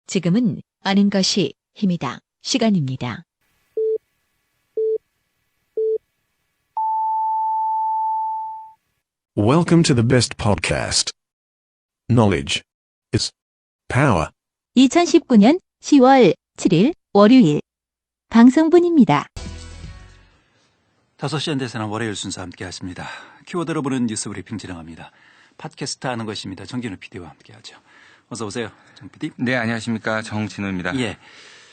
지금은 아는 것이 힘이다. 시간입니다. Welcome to the best podcast. Knowledge is power. 2019년 10월 7일 월요일 방송분입니다. 5시 현대사는 월요일 순서 함께 하십니다. 키워드로 보는 뉴스 브리핑 진행합니다. 팟캐스트 하는 것입니다. 정진우 PD와 함께 하죠. 어서 오세요. 정 PD. 네, 안녕하십니까. 정진우입니다. 예.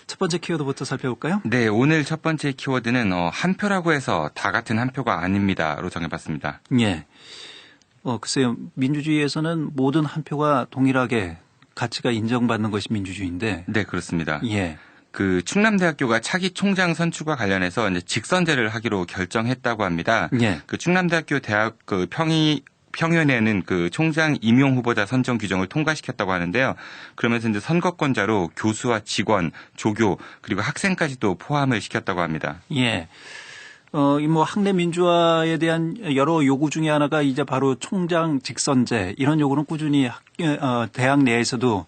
첫 번째 키워드부터 살펴볼까요? 네, 오늘 첫 번째 키워드는 한 표라고 해서 다 같은 한 표가 아닙니다로 정해봤습니다. 예. 글쎄요. 민주주의에서는 모든 한 표가 동일하게 가치가 인정받는 것이 민주주의인데. 네, 그렇습니다. 예. 그 충남대학교가 차기 총장 선출과 관련해서 이제 직선제를 하기로 결정했다고 합니다. 예. 그 충남대학교 대학 그 평의회는 그 총장 임용 후보자 선정 규정을 통과시켰다고 하는데요. 그러면서 이제 선거권자로 교수와 직원, 조교 그리고 학생까지도 포함을 시켰다고 합니다. 예. 이 학내 민주화에 대한 여러 요구 중에 하나가 이제 바로 총장 직선제 이런 요구는 꾸준히 대학 내에서도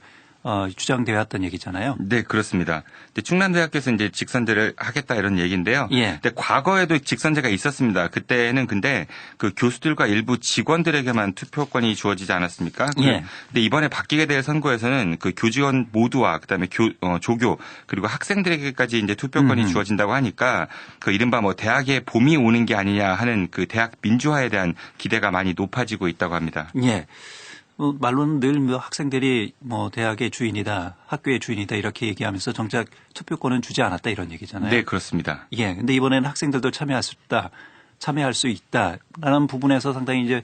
주장되어 왔던 얘기잖아요. 네, 그렇습니다. 근데 충남대학교에서 이제 직선제를 하겠다 이런 얘기인데요. 예. 근데 과거에도 직선제가 있었습니다. 그때는 근데 그 교수들과 일부 직원들에게만 투표권이 주어지지 않았습니까? 예. 근데 이번에 바뀌게 될 선거에서는 그 교직원 모두와 그다음에 조교 그리고 학생들에게까지 이제 투표권이 주어진다고 하니까 그 이른바 대학에 봄이 오는 게 아니냐 하는 그 대학 민주화에 대한 기대가 많이 높아지고 있다고 합니다. 예. 말로는 늘 대학의 주인이다, 학교의 주인이다 이렇게 얘기하면서 정작 투표권은 주지 않았다 이런 얘기잖아요. 네, 그렇습니다. 예. 근데 이번에는 학생들도 참여할 수 있다라는 부분에서 상당히 이제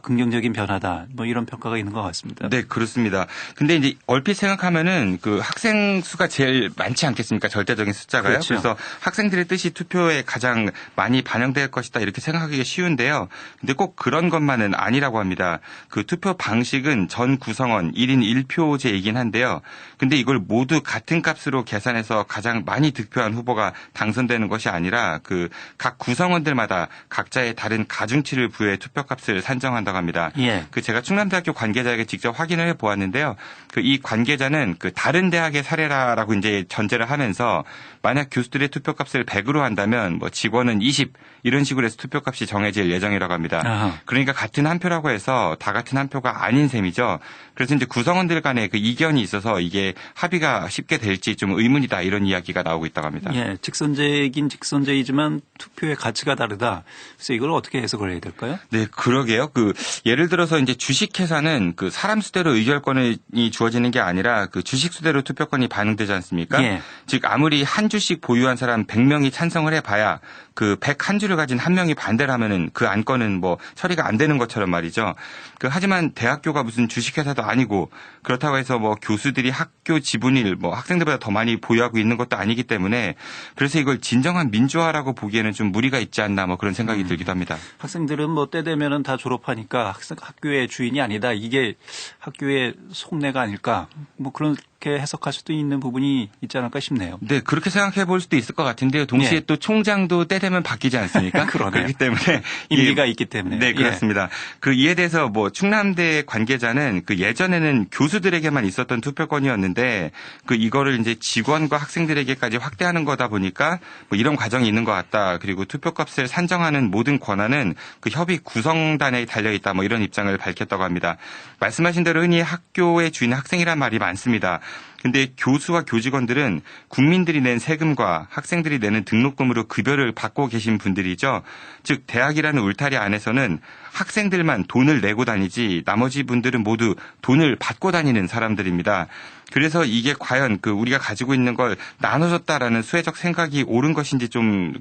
긍정적인 변화다. 이런 평가가 있는 것 같습니다. 네, 그렇습니다. 근데 이제 얼핏 생각하면은 그 학생 수가 제일 많지 않겠습니까? 절대적인 숫자가요. 그렇죠. 그래서 학생들의 뜻이 투표에 가장 많이 반영될 것이다 이렇게 생각하기가 쉬운데요. 근데 꼭 그런 것만은 아니라고 합니다. 그 투표 방식은 전 구성원 1인 1표제이긴 한데요. 근데 이걸 모두 같은 값으로 계산해서 가장 많이 득표한 후보가 당선되는 것이 아니라 그 각 구성원들마다 각자의 다른 가중치를 부여해 투표값을 산정한다고 합니다. 예. 그 제가 충남대학교 관계자에게 직접 확인을 해 보았는데요. 그 이 관계자는 그 다른 대학의 사례라라고 이제 전제를 하면서 만약 교수들의 투표값을 100으로 한다면 직원은 20 이런 식으로 해서 투표값이 정해질 예정이라고 합니다. 아하. 그러니까 같은 한 표라고 해서 다 같은 한 표가 아닌 셈이죠. 그래서 이제 구성원들 간에 그 이견이 있어서 이게 합의가 쉽게 될지 좀 의문이다 이런 이야기가 나오고 있다고 합니다. 예. 직선제이긴 직선제이지만 투표의 가치가 다르다. 그래서 이걸 어떻게 해석을 해야 될까요? 네, 그러게요. 그 예를 들어서 이제 주식 회사는 그 사람 수대로 의결권이 주어지는 게 아니라 그 주식 수대로 투표권이 반영되지 않습니까? 예. 즉 아무리 한 주씩 보유한 사람 100명이 찬성을 해봐야 그 101주를 가진 한 명이 반대를 하면은 그 안건은 처리가 안 되는 것처럼 말이죠. 하지만 대학교가 무슨 주식회사도 아니고 그렇다고 해서 교수들이 학교 지분을 학생들보다 더 많이 보유하고 있는 것도 아니기 때문에 그래서 이걸 진정한 민주화라고 보기에는 좀 무리가 있지 않나 그런 생각이 들기도 합니다. 학생들은 때 되면은 다 졸업하니까 학교의 주인이 아니다. 이게 학교의 속내가 아닐까. 그렇게 해석할 수도 있는 부분이 있지 않을까 싶네요. 네, 그렇게 생각해 볼 수도 있을 것 같은데요. 동시에 예. 또 총장도 때 되면 바뀌지 않습니까? 그러네요. 그렇기 때문에 임기가 있기 때문에. 네, 그렇습니다. 그 이에 대해서 충남대 관계자는 그 예전에는 교수들에게만 있었던 투표권이었는데 그 이거를 이제 직원과 학생들에게까지 확대하는 거다 보니까 이런 과정이 있는 것 같다. 그리고 투표값을 산정하는 모든 권한은 그 협의 구성단에 달려 있다. 이런 입장을 밝혔다고 합니다. 말씀하신 대로 흔히 학교의 주인 학생이란 말이 많습니다. 근데 교수와 교직원들은 국민들이 낸 세금과 학생들이 내는 등록금으로 급여를 받고 계신 분들이죠. 즉 대학이라는 울타리 안에서는 학생들만 돈을 내고 다니지 나머지 분들은 모두 돈을 받고 다니는 사람들입니다. 그래서 이게 과연 우리가 가지고 있는 걸 나눠줬다라는 수혜적 생각이 옳은 것인지 좀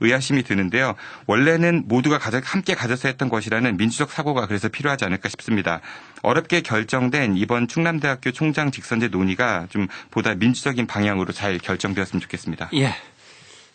의아심이 드는데요. 원래는 모두가 함께 가져서 했던 것이라는 민주적 사고가 그래서 필요하지 않을까 싶습니다. 어렵게 결정된 이번 충남대학교 총장 직선제 논의가 좀 보다 민주적인 방향으로 잘 결정되었으면 좋겠습니다. 예.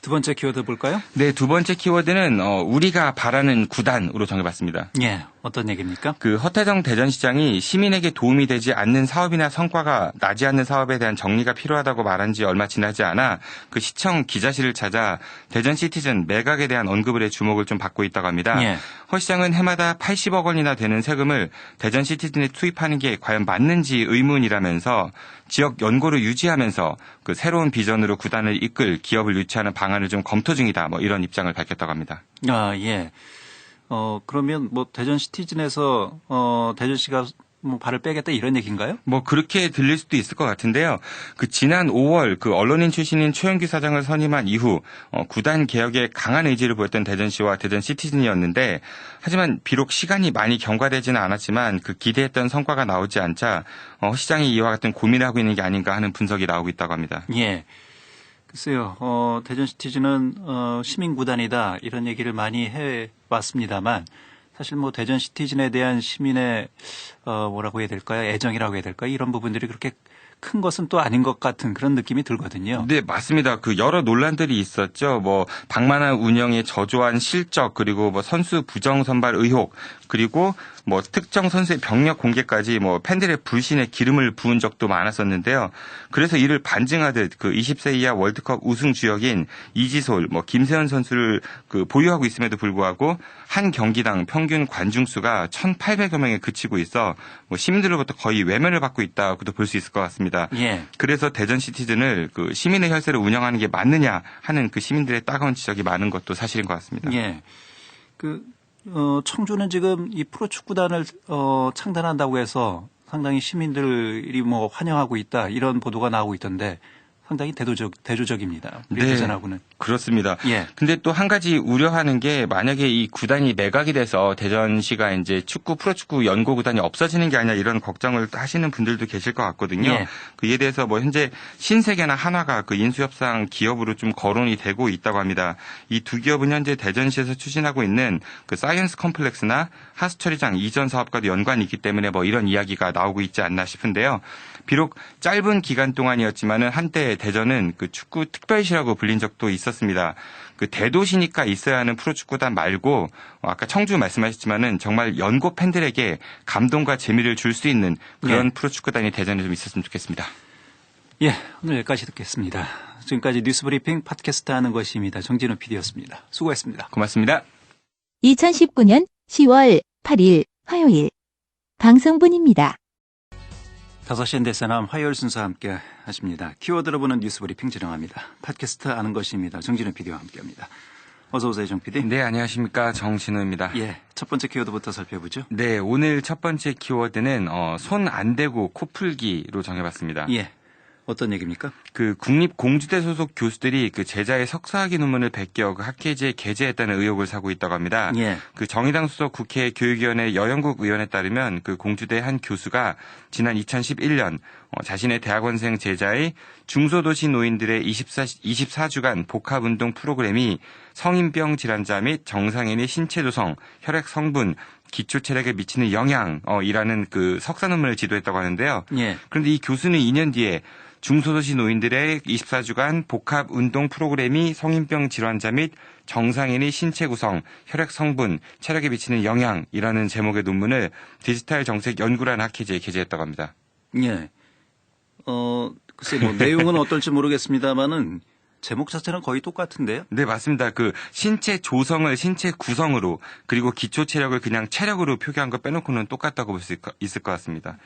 두 번째 키워드 볼까요? 네, 두 번째 키워드는 우리가 바라는 구단으로 정해봤습니다. 예, 어떤 얘기입니까? 그 허태정 대전시장이 시민에게 도움이 되지 않는 사업이나 성과가 나지 않는 사업에 대한 정리가 필요하다고 말한 지 얼마 지나지 않아 그 시청 기자실을 찾아 대전 시티즌 매각에 대한 언급을 해 주목을 좀 받고 있다고 합니다. 예. 허 시장은 해마다 80억 원이나 되는 세금을 대전 시티즌에 투입하는 게 과연 맞는지 의문이라면서 지역 연고를 유지하면서 그 새로운 비전으로 구단을 이끌 기업을 유치하는 방안을 좀 검토 중이다. 뭐 이런 입장을 밝혔다고 합니다. 아, 예. 그러면 뭐 대전 시티즌에서 대전시가 뭐 발을 빼겠다 이런 얘기인가요? 뭐 그렇게 들릴 수도 있을 것 같은데요. 그 지난 5월 그 언론인 출신인 최영규 사장을 선임한 이후 구단 개혁에 강한 의지를 보였던 대전시와 대전 시티즌이었는데 하지만 비록 시간이 많이 경과되지는 않았지만 그 기대했던 성과가 나오지 않자 시장이 이와 같은 고민을 하고 있는 게 아닌가 하는 분석이 나오고 있다고 합니다. 예. 글쎄요, 대전 시티즌은 시민구단이다 이런 얘기를 많이 해왔습니다만 사실 뭐 대전 시티즌에 대한 시민의 뭐라고 해야 될까요? 애정이라고 해야 될까요? 이런 부분들이 그렇게 큰 것은 또 아닌 것 같은 그런 느낌이 들거든요. 네, 맞습니다. 그 여러 논란들이 있었죠. 뭐 방만한 운영에 저조한 실적 그리고 뭐 선수 부정 선발 의혹 그리고 뭐 특정 선수의 병력 공개까지 뭐 팬들의 불신에 기름을 부은 적도 많았었는데요. 그래서 이를 반증하듯 그 20세 이하 월드컵 우승 주역인 이지솔, 뭐 김세현 선수를 그 보유하고 있음에도 불구하고 한 경기당 평균 관중 수가 1,800여 명에 그치고 있어 뭐 시민들로부터 거의 외면을 받고 있다고도 볼 수 있을 것 같습니다. 예. 그래서 대전 시티즌을 그 시민의 혈세를 운영하는 게 맞느냐 하는 그 시민들의 따가운 지적이 많은 것도 사실인 것 같습니다. 예. 청주는 지금 이 프로축구단을 창단한다고 해서 상당히 시민들이 뭐 환영하고 있다 이런 보도가 나오고 있던데 상당히 대조적입니다. 우리 네. 대전하고는. 그렇습니다. 예. 근데 또 한 가지 우려하는 게 만약에 이 구단이 매각이 돼서 대전시가 이제 축구 프로축구 연고 구단이 없어지는 게 아니냐 이런 걱정을 하시는 분들도 계실 것 같거든요. 예. 이에 대해서 뭐 현재 신세계나 한화가 그 인수협상 기업으로 좀 거론이 되고 있다고 합니다. 이 두 기업은 현재 대전시에서 추진하고 있는 그 사이언스 컴플렉스나 하수처리장 이전 사업과도 연관이 있기 때문에 뭐 이런 이야기가 나오고 있지 않나 싶은데요. 비록 짧은 기간 동안이었지만은 한때 대전은 그 축구 특별시라고 불린 적도 있었습니다. 그 대도시니까 있어야 하는 프로축구단 말고 아까 청주 말씀하셨지만은 정말 연고 팬들에게 감동과 재미를 줄 수 있는 그런 네. 프로축구단이 대전에 좀 있었으면 좋겠습니다. 예, 오늘 여기까지 듣겠습니다. 지금까지 뉴스브리핑 팟캐스트 하는 것입니다. 정진우 PD였습니다. 수고했습니다. 고맙습니다. 2019년 10월 8일 화요일 방송분입니다. 5시 엔데스남 화요일 순서 함께 하십니다. 키워드로 보는 뉴스브리핑 진행합니다. 팟캐스트 아는 것입니다. 정진우 PD와 함께합니다. 어서 오세요, 정 PD. 네, 안녕하십니까. 정진우입니다. 예, 첫 번째 키워드부터 살펴보죠. 네, 오늘 첫 번째 키워드는 손 안 대고 코 풀기로 정해봤습니다. 예, 어떤 얘기입니까? 그 국립공주대 소속 교수들이 그 제자의 석사학위 논문을 베껴 그 학회지에 게재했다는 의혹을 사고 있다고 합니다. 예. 그 정의당 소속 국회 교육위원회 여영국 의원에 따르면 그 공주대 한 교수가 지난 2011년 자신의 대학원생 제자의 중소도시 노인들의 24주간 복합운동 프로그램이 성인병 질환자 및 정상인의 신체 조성, 혈액 성분, 기초 체력에 미치는 영향이라는 그 석사 논문을 지도했다고 하는데요. 예. 그런데 이 교수는 2년 뒤에 중소도시 노인들의 24주간 복합 운동 프로그램이 성인병 질환자 및 정상인의 신체 구성, 혈액 성분, 체력에 미치는 영향이라는 제목의 논문을 디지털 정책 연구라는 학회지에 게재했다고 합니다. 예. 글쎄 뭐 내용은 어떨지 모르겠습니다만은 제목 자체는 거의 똑같은데요. 네, 맞습니다. 그 신체 조성을 신체 구성으로 그리고 기초 체력을 그냥 체력으로 표기한 거 빼놓고는 똑같다고 볼 수 있을 것 같습니다.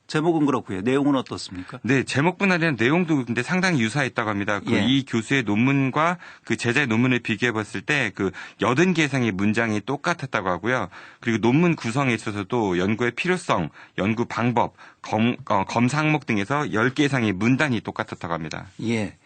제목은 그렇고요. 내용은 어떻습니까? 네, 제목뿐 아니라 내용도 근데 상당히 유사했다고 합니다. 그 예. 이 교수의 논문과 그 제자의 논문을 비교해 봤을 때 그 80개 이상의 문장이 똑같았다고 하고요. 그리고 논문 구성에 있어서도 연구의 필요성, 연구 방법, 검사 항목 등에서 10개 이상의 문단이 똑같았다고 합니다. 예.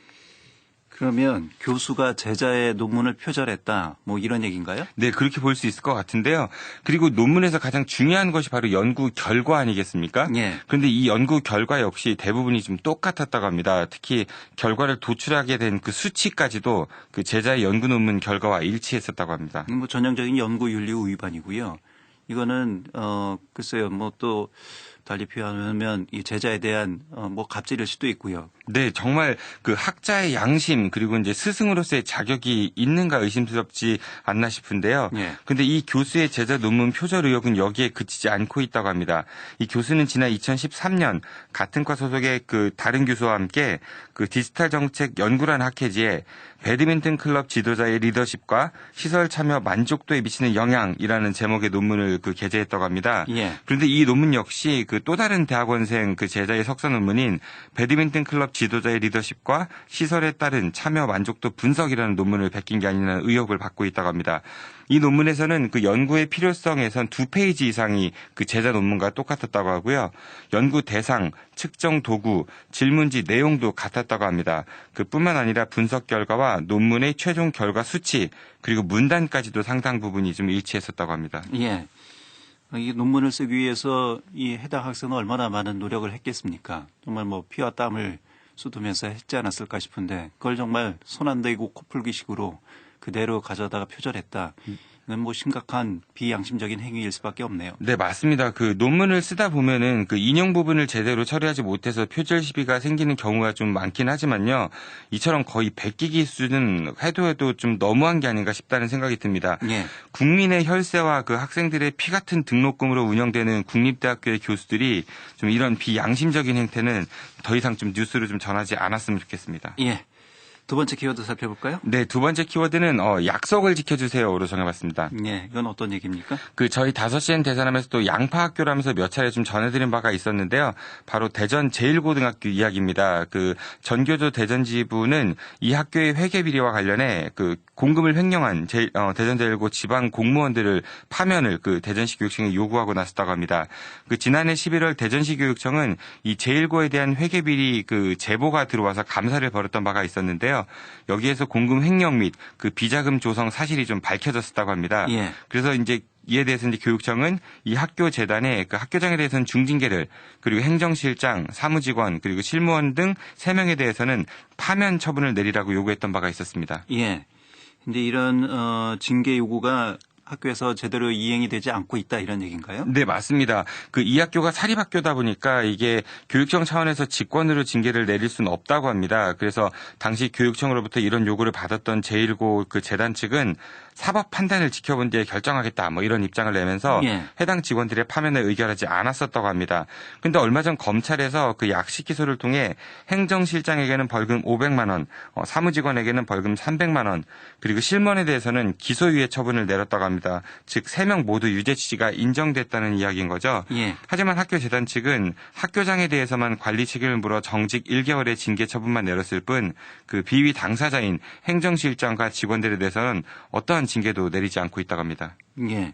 그러면 교수가 제자의 논문을 표절했다. 뭐 이런 얘기인가요? 네, 그렇게 볼 수 있을 것 같은데요. 그리고 논문에서 가장 중요한 것이 바로 연구 결과 아니겠습니까? 예. 그런데 이 연구 결과 역시 대부분이 좀 똑같았다고 합니다. 특히 결과를 도출하게 된 그 수치까지도 그 제자의 연구 논문 결과와 일치했었다고 합니다. 뭐 전형적인 연구 윤리 위반이고요. 이거는 글쎄요. 뭐 또 달리 표현하면 이 제자에 대한 뭐 갑질일 수도 있고요. 네, 정말 그 학자의 양심 그리고 이제 스승으로서의 자격이 있는가 의심스럽지 않나 싶은데요. 예. 근데 이 교수의 제자 논문 표절 의혹은 여기에 그치지 않고 있다고 합니다. 이 교수는 지난 2013년 같은 과 소속의 그 다른 교수와 함께 그 디지털 정책 연구라는 학회지에 배드민턴 클럽 지도자의 리더십과 시설 참여 만족도에 미치는 영향이라는 제목의 논문을 그 게재했다고 합니다. 예. 그런데 이 논문 역시 그 또 다른 대학원생 그 제자의 석사 논문인 배드민턴 클럽 지도자의 리더십과 시설에 따른 참여 만족도 분석이라는 논문을 베낀 게 아니냐는 의혹을 받고 있다고 합니다. 이 논문에서는 그 연구의 필요성에선 2페이지 이상이 그 제자 논문과 똑같았다고 하고요. 연구 대상, 측정 도구, 질문지 내용도 같았다고 합니다. 그뿐만 아니라 분석 결과와 논문의 최종 결과 수치 그리고 문단까지도 상당 부분이 좀 일치했었다고 합니다. 예. 이 논문을 쓰기 위해서 이 해당 학생은 얼마나 많은 노력을 했겠습니까? 정말 뭐 피와 땀을 쏟으면서 했지 않았을까 싶은데 그걸 정말 손 안 대고 코 풀기식으로 그대로 가져다가 표절했다. 이건 뭐 심각한 비양심적인 행위일 수밖에 없네요. 네, 맞습니다. 그 논문을 쓰다 보면은 그 인용 부분을 제대로 처리하지 못해서 표절 시비가 생기는 경우가 좀 많긴 하지만요. 이처럼 거의 베끼기 수준은 해도 좀 너무한 게 아닌가 싶다는 생각이 듭니다. 예. 국민의 혈세와 그 학생들의 피 같은 등록금으로 운영되는 국립대학교의 교수들이 좀 이런 비양심적인 행태는 더 이상 좀 뉴스로 좀 전하지 않았으면 좋겠습니다. 예. 두 번째 키워드 살펴볼까요? 네, 두 번째 키워드는 약속을 지켜주세요로 정해봤습니다. 예. 이건 어떤 얘기입니까? 그 저희 5시엔 대산하면서 또 양파학교라면서 몇 차례 좀 전해드린 바가 있었는데요. 바로 대전 제1고등학교 이야기입니다. 그 전교조 대전지부는 이 학교의 회계 비리와 관련해 그 공금을 횡령한 대전 제1고 지방 공무원들을 파면을 그 대전시 교육청에 요구하고 나섰다고 합니다. 그 지난해 11월 대전시 교육청은 이 제1고에 대한 회계 비리 그 제보가 들어와서 감사를 벌였던 바가 있었는데요. 여기에서 공금 횡령 및 그 비자금 조성 사실이 좀 밝혀졌었다고 합니다. 예. 그래서 이제 이에 대해서 이제 교육청은 이 학교 재단에 그 학교장에 대해서는 중징계를 그리고 행정실장, 사무직원 그리고 실무원 등 3명에 대해서는 파면 처분을 내리라고 요구했던 바가 있었습니다. 예. 근데 이런 징계 요구가 학교에서 제대로 이행이 되지 않고 있다 이런 얘기인가요? 네, 맞습니다. 그 이 학교가 사립학교다 보니까 이게 교육청 차원에서 직권으로 징계를 내릴 수는 없다고 합니다. 그래서 당시 교육청으로부터 이런 요구를 받았던 제1고 그 재단 측은 사법 판단을 지켜본 뒤에 결정하겠다 뭐 이런 입장을 내면서 예. 해당 직원들의 파면을 의결하지 않았었다고 합니다. 그런데 얼마 전 검찰에서 그 약식 기소를 통해 행정실장에게는 벌금 500만 원, 사무직원에게는 벌금 300만 원, 그리고 실무원에 대해서는 기소유예 처분을 내렸다고 합니다. 즉 3명 모두 유죄 취지가 인정됐다는 이야기인 거죠. 예. 하지만 학교 재단 측은 학교장에 대해서만 관리 책임을 물어 정직 1개월의 징계 처분만 내렸을 뿐 그 비위 당사자인 행정실장과 직원들에 대해서는 어떠한 징계도 내리지 않고 있다고 합니다. 예.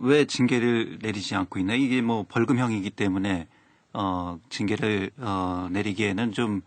왜 징계를 내리지 않고 있나? 이게 뭐 벌금형이기 때문에 징계를 내리기에는 좀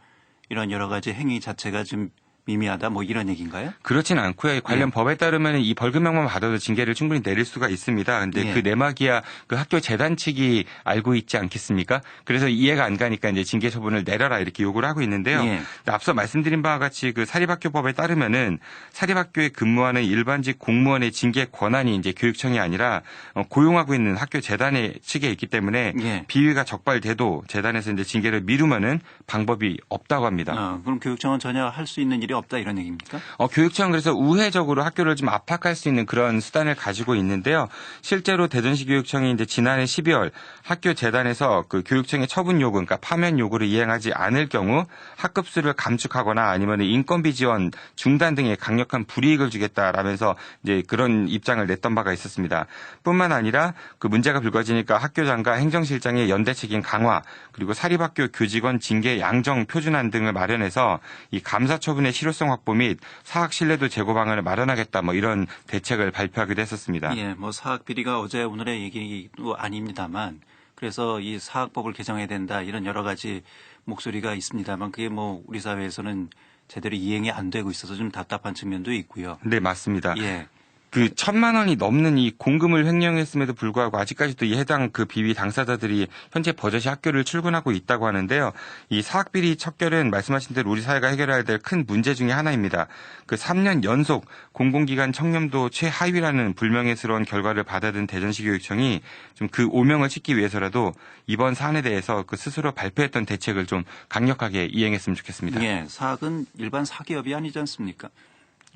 이런 여러 가지 행위 자체가 좀 미미하다 뭐 이런 얘기인가요? 그렇진 않고요. 관련 법에 따르면 이 벌금형만 받아도 징계를 충분히 내릴 수가 있습니다. 근데 예. 그 내막이야 그 학교 재단 측이 알고 있지 않겠습니까? 그래서 이해가 안 가니까 이제 징계 처분을 내려라 이렇게 요구를 하고 있는데요. 예. 앞서 말씀드린 바와 같이 그 사립학교법에 따르면은 사립학교에 근무하는 일반직 공무원의 징계 권한이 이제 교육청이 아니라 고용하고 있는 학교 재단의 측에 있기 때문에 예. 비위가 적발돼도 재단에서 이제 징계를 미루면은 방법이 없다고 합니다. 그럼 교육청은 전혀 할 수 있는 일이 없다 이런 얘기입니까? 교육청은 그래서 우회적으로 학교를 좀 압박할 수 있는 그런 수단을 가지고 있는데요. 실제로 대전시 교육청이 이제 지난해 12월 학교 재단에서 그 교육청의 처분 요구, 그러니까 파면 요구를 이행하지 않을 경우 학급수를 감축하거나 아니면 인건비 지원 중단 등의 강력한 불이익을 주겠다라면서 이제 그런 입장을 냈던 바가 있었습니다. 뿐만 아니라 그 문제가 불거지니까 학교장과 행정실장의 연대 책임 강화, 그리고 사립학교 교직원 징계 양정 표준안 등을 마련해서 이 감사 처분의 실효성 확보 및 사학 신뢰도 제고 방안을 마련하겠다 뭐 이런 대책을 발표하기도 했었습니다. 예, 뭐 사학 비리가 어제 오늘의 얘기도 아닙니다만 그래서 이 사학법을 개정해야 된다 이런 여러 가지 목소리가 있습니다만 그게 뭐 우리 사회에서는 제대로 이행이 안 되고 있어서 좀 답답한 측면도 있고요. 네, 맞습니다. 예. 그 1,000만 원이 넘는 이 공금을 횡령했음에도 불구하고 아직까지도 이 해당 그 비위 당사자들이 현재 버젓이 학교를 출근하고 있다고 하는데요. 이 사학비리 척결은 말씀하신 대로 우리 사회가 해결해야 될 큰 문제 중에 하나입니다. 그 3년 연속 공공기관 청렴도 최하위라는 불명예스러운 결과를 받아든 대전시 교육청이 좀 그 오명을 씻기 위해서라도 이번 사안에 대해서 그 스스로 발표했던 대책을 좀 강력하게 이행했으면 좋겠습니다. 예, 사학은 일반 사기업이 아니지 않습니까?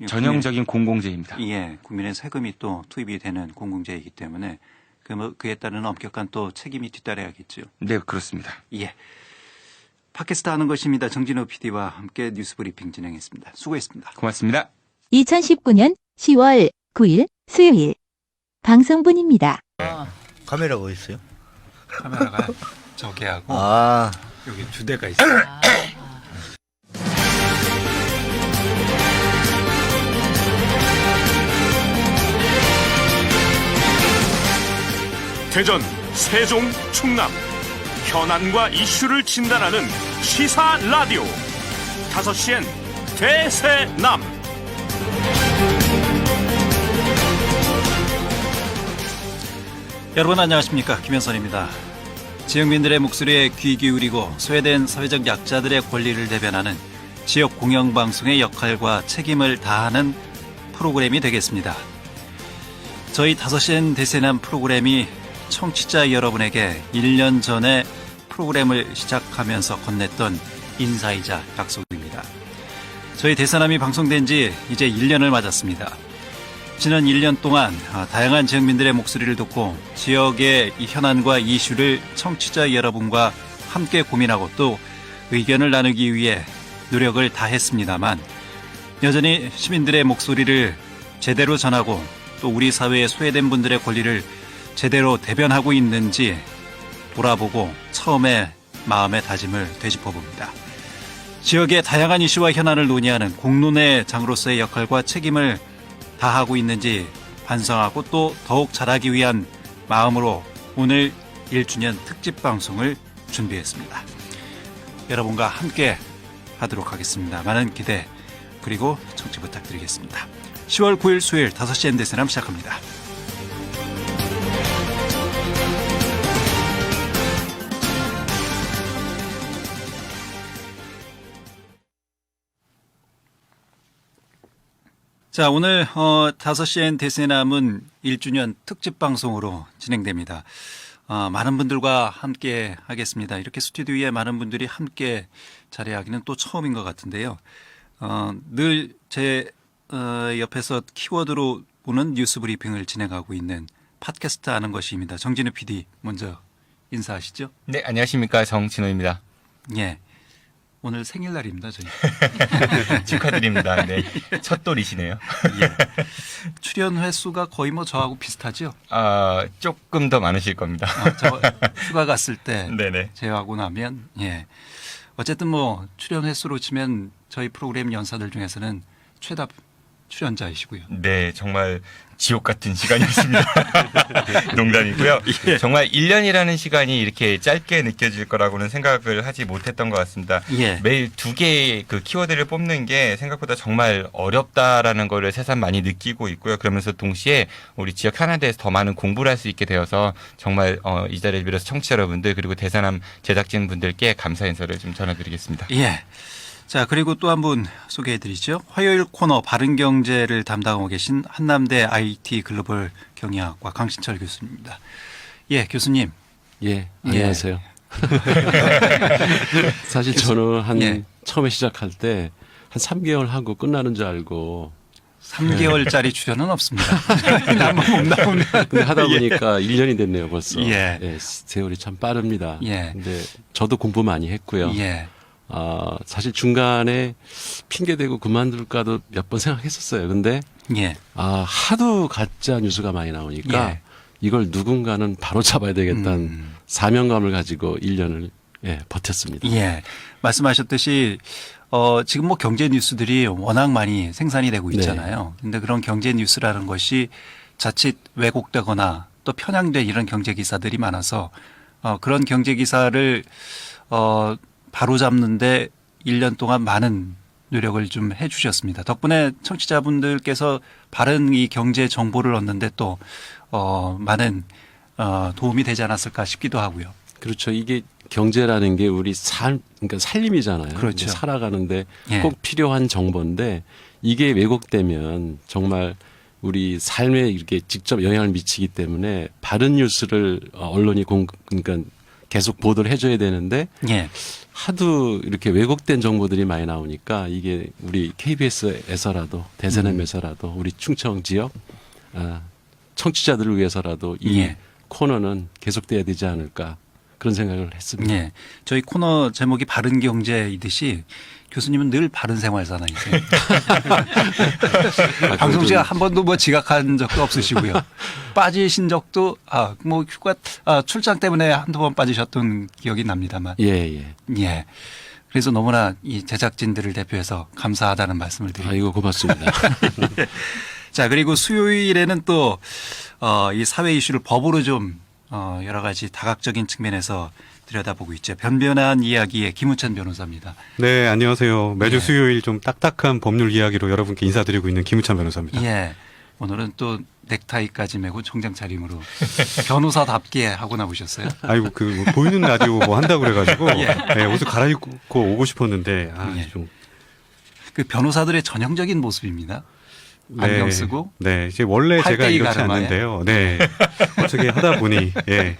전형적인 공공재입니다. 예, 국민의 세금이 또 투입이 되는 공공재이기 때문에 그에 따른 엄격한 또 책임이 뒤따라야겠죠. 네, 그렇습니다. 예. 팟캐스트 하는 것입니다. 정진호 PD와 함께 뉴스 브리핑 진행했습니다. 수고했습니다. 고맙습니다. 2019년 10월 9일 수요일 방송분입니다. 카메라가 어디 있어요? 카메라가 저기 하고 아, 여기 2대가 있어요. 대전, 세종, 충남 현안과 이슈를 진단하는 시사 라디오 5시엔 대세남. 여러분 안녕하십니까, 김현선입니다. 지역민들의 목소리에 귀 기울이고 소외된 사회적 약자들의 권리를 대변하는 지역 공영방송의 역할과 책임을 다하는 프로그램이 되겠습니다. 저희 5시엔 대세남 프로그램이 청취자 여러분에게 1년 전에 프로그램을 시작하면서 건넸던 인사이자 약속입니다. 저희 대세남이 방송된 지 이제 1년을 맞았습니다. 지난 1년 동안 다양한 지역민들의 목소리를 듣고 지역의 이 현안과 이슈를 청취자 여러분과 함께 고민하고 또 의견을 나누기 위해 노력을 다했습니다만 여전히 시민들의 목소리를 제대로 전하고 또 우리 사회의 소외된 분들의 권리를 제대로 대변하고 있는지 돌아보고 처음에 마음의 다짐을 되짚어봅니다. 지역의 다양한 이슈와 현안을 논의하는 공론의 장으로서의 역할과 책임을 다하고 있는지 반성하고 또 더욱 잘하기 위한 마음으로 오늘 1주년 특집 방송을 준비했습니다. 여러분과 함께 하도록 하겠습니다. 많은 기대 그리고 청취 부탁드리겠습니다. 10월 9일 수요일 5시엔 대세남 시작합니다. 자, 오늘 5시엔 대세남은 1주년 특집 방송으로 진행됩니다. 많은 분들과 함께 하겠습니다. 이렇게 스튜디오에 많은 분들이 함께 자리하기는 또 처음인 것 같은데요. 늘 제 옆에서 키워드로 보는 뉴스 브리핑을 진행하고 있는 팟캐스트 하는 것입니다. 정진우 PD 먼저 인사하시죠. 네, 안녕하십니까. 정진호입니다. 예. 오늘 생일날입니다, 저희. 축하드립니다. 네. 첫 돌이시네요. 예. 출연 횟수가 거의 뭐 저하고 비슷하죠? 조금 더 많으실 겁니다. 저 휴가 갔을 때 네네. 제외하고 나면, 예. 어쨌든 뭐 출연 횟수로 치면 저희 프로그램 연사들 중에서는 최다 출연자이시고요. 네, 정말 지옥 같은 시간이었습니다. 농담이고요. 예. 정말 1년이라는 시간이 이렇게 짧게 느껴질 거라고는 생각을 하지 못했던 것 같습니다. 예. 매일 2개의 그 키워드를 뽑는 게 생각보다 정말 어렵다라는 거를 새삼 많이 느끼고 있고요. 그러면서 동시에 우리 지역 하나에 대해서 더 많은 공부를 할 수 있게 되어서 정말 이 자리를 빌어서 청취자 여러분들 그리고 대사남 제작진 분들께 감사 인사를 좀 전해드리겠습니다. 예. 자, 그리고 또 한 분 소개해 드리죠. 화요일 코너 바른경제를 담당하고 계신 한남대 IT 글로벌 경영학과 강신철 교수님입니다. 예, 교수님. 예, 안녕하세요. 사실 저는 처음에 시작할 때 한 3개월 하고 끝나는 줄 알고 3개월짜리 출연은 없습니다. 나만 못 나오네. 근데 하다 보니까 1년이 됐네요, 벌써. 예. 예, 세월이 참 빠릅니다. 예. 근데 저도 공부 많이 했고요. 예. 사실 중간에 핑계대고 그만둘까도 몇 번 생각했었어요. 근데 예. 하도 가짜 뉴스가 많이 나오니까 예. 이걸 누군가는 바로 잡아야 되겠다는 사명감을 가지고 1년을 버텼습니다. 예. 말씀하셨듯이 지금 뭐 경제 뉴스들이 워낙 많이 생산이 되고 있잖아요. 근데 그런 경제 뉴스라는 것이 자칫 왜곡되거나 또 편향된 이런 경제 기사들이 많아서 그런 경제 기사를 바로잡는데 1년 동안 많은 노력을 좀 해주셨습니다. 덕분에 청취자분들께서 바른 이 경제 정보를 얻는데 또 많은 도움이 되지 않았을까 싶기도 하고요. 그렇죠. 이게 경제라는 게 우리 그러니까 살림이잖아요. 그렇죠. 살아가는데 예. 꼭 필요한 정보인데 이게 왜곡되면 정말 우리 삶에 이렇게 직접 영향을 미치기 때문에 바른 뉴스를 언론이 그러니까 계속 보도를 해줘야 되는데 예. 하도 이렇게 왜곡된 정보들이 많이 나오니까 이게 우리 KBS에서라도 대세남에서라도 우리 충청 지역 청취자들을 위해서라도 이 예. 코너는 계속돼야 되지 않을까 그런 생각을 했습니다. 예. 저희 코너 제목이 바른 경제이듯이 교수님은 늘 바른 생활 사나이세요. 방송 시간 한 번도 뭐 지각한 적도 없으시고요. 빠지신 적도 뭐 휴가 출장 때문에 한두 번 빠지셨던 기억이 납니다만. 예. 예. 그래서 너무나 이 제작진들을 대표해서 감사하다는 말씀을 드립니다. 아이고 고맙습니다. 자, 그리고 수요일에는 또 이 사회 이슈를 법으로 좀 여러 가지 다각적인 측면에서 들여다보고 있죠. 변변한 이야기의 김우찬 변호사입니다. 네, 안녕하세요. 매주 예. 수요일 좀 딱딱한 법률 이야기로 여러분께 인사드리고 있는 김우찬 변호사입니다. 예. 오늘은 또 넥타이까지 메고 정장 차림으로 변호사답게 하고 나오셨어요. 아이고 뭐 보이는 라디오 뭐 한다고 그래가지고 예. 네, 옷을 갈아입고 오고 싶었는데 예. 좀 그 변호사들의 전형적인 모습입니다. 안경 쓰고. 네, 이제 원래 제가 팔대이 이렇지 가르마에. 않는데요. 네, 어떻게 하다 보니 예.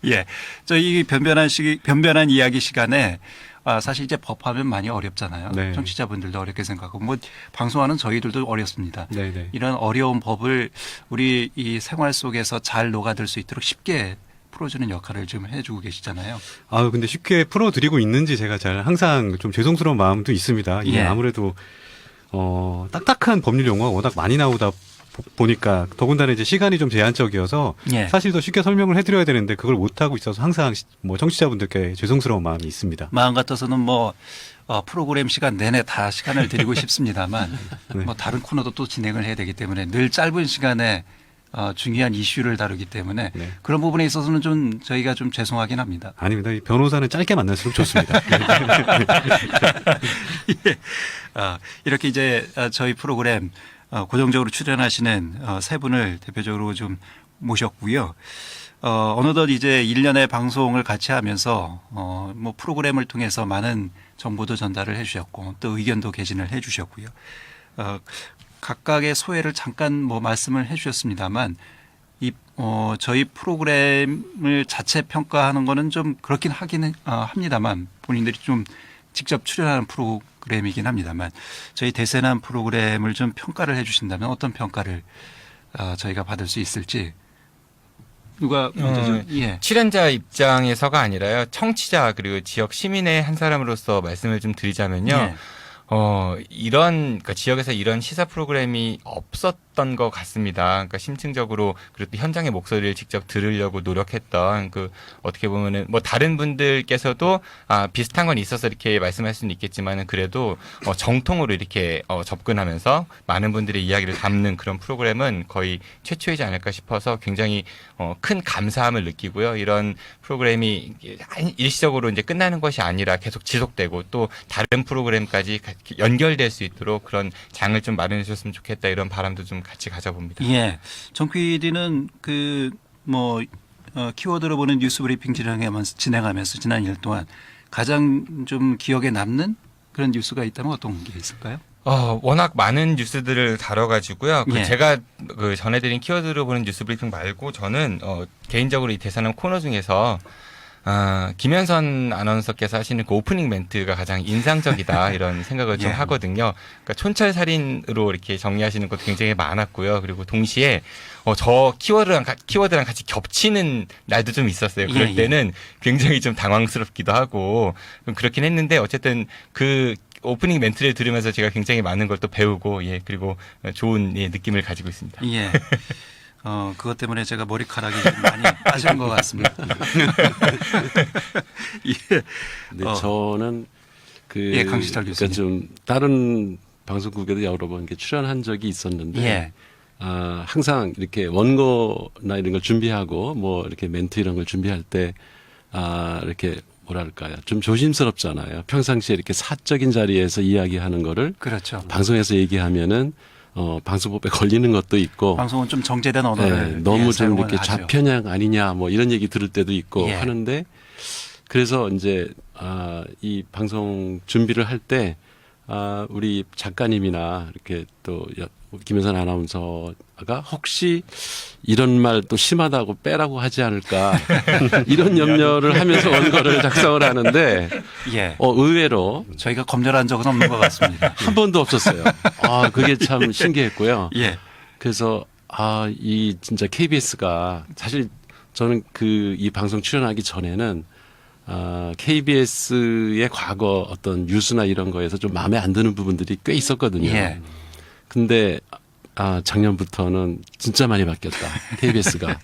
예. 저희 변변한 이야기 시간에 사실 이제 법하면 많이 어렵잖아요. 네. 청취자분들도 어렵게 생각하고 뭐 방송하는 저희들도 어렵습니다. 네. 이런 어려운 법을 우리 이 생활 속에서 잘 녹아들 수 있도록 쉽게 풀어주는 역할을 좀 해주고 계시잖아요. 근데 쉽게 풀어드리고 있는지 제가 잘 항상 좀 죄송스러운 마음도 있습니다. 이게 예. 아무래도 딱딱한 법률 용어가 워낙 많이 나오다 보니까 더군다나 이제 시간이 좀 제한적이어서 예. 사실 더 쉽게 설명을 해드려야 되는데 그걸 못하고 있어서 항상 뭐 청취자분들께 죄송스러운 마음이 있습니다. 마음 같아서는 뭐 프로그램 시간 내내 다 시간을 드리고 싶습니다만 네. 뭐 다른 코너도 또 진행을 해야 되기 때문에 늘 짧은 시간에 중요한 이슈를 다루기 때문에 네. 그런 부분에 있어서는 좀 저희가 좀 죄송하긴 합니다. 아닙니다. 이 변호사는 짧게 만날수록 좋습니다. 예. 이렇게 이제 저희 프로그램 고정적으로 출연하시는 세 분을 대표적으로 좀 모셨고요. 어느덧 이제 1년의 방송을 같이 하면서 뭐 프로그램을 통해서 많은 정보도 전달을 해 주셨고 또 의견도 개진을 해 주셨고요. 각각의 소회를 잠깐 뭐 말씀을 해 주셨습니다만 저희 프로그램을 자체 평가하는 거는 좀 그렇긴 하긴 합니다만 본인들이 좀 직접 출연하는 프로그램이긴 합니다만 저희 대세남 프로그램을 좀 평가를 해 주신다면 어떤 평가를 저희가 받을 수 있을지 누가 먼저 예. 출연자 입장에서가 아니라요. 청취자 그리고 지역 시민의 한 사람으로서 말씀을 좀 드리자면요. 예. 그러니까 지역에서 이런 시사 프로그램이 없었던 것 같습니다. 그러니까 심층적으로 그리고 현장의 목소리를 직접 들으려고 노력했던 어떻게 보면은 뭐 다른 분들께서도 비슷한 건 있어서 이렇게 말씀할 수는 있겠지만은 그래도 정통으로 이렇게 접근하면서 많은 분들의 이야기를 담는 그런 프로그램은 거의 최초이지 않을까 싶어서 굉장히 큰 감사함을 느끼고요. 이런 프로그램이 일시적으로 이제 끝나는 것이 아니라 계속 지속되고 또 다른 프로그램까지 연결될 수 있도록 그런 장을 좀 마련해 주셨으면 좋겠다 이런 바람도 좀 같이 가져봅니다. 예. 정 PD는 키워드로 보는 뉴스 브리핑 진행하면서 지난 1년 동안 가장 좀 기억에 남는 그런 뉴스가 있다면 어떤 게 있을까요? 워낙 많은 뉴스들을 다뤄가지고요. 예. 제가 전해드린 키워드로 보는 뉴스 브리핑 말고 저는 개인적으로 이 대사남 코너 중에서 김현선 아나운서께서 하시는 그 오프닝 멘트가 가장 인상적이다 이런 생각을 좀 예. 하거든요. 그러니까 촌철살인으로 이렇게 정리하시는 것도 굉장히 많았고요. 그리고 동시에 저 키워드랑 같이 겹치는 날도 좀 있었어요. 그럴 예. 때는 굉장히 좀 당황스럽기도 하고 좀 그렇긴 했는데 어쨌든 그 오프닝 멘트를 들으면서 제가 굉장히 많은 걸 또 배우고 그리고 좋은 느낌을 가지고 있습니다. 예. 그것 때문에 제가 머리카락이 좀 많이 빠진 것 같습니다. 예. 근데 저는 강시철 교수님. 그러니까 좀 다른 방송국에도 여러 번 이렇게 출연한 적이 있었는데 예. 항상 이렇게 원고나 이런 걸 준비하고 뭐 이렇게 멘트 이런 걸 준비할 때 이렇게 뭐랄까요? 좀 조심스럽잖아요. 평상시에 이렇게 사적인 자리에서 이야기하는 거를 그렇죠. 방송에서 얘기하면은 방송법에 걸리는 것도 있고 방송은 좀 정제된 언어를 너무 좀 사용을 이렇게 하죠. 좌편향 아니냐 뭐 이런 얘기 들을 때도 있고 예. 하는데 그래서 이제 이 방송 준비를 할 때 우리 작가님이나 이렇게 또 김현선 아나운서가 혹시 이런 말 또 심하다고 빼라고 하지 않을까 이런 염려를 하면서 원고를 작성을 하는데 예. 의외로 저희가 검열한 적은 없는 것 같습니다. 한 번도 없었어요. 그게 참 신기했고요. 예. 그래서 이 진짜 KBS가 사실 저는 이 방송 출연하기 전에는 KBS의 과거 어떤 뉴스나 이런 거에서 좀 마음에 안 드는 부분들이 꽤 있었거든요. 예. 근데 작년부터는 진짜 많이 바뀌었다. KBS가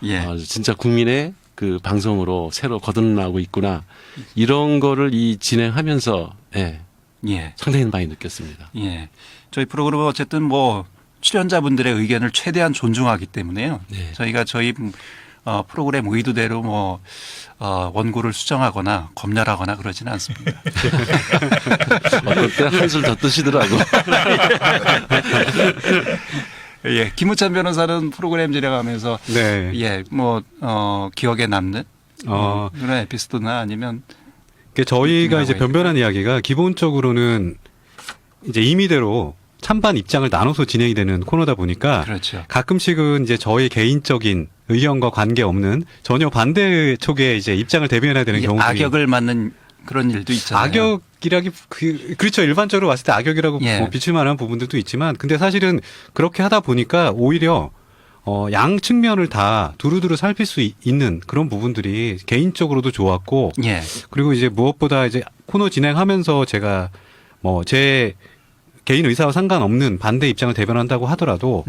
예. 진짜 국민의 그 방송으로 새로 거듭나고 있구나. 이런 거를 진행하면서 예. 상당히 많이 느꼈습니다. 예. 저희 프로그램은 어쨌든 뭐 출연자분들의 의견을 최대한 존중하기 때문에요. 네. 저희가 저희 프로그램 의도대로 뭐 원고를 수정하거나 검열하거나 그러지는 않습니다. 그때 한술 더 뜨시더라고. 예, 김우찬 변호사는 프로그램 진행하면서 네. 예, 뭐 기억에 남는 그런 에피소드나 아니면 저희가 이제 변변한 이야기가 기본적으로는 이제 임의대로 찬반 입장을 나눠서 진행이 되는 코너다 보니까 그렇죠. 가끔씩은 이제 저의 개인적인 의견과 관계없는 전혀 반대 쪽의 이제 입장을 대변해야 되는 경우들이 악역을 맡는 그런 일도 있잖아요. 악역이라기 그렇죠. 일반적으로 봤을 때 악역이라고 예. 뭐 비칠 만한 부분들도 있지만 근데 사실은 그렇게 하다 보니까 오히려 양 측면을 다 두루두루 살필 수 있는 그런 부분들이 개인적으로도 좋았고 예. 그리고 이제 무엇보다 이제 코너 진행하면서 제가 뭐 제 개인 의사와 상관없는 반대 입장을 대변한다고 하더라도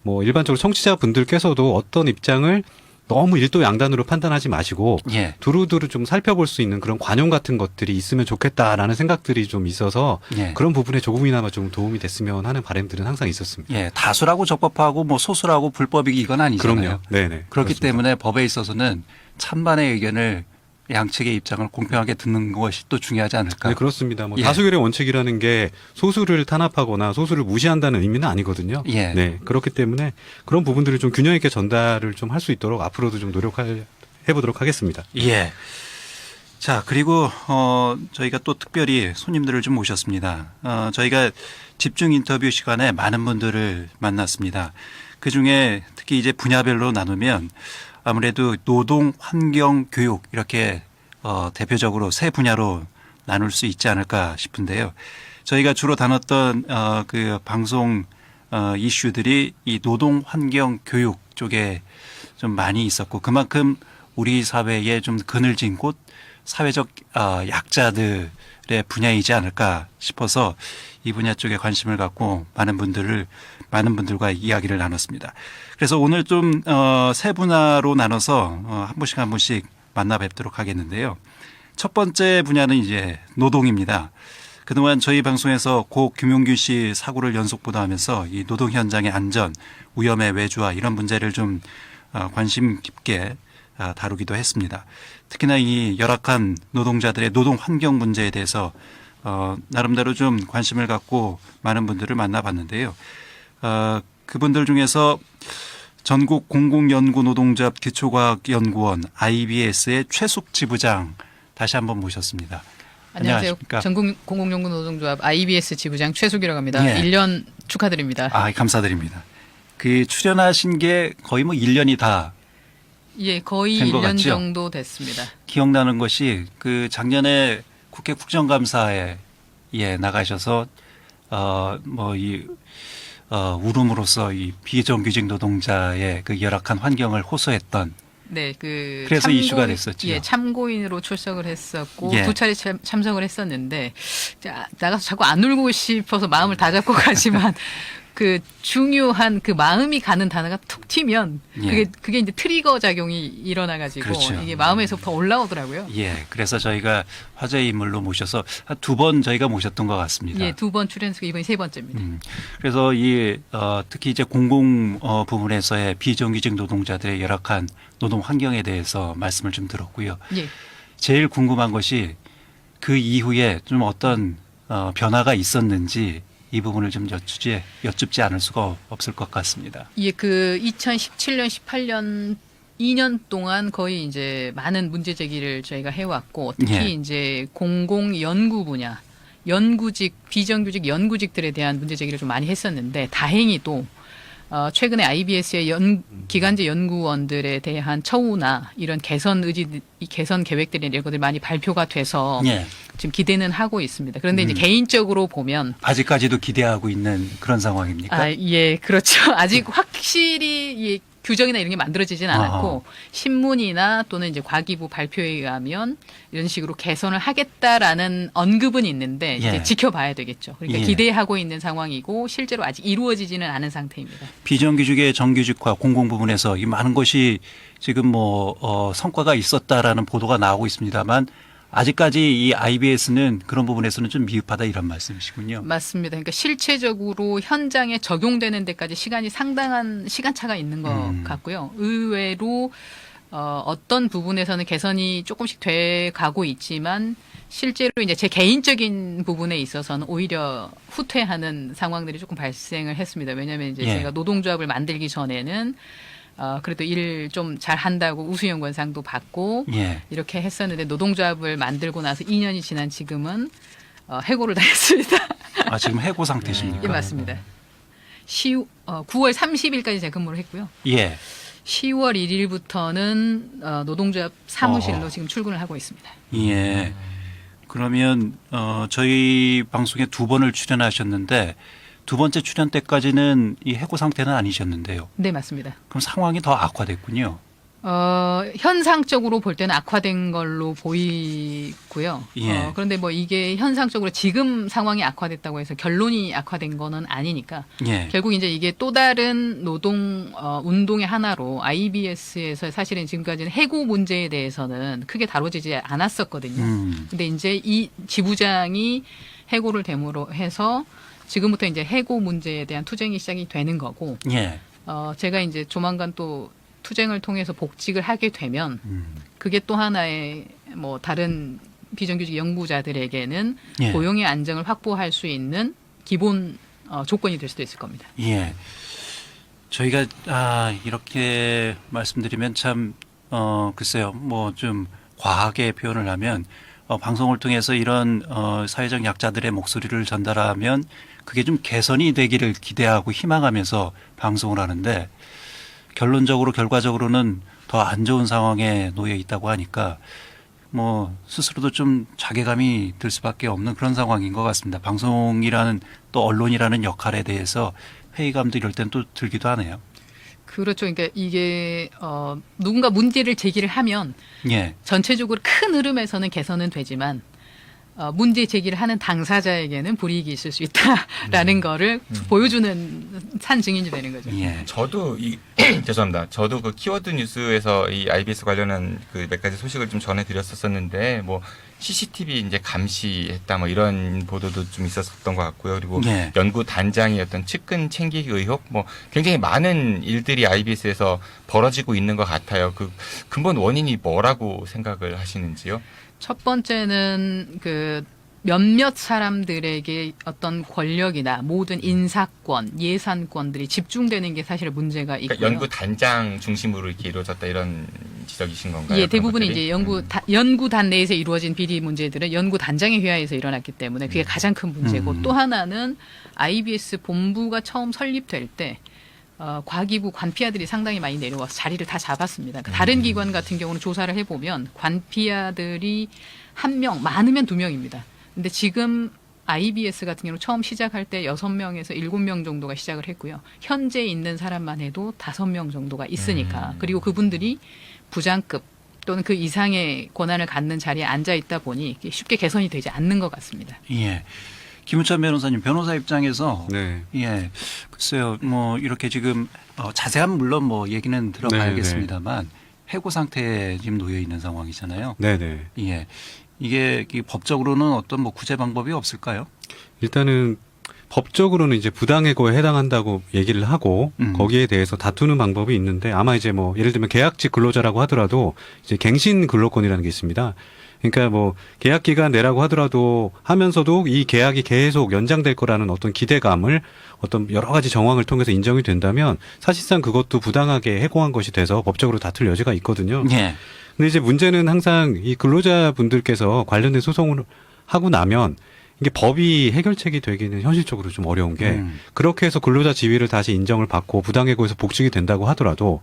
뭐 일반적으로 청취자분들께서도 어떤 입장을 너무 일도양단으로 판단하지 마시고 예. 두루두루 좀 살펴볼 수 있는 그런 관용 같은 것들이 있으면 좋겠다라는 생각들이 좀 있어서 예. 그런 부분에 조금이나마 좀 도움이 됐으면 하는 바람들은 항상 있었습니다. 예, 다수라고 적법하고 뭐 소수라고 불법이 이건 아니잖아요. 그럼요. 네네. 그렇기 그렇습니다. 때문에 법에 있어서는 찬반의 의견을 양측의 입장을 공평하게 듣는 것이 또 중요하지 않을까. 네, 그렇습니다. 뭐 예. 다수결의 원칙이라는 게 소수를 탄압하거나 소수를 무시한다는 의미는 아니거든요. 예. 네, 그렇기 때문에 그런 부분들을 좀 균형 있게 전달을 좀 할 수 있도록 앞으로도 좀 해보도록 하겠습니다. 예. 자, 그리고 저희가 또 특별히 손님들을 좀 모셨습니다. 저희가 집중 인터뷰 시간에 많은 분들을 만났습니다. 그중에 특히 이제 분야별로 나누면 아무래도 노동, 환경, 교육 이렇게 대표적으로 세 분야로 나눌 수 있지 않을까 싶은데요. 저희가 주로 다뤘던 그 방송 이슈들이 이 노동, 환경, 교육 쪽에 좀 많이 있었고 그만큼 우리 사회에 좀 그늘진 곳 사회적 약자들의 분야이지 않을까 싶어서 이 분야 쪽에 관심을 갖고 많은 분들과 이야기를 나눴습니다. 그래서 오늘 좀 세 분야로 나눠서 한 분씩 만나 뵙도록 하겠는데요. 첫 번째 분야는 이제 노동입니다. 그동안 저희 방송에서 고 김용균 씨 사고를 연속 보도하면서 이 노동 현장의 안전, 위험의 외주화 이런 문제를 좀 관심 깊게 다루기도 했습니다. 특히나 이 열악한 노동자들의 노동 환경 문제에 대해서 나름대로 좀 관심을 갖고 많은 분들을 만나봤는데요. 그분들 중에서 전국 공공연구노동조합 기초과학연구원 IBS의 최숙 지부장 다시 한번 모셨습니다. 안녕하세요. 안녕하십니까? 전국 공공연구노동조합 IBS 지부장 최숙이라고 합니다. 예. 1년 축하드립니다. 감사드립니다. 그 출연하신 게 거의 뭐 1년이 다 예, 거의 된 것 1년 같죠? 정도 됐습니다. 기억나는 것이 그 작년에 국회 국정감사에 나가셔서 울음으로써 이 비정규직 노동자의 그 열악한 환경을 호소했던 네, 그래서 이슈가 됐었죠. 예, 참고인으로 출석을 했었고 예. 2차례 참석을 했었는데 나가서 자꾸 안 울고 싶어서 마음을 다잡고 가지만 그 중요한 그 마음이 가는 단어가 툭 튀면 그게 이제 트리거 작용이 일어나가지고 그렇죠. 이게 마음에서부터 올라오더라고요. 예, 그래서 저희가 화제의 인물로 모셔서 한 2번 저희가 모셨던 것 같습니다. 예, 2번 출연해서 이번이 3번째입니다. 그래서 특히 이제 공공 부문에서의 비정규직 노동자들의 열악한 노동 환경에 대해서 말씀을 좀 들었고요. 예. 제일 궁금한 것이 그 이후에 좀 어떤 변화가 있었는지 이 부분을 좀 여쭙지 않을 수가 없을 것 같습니다. 예, 그 2017년, 18년 2년 동안 거의 이제 많은 문제 제기를 저희가 해왔고 특히 예. 이제 공공 연구 분야, 연구직, 비정규직 연구직들에 대한 문제 제기를 좀 많이 했었는데 다행히도 최근에 IBS의 기간제 연구원들에 대한 처우나 이런 개선 의지, 개선 계획들이 이런 것들이 많이 발표가 돼서 예. 지금 기대는 하고 있습니다. 그런데 이제 개인적으로 보면 아직까지도 기대하고 있는 그런 상황입니까? 예, 그렇죠. 아직 확실히 규정이나 이런 게 만들어지진 않았고 신문이나 또는 이제 과기부 발표에 의하면 이런 식으로 개선을 하겠다라는 언급은 있는데 이제 예. 지켜봐야 되겠죠. 그러니까 예. 기대하고 있는 상황이고 실제로 아직 이루어지지는 않은 상태입니다. 비정규직의 정규직화 공공 부분에서 이 많은 것이 지금 성과가 있었다라는 보도가 나오고 있습니다만 아직까지 이 IBS는 그런 부분에서는 좀 미흡하다 이런 말씀이시군요. 맞습니다. 그러니까 실체적으로 현장에 적용되는 데까지 시간이 상당한 시간차가 있는 것 같고요. 의외로 어떤 부분에서는 개선이 조금씩 돼 가고 있지만 실제로 이제 제 개인적인 부분에 있어서는 오히려 후퇴하는 상황들이 조금 발생을 했습니다. 왜냐하면 이제 예. 제가 노동조합을 만들기 전에는 그래도 일 좀 잘한다고 우수연구원상도 받고 예. 이렇게 했었는데 노동조합을 만들고 나서 2년이 지난 지금은 해고를 당했습니다. 아, 지금 해고 상태십니까? 예, 맞습니다. 9월 30일까지 제가 근무를 했고요. 예. 10월 1일부터는 노동조합 사무실로 지금 출근을 하고 있습니다. 예. 그러면 저희 방송에 2번을 출연하셨는데 두 번째 출연 때까지는 이 해고 상태는 아니셨는데요. 네, 맞습니다. 그럼 상황이 더 악화됐군요. 현상적으로 볼 때는 악화된 걸로 보이고요. 예. 그런데 뭐 이게 현상적으로 지금 상황이 악화됐다고 해서 결론이 악화된 거는 아니니까 예. 결국 이제 이게 또 다른 노동 운동의 하나로 IBS에서 사실은 지금까지는 해고 문제에 대해서는 크게 다뤄지지 않았었거든요. 근데 이제 이 지부장이 해고를 대모로 해서 지금부터 이제 해고 문제에 대한 투쟁이 시작이 되는 거고, 예. 제가 이제 조만간 또 투쟁을 통해서 복직을 하게 되면 그게 또 하나의 뭐 다른 비정규직 연구자들에게는 예. 고용의 안정을 확보할 수 있는 기본 조건이 될 수도 있을 겁니다. 예. 저희가 이렇게 말씀드리면 참 글쎄요, 뭐 좀 과하게 표현을 하면 방송을 통해서 이런 사회적 약자들의 목소리를 전달하면 그게 좀 개선이 되기를 기대하고 희망하면서 방송을 하는데 결론적으로 결과적으로는 더 안 좋은 상황에 놓여 있다고 하니까 뭐 스스로도 좀 자괴감이 들 수밖에 없는 그런 상황인 것 같습니다. 방송이라는 또 언론이라는 역할에 대해서 회의감도 이럴 땐 또 들기도 하네요. 그렇죠. 그러니까 이게 누군가 문제를 제기를 하면 예. 전체적으로 큰 흐름에서는 개선은 되지만 문제 제기를 하는 당사자에게는 불이익이 있을 수 있다라는 거를 보여주는 산 증인이 되는 거죠. 예. 저도 죄송합니다. 저도 그 키워드 뉴스에서 이 IBS 관련한 그 몇 가지 소식을 좀 전해드렸었는데 뭐 CCTV 이제 감시했다 뭐 이런 보도도 좀 있었던 것 같고요. 그리고 네. 연구 단장의 어떤 측근 챙기기 의혹 뭐 굉장히 많은 일들이 IBS에서 벌어지고 있는 것 같아요. 그 근본 원인이 뭐라고 생각을 하시는지요? 첫 번째는 그 몇몇 사람들에게 어떤 권력이나 모든 인사권, 예산권들이 집중되는 게 사실 문제가 있고요. 그러니까 연구 단장 중심으로 이렇게 이루어졌다 이런 지적이신 건가요? 예, 대부분이 것들이? 이제 연구단 내에서 이루어진 비리 문제들은 연구단장의 회하에서 일어났기 때문에 그게 가장 큰 문제고 또 하나는 IBS 본부가 처음 설립될 때 과기부 관피아들이 상당히 많이 내려와서 자리를 다 잡았습니다. 그러니까 다른 기관 같은 경우는 조사를 해보면 관피아들이 1명, 많으면 2명입니다. 근데 지금 IBS 같은 경우는 처음 시작할 때 6명에서 7명 정도가 시작을 했고요. 현재 있는 사람만 해도 5명 정도가 있으니까. 그리고 그분들이 부장급 또는 그 이상의 권한을 갖는 자리에 앉아 있다 보니 쉽게 개선이 되지 않는 것 같습니다. 예. 김우찬 변호사님, 변호사 입장에서 네. 예, 글쎄요, 뭐 이렇게 지금 자세한 물론 뭐 얘기는 들어봐야겠습니다만 해고 상태에 지금 놓여 있는 상황이잖아요. 네네. 예, 이게 법적으로는 어떤 뭐 구제 방법이 없을까요? 일단은 법적으로는 이제 부당해고에 해당한다고 얘기를 하고 거기에 대해서 다투는 방법이 있는데 아마 이제 뭐 예를 들면 계약직 근로자라고 하더라도 이제 갱신 근로권이라는 게 있습니다. 그러니까 뭐 계약 기간 내라고 하더라도 하면서도 이 계약이 계속 연장될 거라는 어떤 기대감을 어떤 여러 가지 정황을 통해서 인정이 된다면 사실상 그것도 부당하게 해고한 것이 돼서 법적으로 다툴 여지가 있거든요. 예. 근데 이제 문제는 항상 이 근로자분들께서 관련된 소송을 하고 나면 이게 법이 해결책이 되기는 현실적으로 좀 어려운 게 그렇게 해서 근로자 지위를 다시 인정을 받고 부당해고에서 복직이 된다고 하더라도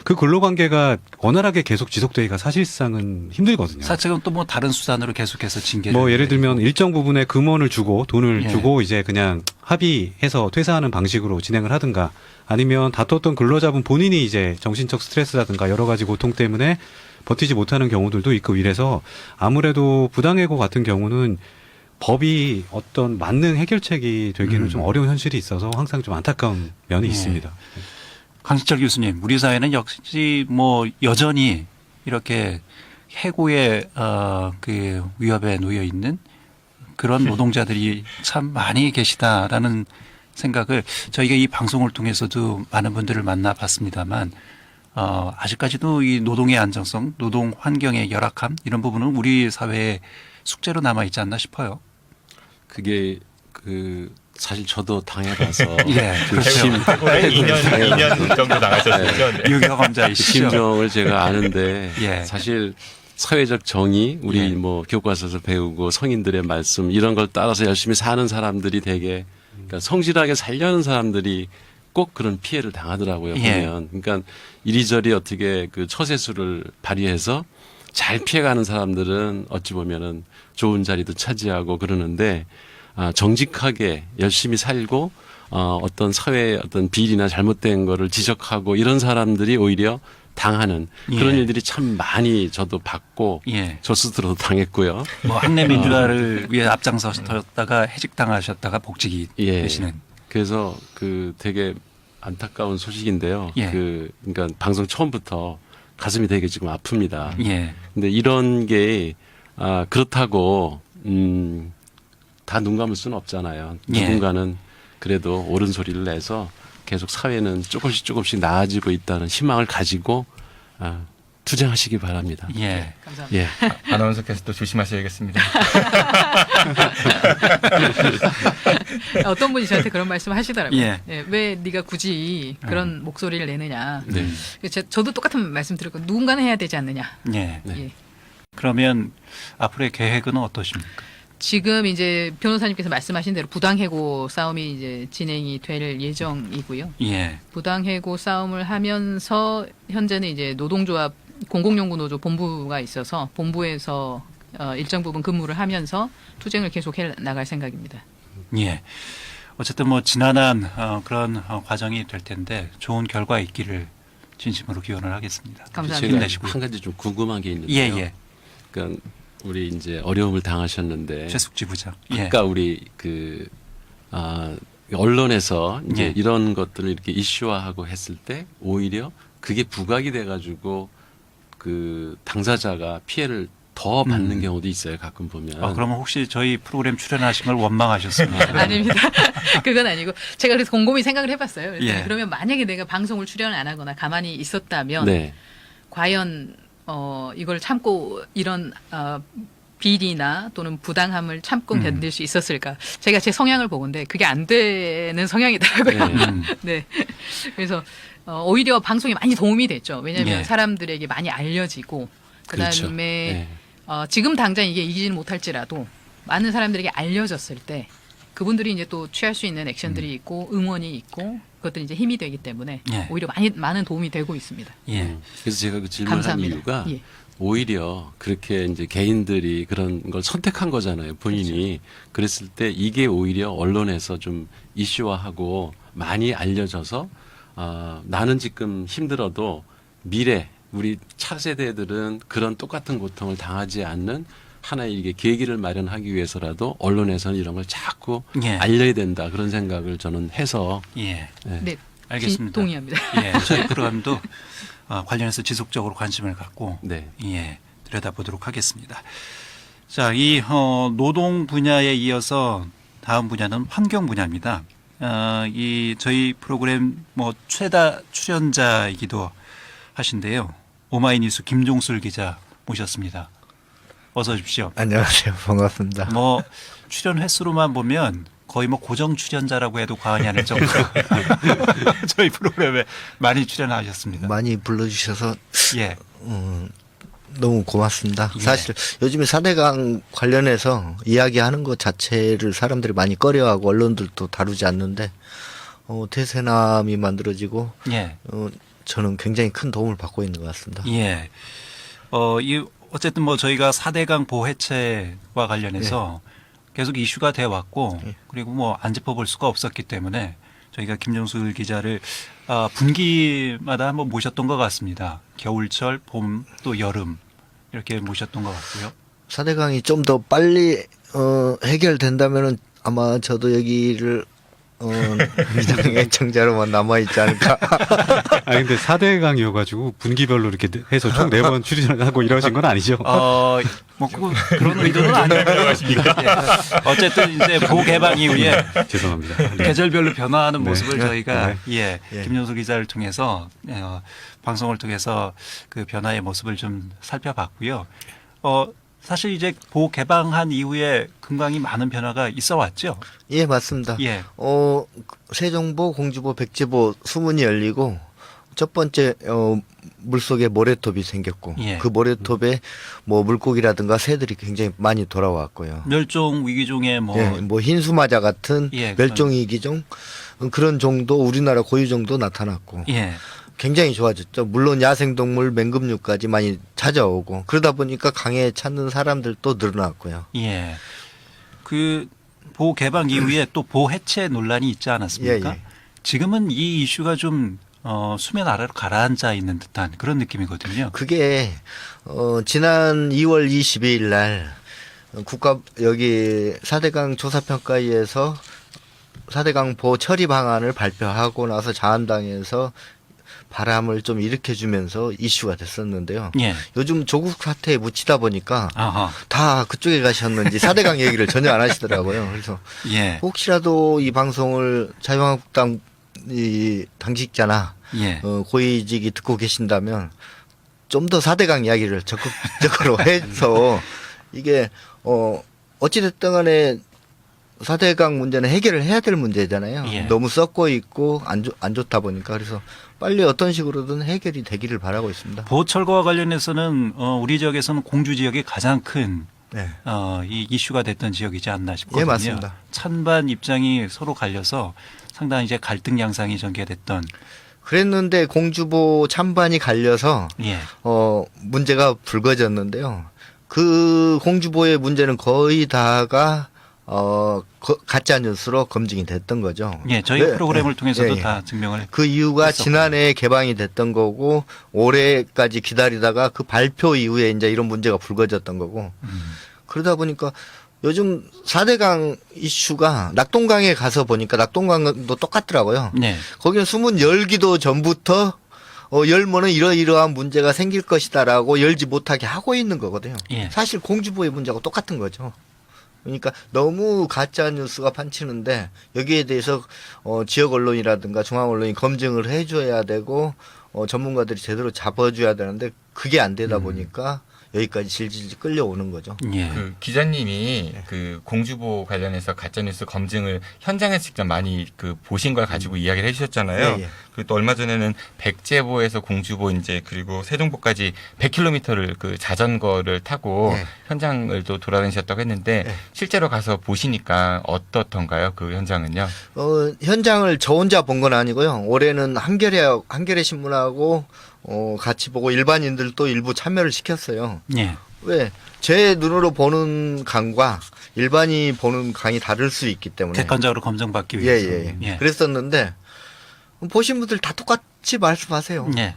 그 근로관계가 원활하게 계속 지속되기가 사실상은 힘들거든요. 사측은 또 뭐 다른 수단으로 계속해서 징계를 뭐 예를 들면 일정 부분의 금원을 주고 돈을 예. 주고 이제 그냥 합의해서 퇴사하는 방식으로 진행을 하든가 아니면 다퉜던 근로자분 본인이 이제 정신적 스트레스라든가 여러 가지 고통 때문에 버티지 못하는 경우들도 있고 이래서 아무래도 부당해고 같은 경우는 법이 어떤 맞는 해결책이 되기는 좀 어려운 현실이 있어서 항상 좀 안타까운 면이 예. 있습니다. 강신철 교수님, 우리 사회는 역시 뭐 여전히 이렇게 해고의 그 위협에 놓여 있는 그런 노동자들이 참 많이 계시다라는 생각을 저희가 이 방송을 통해서도 많은 분들을 만나봤습니다만 아직까지도 이 노동의 안정성, 노동 환경의 열악함 이런 부분은 우리 사회의 숙제로 남아 있지 않나 싶어요. 그게 사실 저도 당해봐서 예, 그렇죠. 2년 정도 나가셨었죠. 네. 유경험자이시죠. 심정을 제가 아는데 예. 사실 사회적 정의 우리 예. 뭐 교과서에서 배우고 성인들의 말씀 이런 걸 따라서 열심히 사는 사람들이 되게 그러니까 성실하게 살려는 사람들이 꼭 그런 피해를 당하더라고요. 예. 보면 그러니까 이리저리 어떻게 그 처세술을 발휘해서 잘 피해가는 사람들은 어찌 보면은 좋은 자리도 차지하고 그러는데 정직하게 열심히 살고 어떤 사회의 어떤 비리나 잘못된 거를 지적하고 이런 사람들이 오히려 당하는 그런 예. 일들이 참 많이 저도 봤고 예. 저 스스로도 당했고요. 뭐 학내 민주화를 위해 앞장서셨다가 해직당하셨다가 복직이 예. 되시는. 그래서 되게 안타까운 소식인데요. 예. 그러니까 방송 처음부터 가슴이 되게 지금 아픕니다. 예. 근데 이런 게 그렇다고 다 눈 감을 수는 없잖아요. 예. 누군가는 그래도 옳은 소리를 내서 계속 사회는 조금씩 나아지고 있다는 희망을 가지고 투쟁하시기 바랍니다. 예. 감사합니다. 예. 아나운서께서도 조심하셔야겠습니다. 어떤 분이 저한테 그런 말씀을 하시더라고요. 예. 예, 왜 네가 굳이 그런 목소리를 내느냐. 네. 저도 똑같은 말씀 드렸고 누군가는 해야 되지 않느냐. 예. 네. 예. 그러면 앞으로의 계획은 어떠십니까? 지금 이제 변호사님께서 말씀하신 대로 부당해고 싸움이 이제 진행이 될 예정이고요. 예. 부당해고 싸움을 하면서 현재는 이제 노동조합 공공연구노조 본부가 있어서 본부에서 일정 부분 근무를 하면서 투쟁을 계속해 나갈 생각입니다. 예. 어쨌든 뭐 지난한 그런 과정이 될 텐데 좋은 결과 있기를 진심으로 기원을 하겠습니다. 감사합니다. 제가 힘내시고요. 한 가지 좀 궁금한 게 있는데요. 예, 예. 그러니까 우리 이제 어려움을 당하셨는데 최숙지 부장. 예. 아까 우리 언론에서 이제 예. 이런 것들을 이렇게 이슈화하고 했을 때 오히려 그게 부각이 돼가지고 그 당사자가 피해를 더 받는 경우도 있어요. 가끔 보면. 그러면 혹시 저희 프로그램 출연하신 걸 원망하셨습니까? 아닙니다. 그건 아니고 제가 그래서 곰곰이 생각을 해봤어요. 그랬더니 예. 그러면 만약에 내가 방송을 출연을 안 하거나 가만히 있었다면 네. 과연 이걸 참고 이런 비리나 또는 부당함을 참고 견딜 수 있었을까? 제가 제 성향을 보건데 그게 안 되는 성향이더라고요. 네. 그래서 오히려 방송이 많이 도움이 됐죠. 왜냐하면 예. 사람들에게 많이 알려지고 그다음에 그렇죠. 네. 지금 당장 이게 이기지는 못할지라도 많은 사람들에게 알려졌을 때 그분들이 이제 또 취할 수 있는 액션들이 있고 응원이 있고 그것들이 이제 힘이 되기 때문에 예. 오히려 많은 도움이 되고 있습니다. 예. 그래서 제가 그 질문한 감사합니다. 이유가 예. 오히려 그렇게 이제 개인들이 그런 걸 선택한 거잖아요. 본인이. 그랬을 때 이게 오히려 언론에서 좀 이슈화하고 많이 알려져서 나는 지금 힘들어도 미래 우리 차세대들은 그런 똑같은 고통을 당하지 않는 하나의 이게 계기를 마련하기 위해서라도 언론에서는 이런 걸 자꾸 예. 알려야 된다 그런 생각을 저는 해서 예. 네. 알겠습니다. 동의합니다. 예. 저희 프로그램도 관련해서 지속적으로 관심을 갖고 네. 예, 들여다보도록 하겠습니다. 자, 이 노동 분야에 이어서 다음 분야는 환경 분야입니다. 이 저희 프로그램 뭐 최다 출연자이기도 하신데요. 오마이뉴스 김종술 기자 모셨습니다. 어서 오십시오. 안녕하세요. 반갑습니다. 뭐 출연 횟수로만 보면 거의 뭐 고정 출연자라고 해도 과언이 아닐 정도로 저희 프로그램에 많이 출연하셨습니다. 많이 불러주셔서 예. 너무 고맙습니다. 예. 사실 요즘에 4대강 관련해서 이야기하는 것 자체를 사람들이 많이 꺼려하고 언론들도 다루지 않는데 대세남이 만들어지고 예. 저는 굉장히 큰 도움을 받고 있는 것 같습니다. 예. 어쨌든 뭐 저희가 4대강 보해체와 관련해서 계속 이슈가 돼 왔고 그리고 뭐 안 짚어볼 수가 없었기 때문에 저희가 김종술 기자를 분기마다 한번 모셨던 것 같습니다. 겨울철, 봄, 또 여름 이렇게 모셨던 것 같고요. 4대강이 좀 더 빨리 해결된다면은 아마 저도 여기를 민주당 애청자로만 남아있지 않을까. 근데 4대강이어가지고 분기별로 이렇게 해서 총 4번 출연하고 이러신 건 아니죠? 뭐 그런 의도는 아니고요. 예. 어쨌든 이제 보개방 이후에 죄송합니다. 계절별로 변화하는 네. 모습을 저희가 네. 김종수 기자를 통해서 방송을 통해서 그 변화의 모습을 좀 살펴봤고요. 사실 이제 보 개방한 이후에 금강이 많은 변화가 있어 왔죠. 예, 맞습니다. 예. 세종보, 공주보, 백제보 수문이 열리고 첫 번째 물속에 모래톱이 생겼고 예. 그 모래톱에 뭐 물고기라든가 새들이 굉장히 많이 돌아왔고요. 멸종 위기종의 뭐 흰수마자 같은 예, 멸종 위기종 그런 종도 우리나라 고유종도 나타났고 예. 굉장히 좋아졌죠. 물론 야생동물, 맹금류까지 많이 찾아오고 그러다 보니까 강에 찾는 사람들도 늘어났고요. 예. 그 보 개방 이후에 또 보 해체 논란이 있지 않았습니까? 예. 지금은 이 이슈가 좀 수면 아래로 가라앉아 있는 듯한 그런 느낌이거든요. 그게 지난 2월 22일 날 여기 4대강 조사평가위에서 4대강 보 처리 방안을 발표하고 나서 자한당에서 바람을 좀 일으켜주면서 이슈가 됐었는데요. 예. 요즘 조국 사태에 묻히다 보니까 아하. 다 그쪽에 가셨는지 4대강 얘기를 전혀 안 하시더라고요. 그래서 예. 혹시라도 이 방송을 자유한국당 이 당직자나 예. 고위직이 듣고 계신다면 좀 더 4대강 이야기를 적극적으로 해서 이게 어찌됐든 간에 4대강 문제는 해결을 해야 될 문제잖아요. 예. 너무 썩고 있고 안 좋다 보니까 그래서 빨리 어떤 식으로든 해결이 되기를 바라고 있습니다. 보철거와 관련해서는 우리 지역에서는 공주 지역이 가장 큰 네. 이 이슈가 됐던 지역이지 않나 싶거든요. 예, 맞습니다. 찬반 입장이 서로 갈려서 상당히 이제 갈등 양상이 전개됐던. 그랬는데 공주보 찬반이 갈려서 예. 문제가 불거졌는데요. 그 공주보의 문제는 거의 다가 가짜 뉴스로 검증이 됐던 거죠. 예, 저희 프로그램을 통해서도 다 증명을. 그 이유가 했었고요. 지난해 개방이 됐던 거고 올해까지 기다리다가 그 발표 이후에 이제 이런 문제가 불거졌던 거고 그러다 보니까 요즘 4대강 이슈가 낙동강에 가서 보니까 낙동강도 똑같더라고요. 네. 거기는 수문 열기도 전부터 열면은 이러이러한 문제가 생길 것이다라고 열지 못하게 하고 있는 거거든요. 예. 사실 공주보의 문제하고 똑같은 거죠. 그러니까 너무 가짜 뉴스가 판치는데 여기에 대해서 지역 언론이라든가 중앙 언론이 검증을 해줘야 되고 전문가들이 제대로 잡아줘야 되는데 그게 안 되다 보니까 여기까지 질질 끌려오는 거죠. 예. 그 기자님이 그 공주보 관련해서 가짜뉴스 검증을 현장에서 직접 많이 그 보신 걸 가지고 이야기를 해주셨잖아요. 예. 그리고 또 얼마 전에는 백제보에서 공주보 이제 그리고 세종보까지 100km를 그 자전거를 타고 예. 현장을 또 돌아다니셨다고 했는데 예. 실제로 가서 보시니까 어떻던가요? 그 현장은요? 현장을 저 혼자 본 건 아니고요. 올해는 한겨레 신문하고 같이 보고 일반인들도 일부 참여를 시켰어요. 예. 왜? 제 눈으로 보는 강과 일반이 보는 강이 다를 수 있기 때문에. 객관적으로 검증받기 위해서. 예. 그랬었는데 보신 분들 다 똑같이 말씀하세요. 예.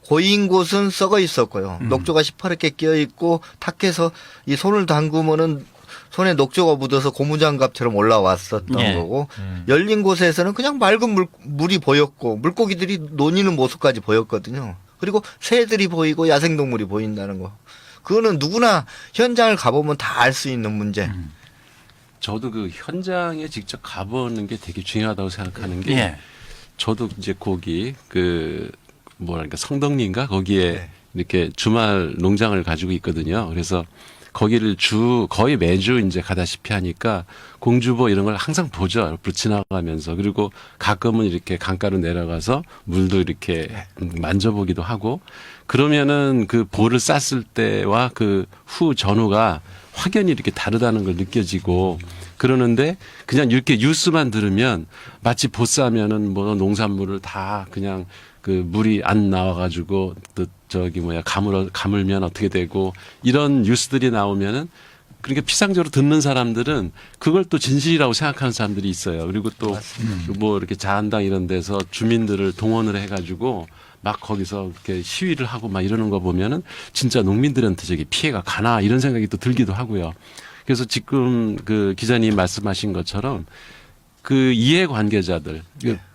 고인 곳은 썩어 있었고요. 녹조가 시퍼렇게 끼어 있고 탁해서 이 손을 담그면은 손에 녹조가 묻어서 고무장갑처럼 올라왔었던 예. 거고 열린 곳에서는 그냥 맑은 물이 보였고 물고기들이 노니는 모습까지 보였거든요. 그리고 새들이 보이고 야생동물이 보인다는 거. 그거는 누구나 현장을 가보면 다 알 수 있는 문제. 저도 그 현장에 직접 가보는 게 되게 중요하다고 생각하는 게 예. 저도 이제 거기 그 뭐랄까 성덕리인가 거기에 네. 이렇게 주말 농장을 가지고 있거든요. 그래서 거기를 거의 매주 이제 가다시피 하니까 공주보 이런 걸 항상 보죠. 옆으로 지나가면서. 그리고 가끔은 이렇게 강가로 내려가서 물도 이렇게 만져보기도 하고 그러면은 그 보를 쌌을 때와 그 후 전후가 확연히 이렇게 다르다는 걸 느껴지고 그러는데 그냥 이렇게 뉴스만 들으면 마치 보 싸면은 뭐 농산물을 다 그냥 그 물이 안 나와가지고 또 가물면 어떻게 되고 이런 뉴스들이 나오면은 그러니까 피상적으로 듣는 사람들은 그걸 또 진실이라고 생각하는 사람들이 있어요. 그리고 또 뭐 이렇게 자한당 이런 데서 주민들을 동원을 해가지고 막 거기서 이렇게 시위를 하고 막 이러는 거 보면은 진짜 농민들한테 저기 피해가 가나 이런 생각이 또 들기도 하고요. 그래서 지금 그 기자님 말씀하신 것처럼 그 이해관계자들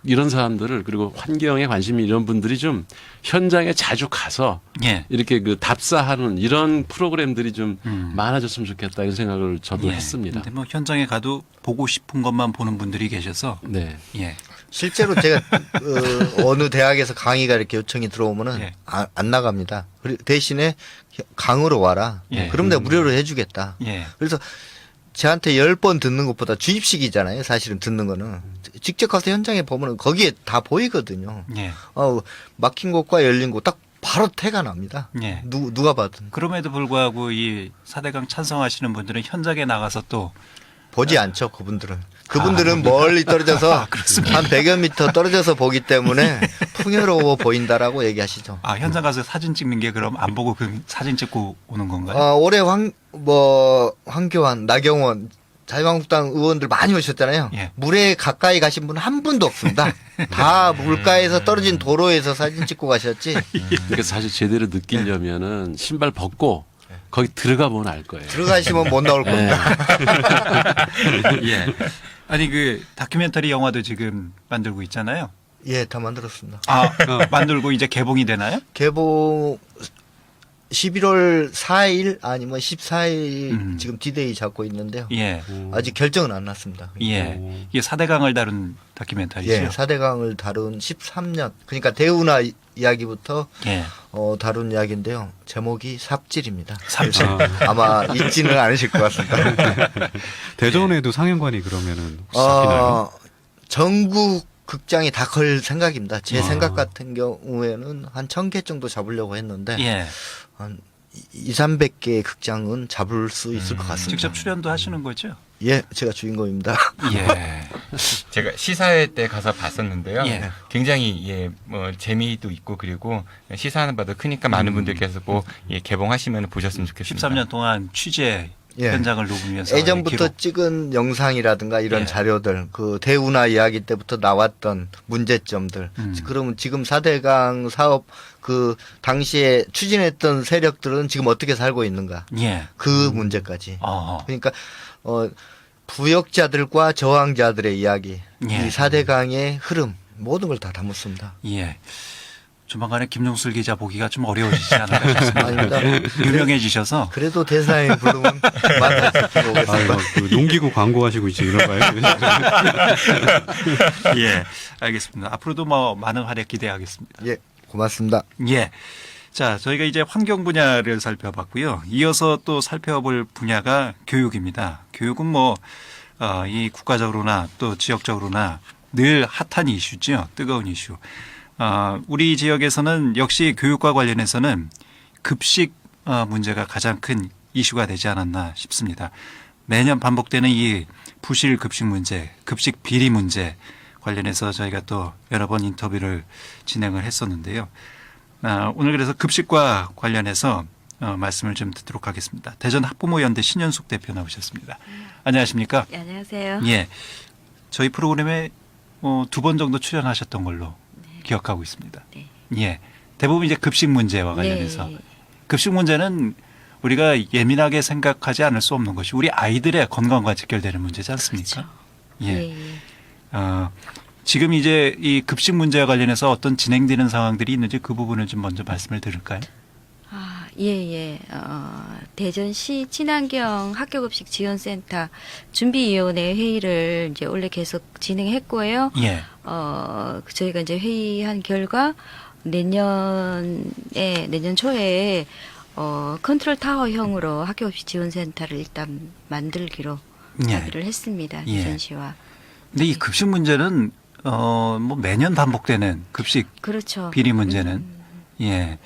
이런 사람들을 그리고 환경에 관심이 이런 분들이 좀 현장에 자주 가서 예. 이렇게 그 답사하는 이런 프로그램들이 좀 많아졌으면 좋겠다 이런 생각을 저도 예. 했습니다. 근데 뭐 현장에 가도 보고 싶은 것만 보는 분들이 계셔서 네. 예. 실제로 제가 어느 대학에서 강의가 이렇게 요청이 들어오면은 예. 안 나갑니다. 대신에 강으로 와라. 예. 그럼 내가 무료로 해주겠다. 예. 그래서 저한테 10번 듣는 것보다 주입식이잖아요. 사실은 듣는 거는. 직접 가서 현장에 보면 거기에 다 보이거든요. 예. 막힌 곳과 열린 곳 딱 바로 태가 납니다. 예. 누가 봐든. 그럼에도 불구하고 이 4대강 찬성하시는 분들은 현장에 나가서 또 보지 않죠, 그분들은. 그분들은 멀리 떨어져서 한 100여 미터 떨어져서 보기 때문에 풍요로워 보인다라고 얘기하시죠. 아, 현장 가서 사진 찍는 게 그럼 안 보고 그 사진 찍고 오는 건가요? 올해 황교안, 나경원, 자유한국당 의원들 많이 오셨잖아요. 예. 물에 가까이 가신 분 한 분도 없습니다. 다 물가에서 떨어진 도로에서 사진 찍고 가셨지. 그러니까 사실 제대로 느끼려면은 신발 벗고 거기 들어가 보면 알 거예요. 들어가시면 못 나올 겁니다. 예. 아니 그 다큐멘터리 영화도 지금 만들고 있잖아요. 예, 다 만들었습니다. 아, 만들고 이제 개봉이 되나요? 개봉 11월 4일 아니면 14일 지금 디데이 잡고 있는데요. 예. 아직 결정은 안 났습니다. 예. 이게 4대강을 다룬 다큐멘터리죠. 예, 4대강을 다룬 13년. 그러니까 대운하 이야기부터 예. 다룬 이야기인데요. 제목이 삽질입니다. 삽질. 아마 잊지는 않으실 것 같습니다. 대전에도 상영관이 그러면은 혹시 잡히나요? 전국 극장이 다 걸 생각입니다. 제 생각 같은 경우에는 한 1000개 정도 잡으려고 했는데 예. 한 200~300개의 극장은 잡을 수 있을 것 같습니다. 직접 출연도 하시는 거죠? 예, 제가 주인공입니다. 예. 제가 시사회 때 가서 봤었는데요. 예. 굉장히 뭐 재미도 있고 그리고 시사하는 바도 크니까 많은 분들께서 꼭 개봉하시면 보셨으면 좋겠습니다. 13년 동안 취재 현장을 녹음해서 예전부터 기록. 찍은 영상이라든가 이런 예. 자료들, 그 대운하 이야기 때부터 나왔던 문제점들, 그러면 지금 4대강 사업 그 당시에 추진했던 세력들은 지금 어떻게 살고 있는가? 예. 그 문제까지. 어허. 그러니까 부역자들과 저항자들의 이야기, 예. 이 4대강의 흐름 모든 걸 다 담았습니다. 예. 조만간에 김종술 기자 보기가 좀 어려워지지 않을까 싶습니다. 아닙니다. 유명해지셔서. 그래도 대사에 부르면 만나서 보겠습니다. 아이고, 그 농기구 광고하시고 이제 이런가요? 예. 알겠습니다. 앞으로도 뭐 많은 활약 기대하겠습니다. 예, 고맙습니다. 예. 자, 저희가 이제 환경 분야를 살펴봤고요. 이어서 또 살펴볼 분야가 교육입니다. 교육은 뭐, 이 국가적으로나 또 지역적으로나 늘 핫한 이슈죠. 뜨거운 이슈. 우리 지역에서는 역시 교육과 관련해서는 급식 문제가 가장 큰 이슈가 되지 않았나 싶습니다. 매년 반복되는 이 부실 급식 문제, 급식 비리 문제 관련해서 저희가 또 여러 번 인터뷰를 진행을 했었는데요. 오늘 그래서 급식과 관련해서 말씀을 좀 듣도록 하겠습니다. 대전 학부모연대 신현숙 대표 나오셨습니다. 안녕하십니까? 네, 안녕하세요. 예. 저희 프로그램에 2번 정도 출연하셨던 걸로 기억하고 있습니다. 네. 예. 대부분 이제 급식 문제와 관련해서. 네. 급식 문제는 우리가 예민하게 생각하지 않을 수 없는 것이 우리 아이들의 건강과 직결되는 문제지 않습니까? 그렇죠. 예. 네. 지금 이제 이 급식 문제와 관련해서 어떤 진행되는 상황들이 있는지 그 부분을 좀 먼저 말씀을 드릴까요? 예. 대전시 친환경 학교급식 지원센터 준비위원회 회의를 이제 원래 계속 진행했고요. 예. 저희가 이제 회의한 결과 내년 초에 컨트롤 타워형으로 학교급식 지원센터를 일단 만들기로 예. 합의를 했습니다. 예. 대전시와. 근데 이 급식 문제는 뭐 매년 반복되는 급식 그렇죠. 비리 문제는 예.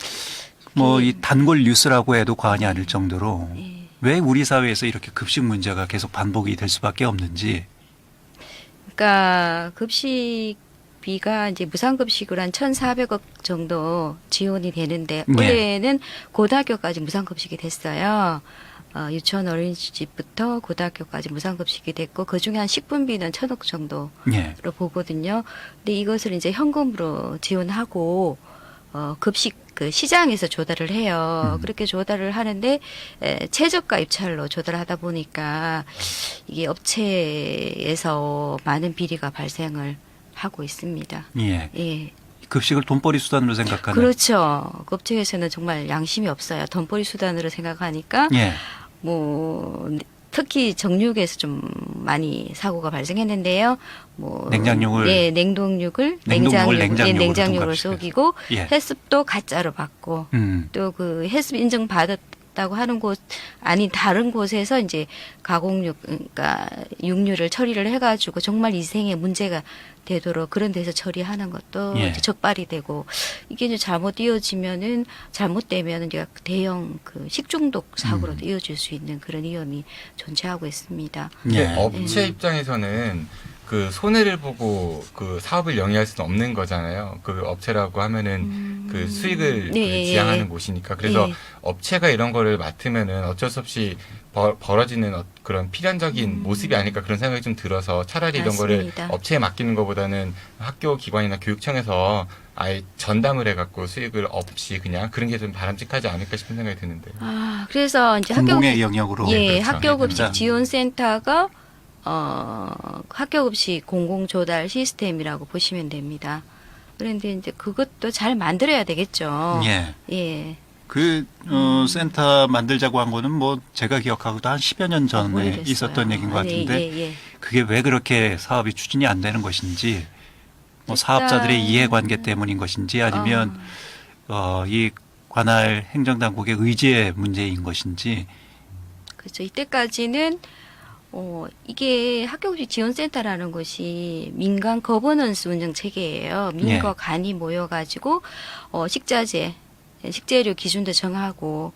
뭐 이 단골 뉴스라고 해도 과언이 아닐 정도로 예. 왜 우리 사회에서 이렇게 급식 문제가 계속 반복이 될 수밖에 없는지. 그러니까 급식비가 이제 무상급식으로 한 1,400억 정도 지원이 되는데 네. 올해는 고등학교까지 무상급식이 됐어요. 유치원 어린이집부터 고등학교까지 무상급식이 됐고 그중에 한 식분비는 1,000억 정도로 예. 보거든요. 근데 이것을 이제 현금으로 지원하고 급식 그 시장에서 조달을 해요. 그렇게 조달을 하는데 최저가 입찰로 조달하다 보니까 이게 업체에서 많은 비리가 발생을 하고 있습니다. 예. 예. 급식을 돈벌이 수단으로 생각하는. 그렇죠. 그 업체에서는 정말 양심이 없어요. 돈벌이 수단으로 생각하니까 예. 뭐 특히 정육에서 좀 많이 사고가 발생했는데요. 뭐 냉장육을 네, 냉동육을 냉장육으로 속이고 예. 해습도 가짜로 받고 또 그 해습 인증 받았다고 하는 곳 아닌 다른 곳에서 이제 가공육 그러니까 육류를 처리를 해가지고 정말 위생에 문제가 되도록 그런 데서 처리하는 것도 예. 이제 적발이 되고 이게 이제 잘못되면 이제 대형 그 식중독 사고로 이어질 수 있는 그런 위험이 존재하고 있습니다. 근데 업체 입장에서는 그 손해를 보고 그 사업을 영위할 수는 없는 거잖아요. 그 업체라고 하면은 그 수익을 네, 그 지향하는 곳이니까. 그래서 예. 업체가 이런 거를 맡으면은 어쩔 수 없이 벌어지는 그런 필연적인 모습이 아닐까 그런 생각이 좀 들어서 차라리 이런 거를 맞습니다. 업체에 맡기는 것보다는 학교 기관이나 교육청에서 아예 전담을 해갖고 수익을 없이 그냥 그런 게 좀 바람직하지 않을까 싶은 생각이 드는데요. 아, 그래서 이제 공공의 영역으로. 예, 그렇죠. 학교급식 네, 지원센터가 학교급식 공공조달 시스템이라고 보시면 됩니다. 그런데 이제 그것도 잘 만들어야 되겠죠. 예. 예. 그 센터 만들자고 한 거는 뭐 제가 기억하고도 한 10여 년 전에 오래됐어요. 있었던 얘기인 것 같은데 예, 예. 그게 왜 그렇게 사업이 추진이 안 되는 것인지 뭐 사업자들의 이해관계 때문인 것인지 아니면 이 관할 행정당국의 의지의 문제인 것인지. 그렇죠. 이때까지는 이게 학교급식 지원센터라는 것이 민간 거버넌스 운영 체계예요. 민과 예. 간이 모여가지고 식재료 기준도 정하고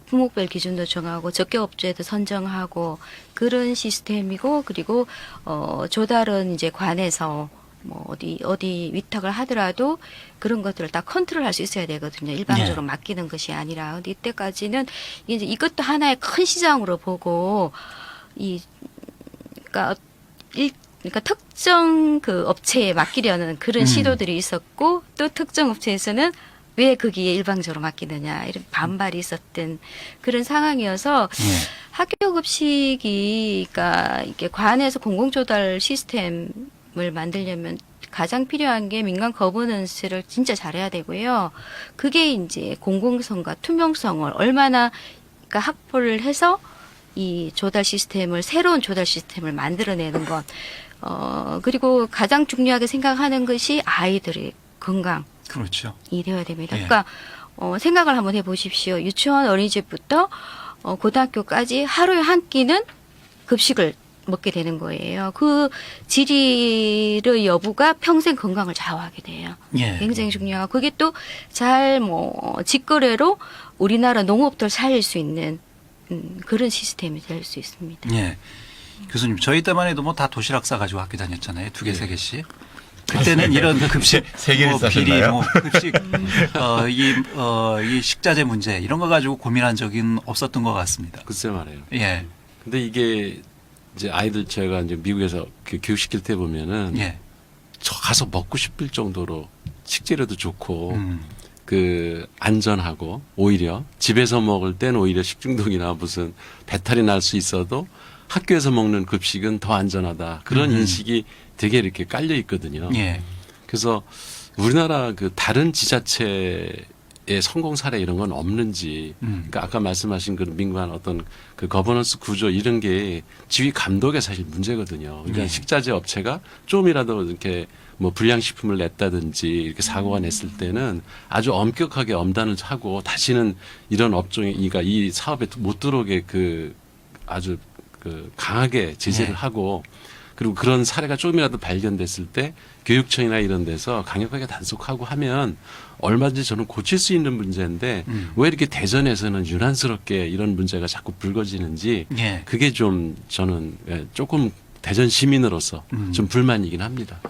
품목별 기준도 정하고 적격업체도 선정하고 그런 시스템이고 그리고 조달은 이제 관에서 뭐 어디 위탁을 하더라도 그런 것들을 다 컨트롤할 수 있어야 되거든요. 일방적으로 네. 맡기는 것이 아니라. 근데 이때까지는 이제 이것도 하나의 큰 시장으로 보고 그러니까 특정 그 업체에 맡기려는 그런 시도들이 있었고 또 특정 업체에서는 왜 거기에 일방적으로 맡기느냐 이런 반발이 있었던 그런 상황이어서 학교급식이 그러니까 이게 관에서 공공조달 시스템을 만들려면 가장 필요한 게 민간 거버넌스를 진짜 잘해야 되고요. 그게 이제 공공성과 투명성을 얼마나 그러니까 확보를 해서 이 조달 시스템을 새로운 조달 시스템을 만들어내는 것. 그리고 가장 중요하게 생각하는 것이 아이들의 건강. 그렇죠. 이 되어야 됩니다. 예. 그러니까 생각을 한번 해보십시오. 유치원 어린이집부터 고등학교까지 하루에 한 끼는 급식을 먹게 되는 거예요. 그 질의의 여부가 평생 건강을 좌우하게 돼요. 예. 굉장히 중요하고 그게 또 잘 직거래로 우리나라 농업들 살릴 수 있는 그런 시스템이 될 수 있습니다. 예. 교수님, 저희 때만 해도 뭐 다 도시락 싸가지고 학교 다녔잖아요. 2개, 3개씩. 그때는 이런 급식, 세 개를 비리, 싸셨나요? 급식, 이 식자재 문제 이런 거 가지고 고민한 적은 없었던 것 같습니다. 글쎄 말이에요. 예. 근데 이게 이제 아이들 제가 이제 미국에서 교육시킬 때 보면은 예. 저 가서 먹고 싶을 정도로 식재료도 좋고 그 안전하고 오히려 집에서 먹을 땐 오히려 식중독이나 무슨 배탈이 날 수 있어도 학교에서 먹는 급식은 더 안전하다. 그런 인식이 되게 이렇게 깔려 있거든요. 예. 그래서 우리나라 그 다른 지자체 성공 사례 이런 건 없는지, 그러니까 아까 말씀하신 그 민관 어떤 그 거버넌스 구조 이런 게 지휘 감독에 사실 문제거든요. 그러니까 식자재 업체가 좀이라도 이렇게 뭐 불량식품을 냈다든지 이렇게 사고가 냈을 때는 아주 엄격하게 엄단을 하고 다시는 이런 업종이 그러니까 이 사업에 못 들어오게 그 아주 그 강하게 제재를 하고 그리고 그런 사례가 조금이라도 발견됐을 때 교육청이나 이런 데서 강력하게 단속하고 하면 얼마든지 저는 고칠 수 있는 문제인데 왜 이렇게 대전에서는 유난스럽게 이런 문제가 자꾸 불거지는지 그게 좀 저는 조금 대전 시민으로서 좀 불만이긴 합니다.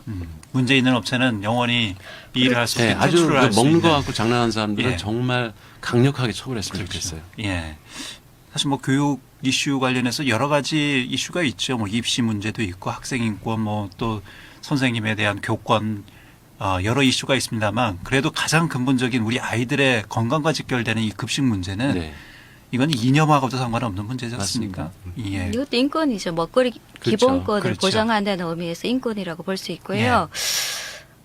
문제 있는 업체는 영원히 이 일을 할 수 있는 아주 탈출을 할 수 먹는 있는. 거 갖고 장난하는 사람들은 정말 강력하게 처벌했으면 좋겠어요. 예. 사실 뭐 교육 이슈 관련해서 여러 가지 이슈가 있죠. 뭐 입시 문제도 있고 학생 인권 뭐 또 선생님에 대한 교권 여러 이슈가 있습니다만 그래도 가장 근본적인 우리 아이들의 건강과 직결되는 이 급식 문제는 이건 이념하고도 상관없는 문제지 않습니까? 예. 이것도 인권이죠. 먹거리 그렇죠. 기본권을 그렇죠. 보장한다는 의미에서 인권이라고 볼 수 있고요.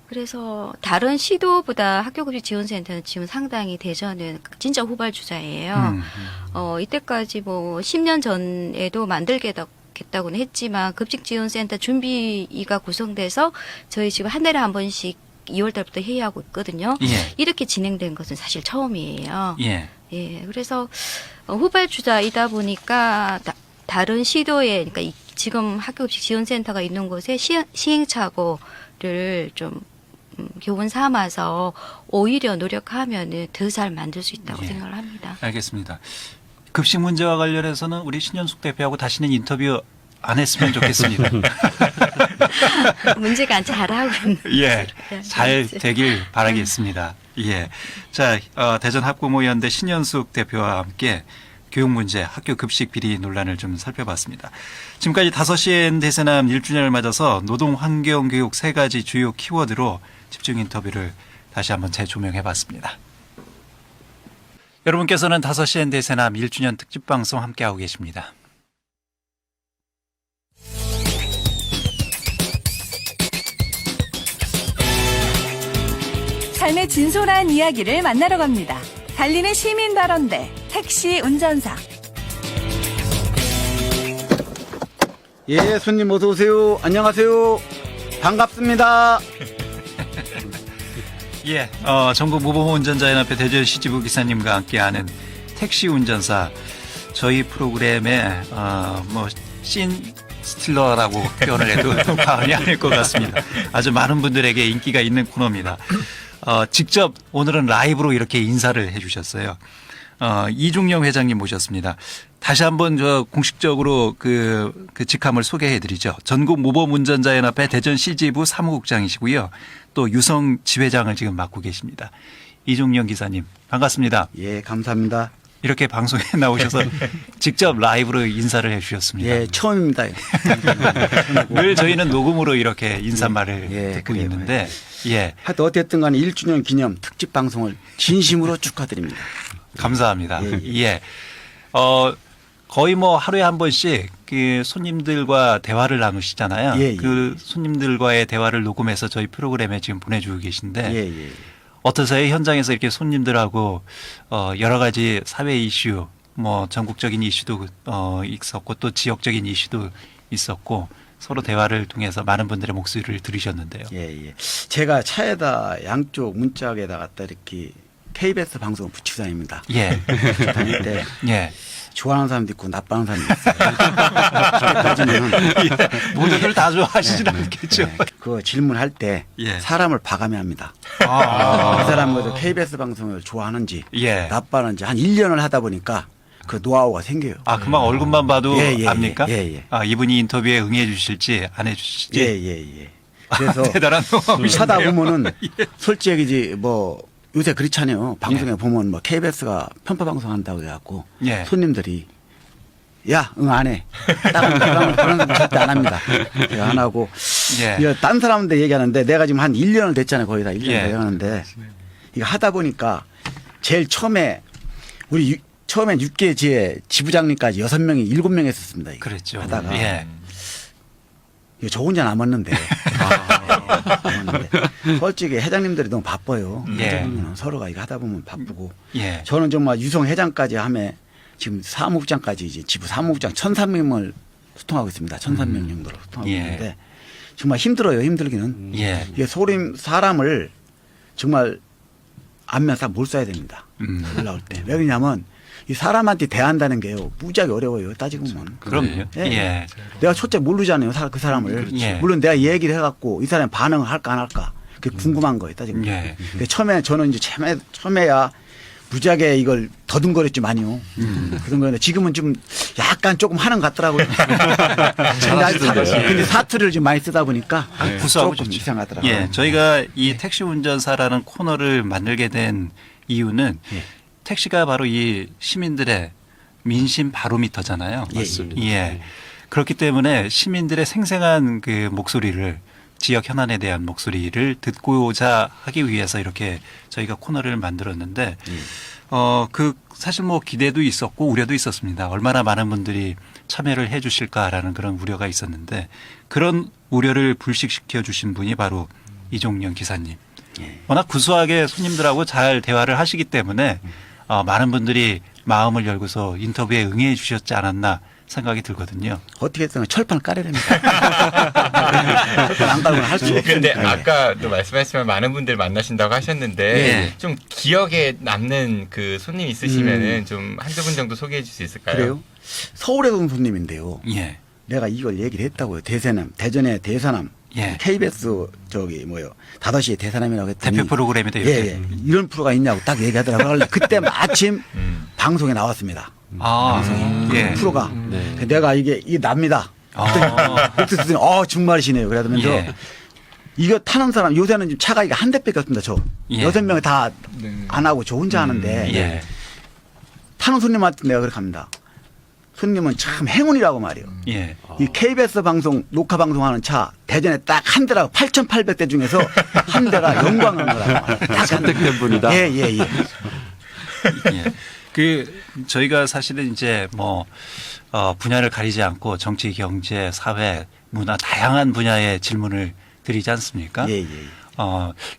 그래서 다른 시도보다 학교급식 지원센터는 지금 상당히 대전은 진짜 후발주자예요. 이때까지 뭐 10년 전에도 만들겠다고는 했지만 급식지원센터 준비위가 구성돼서 저희 지금 한 달에 한 번씩 2월 달부터 회의하고 있거든요. 이렇게 진행된 것은 사실 처음이에요. 그래서 후발주자이다 보니까 다른 시도에 그러니까 지금 학교급식 지원센터가 있는 곳에 시행착오를 좀 교훈 삼아서 오히려 노력하면은 더 잘 만들 수 있다고 생각을 합니다. 알겠습니다. 급식 문제와 관련해서는 우리 신현숙 대표하고 다시는 인터뷰 안 했으면 좋겠습니다. 문제가 잘하고 있는. 잘 되길 바라겠습니다. 자, 대전 학부모연대 신현숙 대표와 함께 교육 문제, 학교 급식 비리 논란을 좀 살펴봤습니다. 지금까지 5시엔 대세남 1주년을 맞아서 노동 환경 교육 3가지 주요 키워드로 집중 인터뷰를 다시 한번 재조명해봤습니다. 여러분께서는 5시엔 대세남 1주년 특집 방송 함께하고 계십니다. 삶의 진솔한 이야기를 만나러 갑니다. 달리는 시민 발언대 택시 운전사. 예, 손님 어서 오세요. 안녕하세요. 반갑습니다. 전국 모범 운전자연합회 대전시 지부 기사님과 함께하는 택시 운전사. 저희 프로그램에 씬 스틸러라고 표현을 해도 과언이 아닐 것 같습니다. 아주 많은 분들에게 인기가 있는 코너입니다. 직접 오늘은 라이브로 이렇게 인사를 해주셨어요. 이중영 회장님 모셨습니다. 다시 한번 공식적으로 그 직함을 소개해드리죠. 전국 모범 운전자연합회 대전시 지부 사무국장이시고요. 또 유성 지회장을 지금 맡고 계십니다. 이중영 기사님 반갑습니다. 예, 감사합니다. 이렇게 방송에 나오셔서 직접 라이브로 인사를 해주셨습니다. 예, 처음입니다. 늘 저희는 녹음으로 이렇게 인사말을 듣고 있는데, 하여튼 어쨌든 간에 1주년 기념 특집 방송을 진심으로 축하드립니다. 감사합니다. 거의 뭐 하루에 한 번씩 그 손님들과 대화를 나누시잖아요. 그 손님들과의 대화를 녹음해서 저희 프로그램에 지금 보내주고 계신데, 어떠세요? 현장에서 이렇게 손님들하고 여러 가지 사회 이슈, 뭐 전국적인 이슈도 있었고 또 지역적인 이슈도 있었고 서로 대화를 통해서 많은 분들의 목소리를 들으셨는데요. 제가 차에다 양쪽 문짝에다 갖다 이렇게 KBS 방송을 붙이고 다닙니다. 다닐 때 좋아하는 사람도 있고 나빠하는 사람도 있어요. 모두들 다 좋아하시진 않겠죠. 그 질문할 때 사람을 봐가면합니다. 그 사람은 KBS 방송을 좋아하는지 나빠하는지 한 1년을 하다 보니까 그 노하우가 생겨요. 금방 얼굴만 봐도 압니까? 이분이 인터뷰에 응해 주실지 안 해 주실지. 그래서 대단한 하다 보면은 솔직히 뭐 요새 그렇잖아요. 방송에 보면 뭐 KBS가 편파 방송 한다고 해갖고 손님들이 야, 응, 안 해. 그런 건 절대 안 합니다. 제가 안 하고. 딴 사람한테 얘기하는데 내가 지금 한 1년을 됐잖아요. 거의 다 1년 되었는데 이거 하다 보니까 제일 처음에 처음엔 6개 지부장님까지 6명이 7명 했었습니다. 그랬죠. 하다가 이거 저 혼자 남았는데 그러는데 솔직히 회장님들이 너무 바빠요. 예. 서로가 이거 하다 보면 바쁘고. 예. 저는 정말 유성 회장까지 하면 지금 사무국장까지 이제 지부 사무국장 1,300명을 소통하고 있습니다. 1,300명 정도로 소통하고 예. 있는데 정말 힘들어요. 힘들기는. 예. 이게 사람을 정말 안면서 몰 쏴야 됩니다. 올라올 때. 왜 그러냐면 이 사람한테 대한다는 게요. 무지하게 어려워요. 따지고 보면. 그럼요. 예. 예. 내가 첫째 모르잖아요. 그 사람을. 그렇죠. 예. 물론 내가 얘기를 해갖고 이 사람이 반응을 할까 안 할까. 그게 궁금한 거예요. 따지고 보면. 예. 근데 처음에 저는 이제 처음에야 무지하게 이걸 더듬거렸지만요. 그런데 지금은 좀 약간 조금 하는 것 같더라고요. 근데 사투리를 좀 많이 쓰다 보니까 구수하고 조금 좋죠. 이상하더라고요. 예, 저희가 이 택시 운전사라는 코너를 만들게 된 이유는 택시가 바로 이 시민들의 민심 바로미터잖아요. 맞습니다. 예. 그렇기 때문에 시민들의 생생한 그 목소리를 지역 현안에 대한 목소리를 듣고자 하기 위해서 이렇게 저희가 코너를 만들었는데 그 사실 뭐 기대도 있었고 우려도 있었습니다. 얼마나 많은 분들이 참여를 해 주실까라는 그런 우려가 있었는데 그런 우려를 불식시켜 주신 분이 바로 이종영 기사님. 워낙 구수하게 손님들하고 잘 대화를 하시기 때문에 많은 분들이 마음을 열고서 인터뷰에 응해 주셨지 않았나 생각이 들거든요. 어떻게 했든 철판을 깔아야 됩니다. 철판 안 깔고는 할 수 없어요. 근데 아까 또 말씀하셨지만 많은 분들 만나신다고 하셨는데 예. 좀 기억에 남는 그 손님 있으시면은 좀 한두 분 정도 소개해 줄 수 있을까요? 그래요? 서울에 온 손님인데요. 예. 내가 이걸 얘기를 했다고요. 대전에 대사남. 예. KBS 5시에 대사남이라고 했더니 대표 프로그램에도 이렇게. 예. 이런 프로가 있냐고 딱 얘기하더라고요. 그때 마침 방송에 나왔습니다. 예. 프로가 내가 이게 납니다. 그랬더니 정말이시네요. 그러면서 예. 이거 타는 사람 요새는 지금 차가 이게 한 대밖에 없습니다. 저 예. 6명이 다 안 하고 저 혼자 하는데 예. 타는 손님한테 내가 그렇게 합니다. 손님은 참 행운이라고 말이에요. 예. 이 KBS 방송 녹화 방송하는 차 대전에 딱 한 대라고 8,800대 중에서 한 대가 영광을 거라고 선택된 분이다. 예. 그 저희가 사실은 이제 뭐 분야를 가리지 않고 정치, 경제, 사회, 문화 다양한 분야의 질문을 드리지 않습니까? 예.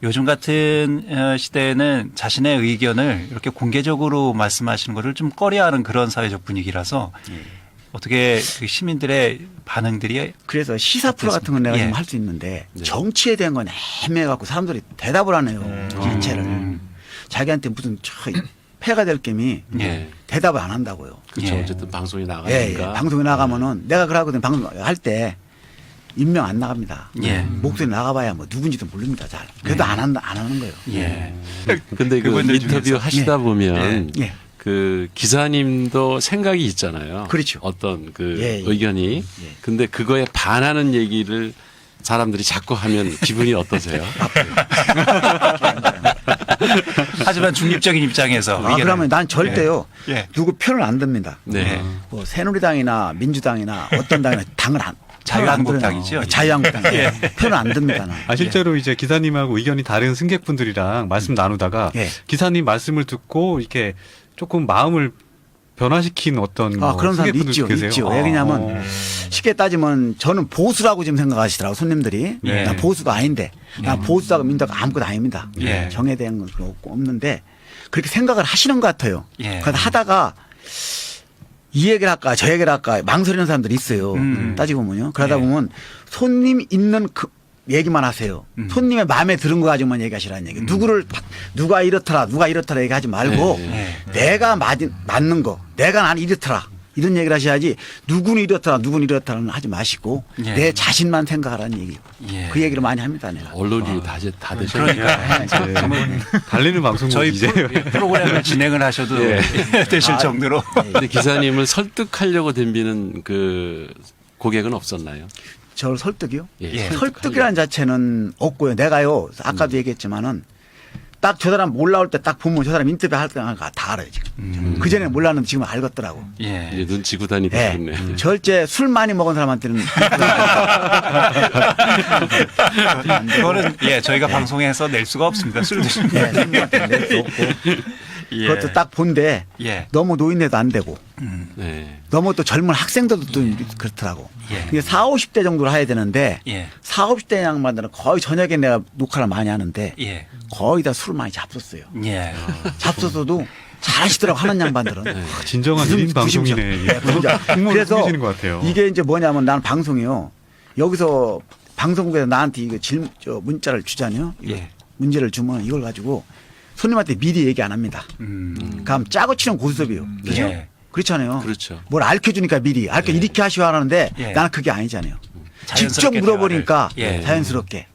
요즘 같은 시대에는 자신의 의견을 이렇게 공개적으로 말씀하시는 것을 좀 꺼려하는 그런 사회적 분위기라서 어떻게 그 시민들의 반응들이 그래서 시사 프로 같은 건 내가 예. 좀 할 수 있는데 정치에 대한 건 애매해갖고 사람들이 대답을 안 해요. 자체를 자기한테 무슨 폐가 될 gem이 대답을 안 한다고요. 그렇죠. 어쨌든 방송에 나가니까. 방송에 나가면은 내가 그러거든. 방송할 때 임명 안 나갑니다. 목소리 나가봐야 뭐 누군지도 모릅니다. 잘. 그래도 안 하는 거예요. 근데 그 인터뷰 하시다 보면 예. 그 기사님도 생각이 있잖아요. 그렇죠. 어떤 그 예. 의견이. 근데 그거에 반하는 얘기를 사람들이 자꾸 하면 기분이 어떠세요? 하지만 중립적인 입장에서 그러면 난 절대요. 누구 편을 안 듭니다. 네. 뭐 새누리당이나 민주당이나 어떤 당이나 당을 안 자유한국당이죠. 자유한국당. 편을 안 듭니다. 실제로 이제 기사님하고 의견이 다른 승객분들이랑 말씀 나누다가 기사님 말씀을 듣고 이렇게 조금 마음을 변화시킨 어떤 그런 사람 있죠. 계세요? 왜 그러냐면 쉽게 따지면 저는 보수라고 지금 생각하시더라고 손님들이. 나 보수도 아닌데 나 보수하고 민주당 아무것도 아닙니다. 정에 대한 건 없는데 그렇게 생각을 하시는 것 같아요. 그래서 하다가 이 얘기를 할까 저 얘기를 할까 망설이는 사람들이 있어요. 따지고 보면요. 그러다 보면 손님 있는 그 얘기만 하세요. 손님의 마음에 드는 거 가지고만 얘기하시라는 얘기. 누가 이렇더라 얘기하지 말고 내가 맞는 거, 내가 난 이렇더라 이런 얘기를 하셔야지 누구는 이렇더라는 하지 마시고 내 자신만 생각하라는 얘기예요. 그 얘기를 많이 합니다. 내가. 언론이 다 되셔. 그러니까 달리는 방송국 저희 이제 프로그램을 진행을 하셔도 되실 정도로. 근데 기사님을 설득하려고 덤비는 그 고객은 없었나요? 저를 설득이요? 예. 설득이라는 자체는 없고요. 내가요 아까도 얘기했지만은 딱 저 사람 올라올 때 딱 보면 저 사람 인터뷰 할 때 다 알아요 지금. 그 전에 몰랐는데 지금 알겠더라고. 이제 눈치고 다니다 보네. 절대 술 많이 먹은 사람한테는 그거는 저희가 방송에서 낼 수가 없습니다. 술 드시면 낼 수 없고. 예. 그것도 딱 본데 예. 너무 노인네도 안 되고 네. 너무 또 젊은 학생들도 또 그렇더라고. 이게 40, 50대 정도로 해야 되는데 예. 40, 50대 양반들은 거의 저녁에 내가 녹화를 많이 하는데 예. 거의 다 술을 많이 잡섰어요. 예. 잡섰어도 잘하시더라고 하는 양반들은. 진정한 1인 방송이네. 그래서 풍기시는 것 같아요. 이게 이제 뭐냐면 나는 방송이요. 여기서 방송국에서 나한테 이거 문자를 주잖아요. 예. 문제를 주면 이걸 가지고 손님한테 미리 얘기 안 합니다. 그럼 짜고 치는 고스톱이요. 그죠? 예. 그렇잖아요. 그렇죠. 뭘 알려주니까 미리 이렇게 하시오 하는데 예. 나는 그게 아니잖아요. 직접 자연스럽게 물어보니까 대화를. 예. 자연스럽게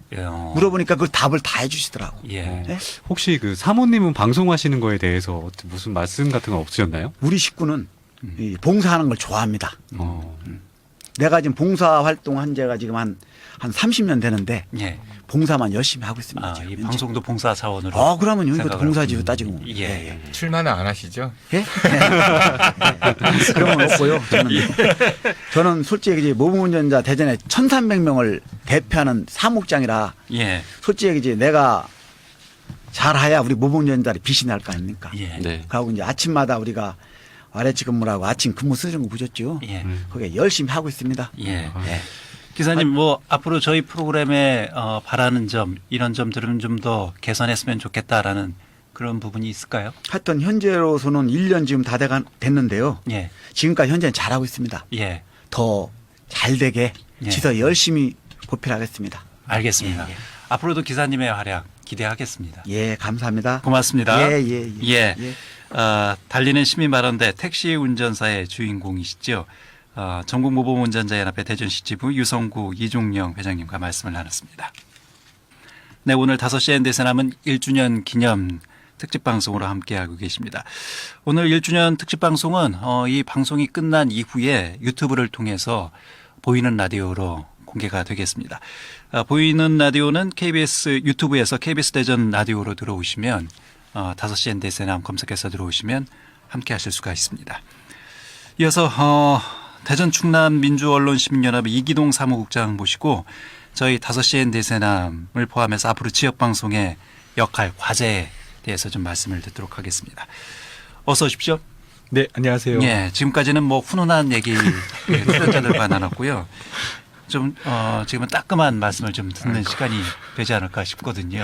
물어보니까 그 답을 다 해주시더라고. 예. 네? 혹시 그 사모님은 방송하시는 거에 대해서 무슨 말씀 같은 거 없으셨나요? 우리 식구는 이 봉사하는 걸 좋아합니다. 내가 지금 봉사 활동한 지가 지금 한 30년 되는데 예. 봉사만 열심히 하고 있습니다. 이 방송도 봉사 사원으로. 그러면요. 이것도 생각을 봉사지로 따지고. 예. 출마는 안 하시죠? 예? 그런 건 없고요. 저는 솔직히 이제 모범운전자 대전에 1,300명을 대표하는 사무국장이라 예. 솔직히 이제 내가 잘해야 우리 모범운전자들이 빛이 날 거 아닙니까? 예. 네. 그리고 이제 아침마다 우리가 아래치 근무라고 아침 근무 쓰는 거 보셨죠? 예. 거기에 열심히 하고 있습니다. 예. 기사님, 뭐 앞으로 저희 프로그램에 바라는 점, 이런 점들은 좀 더 개선했으면 좋겠다라는 그런 부분이 있을까요? 하여튼 현재로서는 1년 지금 다 됐는데요. 예. 지금까지 현재는 잘하고 있습니다. 예. 더 잘 되게 예. 지서 열심히 보필하겠습니다. 알겠습니다. 앞으로도 기사님의 활약 기대하겠습니다. 예, 감사합니다. 고맙습니다. 예. 달리는 시민발언대 택시 운전사의 주인공이시죠. 전국모범운전자연합회 대전시 지부 유성구 이종영 회장님과 말씀을 나눴습니다. 네, 오늘 5시 ND에서 남은 1주년 기념 특집방송으로 함께하고 계십니다. 오늘 1주년 특집방송은 이 방송이 끝난 이후에 유튜브를 통해서 보이는 라디오로 공개가 되겠습니다. 보이는 라디오는 KBS 유튜브에서 KBS 대전 라디오로 들어오시면 5시 ND에서 남 검색해서 들어오시면 함께하실 수가 있습니다. 이어서 대전 충남 민주언론시민연합 이기동 사무국장 모시고 저희 5시 ND세남을 포함해서 앞으로 지역방송의 역할, 과제에 대해서 좀 말씀을 듣도록 하겠습니다. 어서 오십시오. 네, 안녕하세요. 예, 지금까지는 뭐 훈훈한 얘기 출연자들과 나눴고요. 좀 지금은 따끔한 말씀을 좀 듣는 시간이 되지 않을까 싶거든요.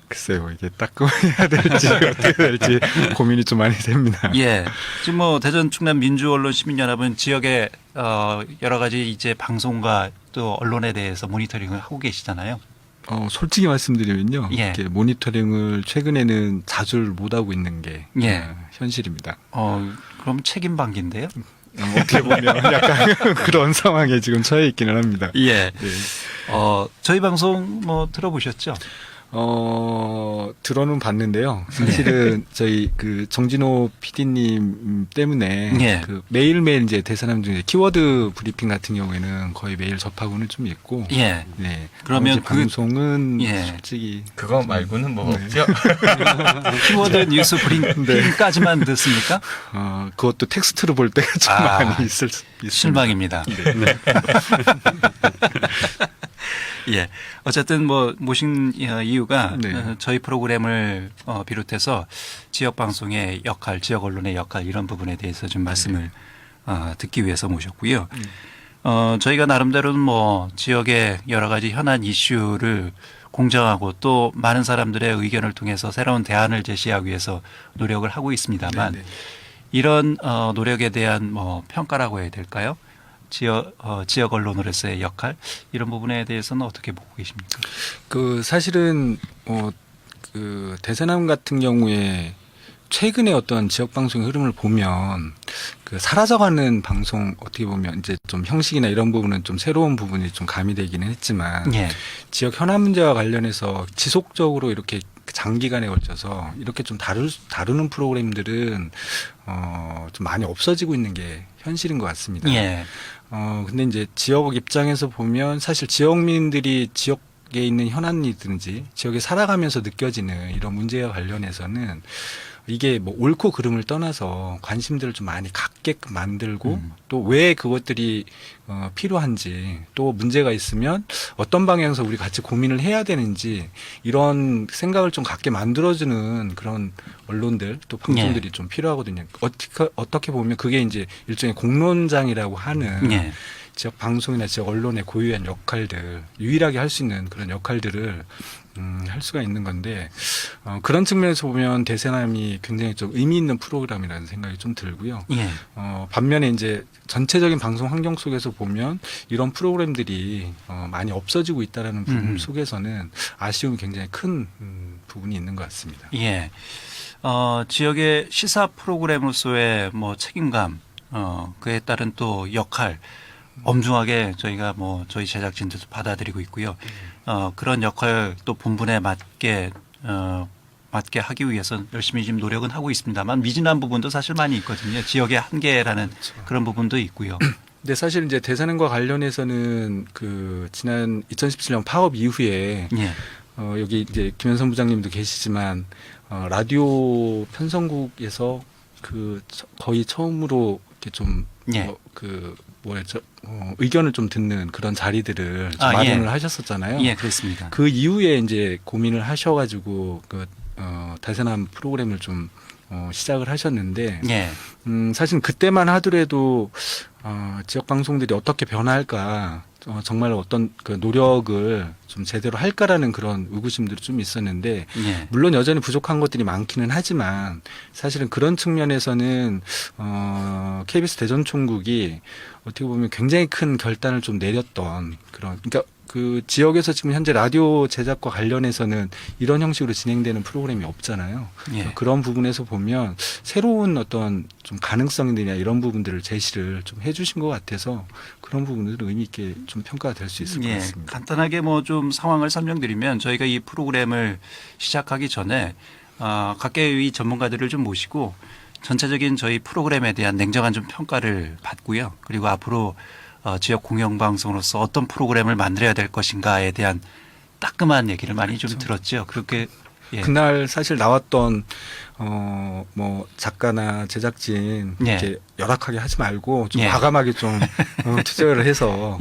글쎄요, 이게 따끔해야 될지 어떻게 될지 고민이 좀 많이 됩니다. 예, 지금 뭐 대전 충남 민주언론시민연합은 지역의 여러 가지 이제 방송과 또 언론에 대해서 모니터링을 하고 계시잖아요. 솔직히 말씀드리면요, 예. 이렇게 모니터링을 최근에는 자주 못 하고 있는 게 예. 현실입니다. 그럼 책임 방기인데요? 어떻게 보면 약간 그런 상황에 지금 처해 있기는 합니다. 예. 네. 저희 방송 뭐 들어보셨죠? 들어는 봤는데요. 사실은 저희 그 정진호 PD님 때문에 예. 그 매일매일 이제 대사남 중에 키워드 브리핑 같은 경우에는 거의 매일 접하고는 좀 있고. 예. 네. 그러면 방송은 예. 솔직히 그거 말고는 뭐 없죠. 키워드 뉴스 브리핑까지만 듣습니까? 그것도 텍스트로 볼 때가 좀 많이 있습니다. 실망입니다. 네. 예. 어쨌든 뭐 모신 이유가 네. 저희 프로그램을 비롯해서 지역 방송의 역할, 지역 언론의 역할 이런 부분에 대해서 좀 말씀을 듣기 위해서 모셨고요. 저희가 나름대로는 뭐 지역의 여러 가지 현안 이슈를 공정하고 또 많은 사람들의 의견을 통해서 새로운 대안을 제시하기 위해서 노력을 하고 있습니다만 네네. 이런 노력에 대한 뭐 평가라고 해야 될까요? 지역 언론으로서의 역할 이런 부분에 대해서는 어떻게 보고 계십니까? 그 사실은 그 대세남 같은 경우에 최근에 어떤 지역 방송의 흐름을 보면 그 사라져가는 방송 어떻게 보면 이제 좀 형식이나 이런 부분은 좀 새로운 부분이 좀 가미되기는 했지만 예. 지역 현안 문제와 관련해서 지속적으로 이렇게 장기간에 걸쳐서 이렇게 좀 다루는 프로그램들은 좀 많이 없어지고 있는 게 현실인 것 같습니다. 예. 근데 이제 지역 입장에서 보면 사실 지역민들이 지역에 있는 현안이든지 지역에 살아가면서 느껴지는 이런 문제와 관련해서는 이게 뭐 옳고 그름을 떠나서 관심들을 좀 많이 갖게끔 만들고 또 왜 그것들이 필요한지 또 문제가 있으면 어떤 방향에서 우리 같이 고민을 해야 되는지 이런 생각을 좀 갖게 만들어주는 그런 언론들 또 방송들이 좀 필요하거든요. 어떻게 보면 그게 이제 일종의 공론장이라고 하는 지역 방송이나 지역 언론의 고유한 역할들, 유일하게 할 수 있는 그런 역할들을 할 수가 있는 건데 그런 측면에서 보면 대세남이 굉장히 좀 의미 있는 프로그램이라는 생각이 좀 들고요. 반면에 이제 전체적인 방송 환경 속에서 보면 이런 프로그램들이 많이 없어지고 있다라는 부분 속에서는 아쉬움이 굉장히 큰 부분이 있는 것 같습니다. 예. 지역의 시사 프로그램으로서의 뭐 책임감, 그에 따른 또 역할, 엄중하게 저희가 뭐 저희 제작진들도 받아들이고 있고요. 그런 역할 또 본분에 맞게 하기 위해서 열심히 지금 노력은 하고 있습니다만 미진한 부분도 사실 많이 있거든요. 지역의 한계라는 그런 부분도 있고요. 근데 사실 이제 대사능과 관련해서는 그 지난 2017년 파업 이후에 여기 이제 김현선 부장님도 계시지만 라디오 편성국에서 그 거의 처음으로 이렇게 좀 의견을 좀 듣는 그런 자리들을 좀 마련을 하셨었잖아요. 예, 그렇습니다. 그 이후에 이제 고민을 하셔가지고 대세남 프로그램을 좀 시작을 하셨는데, 사실 그때만 하더라도 지역 방송들이 어떻게 변화할까, 정말 어떤 그 노력을 좀 제대로 할까라는 그런 의구심들이 좀 있었는데, 물론 여전히 부족한 것들이 많기는 하지만 사실은 그런 측면에서는 KBS 대전총국이 어떻게 보면 굉장히 큰 결단을 좀 내렸던 그러니까 그 지역에서 지금 현재 라디오 제작과 관련해서는 이런 형식으로 진행되는 프로그램이 없잖아요. 그런 부분에서 보면 새로운 어떤 좀 가능성이나 이런 부분들을 제시를 좀 해주신 것 같아서 그런 부분들은 의미 있게 좀 평가가 될 수 있을 것 같습니다. 간단하게 뭐 좀 상황을 설명드리면 저희가 이 프로그램을 시작하기 전에 각계의 전문가들을 좀 모시고 전체적인 저희 프로그램에 대한 냉정한 좀 평가를 받고요. 그리고 앞으로 지역 공영방송으로서 어떤 프로그램을 만들어야 될 것인가에 대한 따끔한 얘기를 많이 좀 들었죠. 그렇게 그날 사실 나왔던 뭐 작가나 제작진 이렇게 열악하게 하지 말고 좀 과감하게 좀 투자를 해서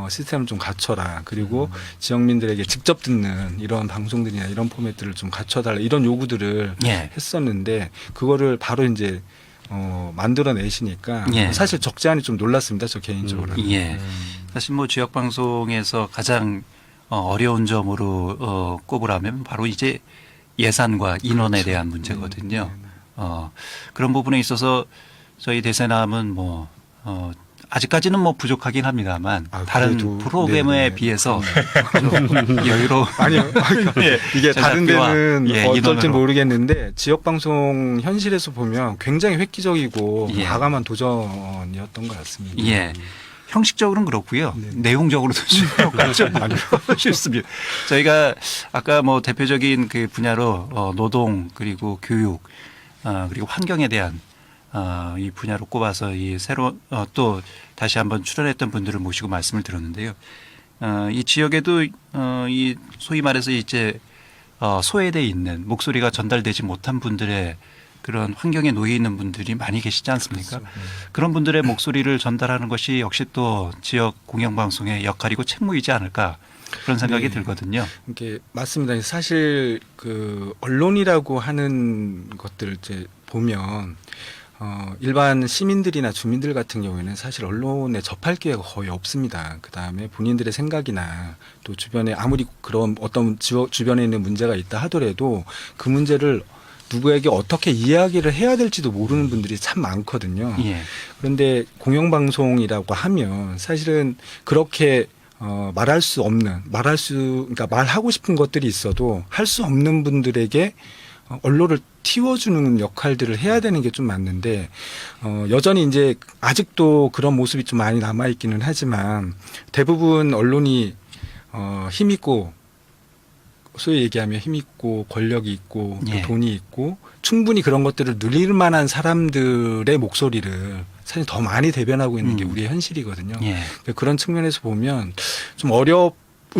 시스템을 좀 갖춰라. 그리고 지역민들에게 직접 듣는 이런 방송들이나 이런 포맷들을 좀 갖춰달라. 이런 요구들을 했었는데 그거를 바로 이제 만들어내시니까 사실 적지 않게 좀 놀랐습니다. 저 개인적으로. 사실 뭐 지역 방송에서 가장 어려운 점으로 꼽으라면 바로 이제 예산과 인원에 대한 문제거든요. 그런 부분에 있어서 저희 대세남은 뭐 아직까지는 뭐 부족하긴 합니다만 다른 프로그램에 비해서 좀 여유로운 아니요. 이게 다른 데는 어떨지 모르겠는데 지역 방송 현실에서 보면 굉장히 획기적이고 과감한 도전이었던 것 같습니다. 형식적으로는 그렇고요. 내용적으로도 쉽습니다. 저희가 아까 뭐 대표적인 그 분야로 노동 그리고 교육 그리고 환경에 대한 이 분야로 꼽아서 이 새로 또 다시 한번 출연했던 분들을 모시고 말씀을 들었는데요. 이 지역에도 이 소위 말해서 이제 소외돼 있는 목소리가 전달되지 못한 분들의 그런 환경에 놓여 있는 분들이 많이 계시지 않습니까? 그런 분들의 목소리를 전달하는 것이 역시 또 지역 공영방송의 역할이고 책무이지 않을까 그런 생각이 들거든요. 이게 맞습니다. 사실 그 언론이라고 하는 것들 이제 보면 일반 시민들이나 주민들 같은 경우에는 사실 언론에 접할 기회가 거의 없습니다. 그 다음에 본인들의 생각이나 또 주변에 아무리 그런 어떤 주변에 있는 문제가 있다 하더라도 그 문제를 누구에게 어떻게 이야기를 해야 될지도 모르는 분들이 참 많거든요. 그런데 공영방송이라고 하면 사실은 그렇게 그러니까 말하고 싶은 것들이 있어도 할 수 없는 분들에게 언론을 틔워주는 역할들을 해야 되는 게 좀 맞는데 여전히 이제 아직도 그런 모습이 좀 많이 남아 있기는 하지만 대부분 언론이 힘있고 소위 얘기하면 힘있고 권력이 있고 또 돈이 있고 충분히 그런 것들을 누릴 만한 사람들의 목소리를 사실 더 많이 대변하고 있는 게 우리의 현실이거든요. 그런 측면에서 보면 좀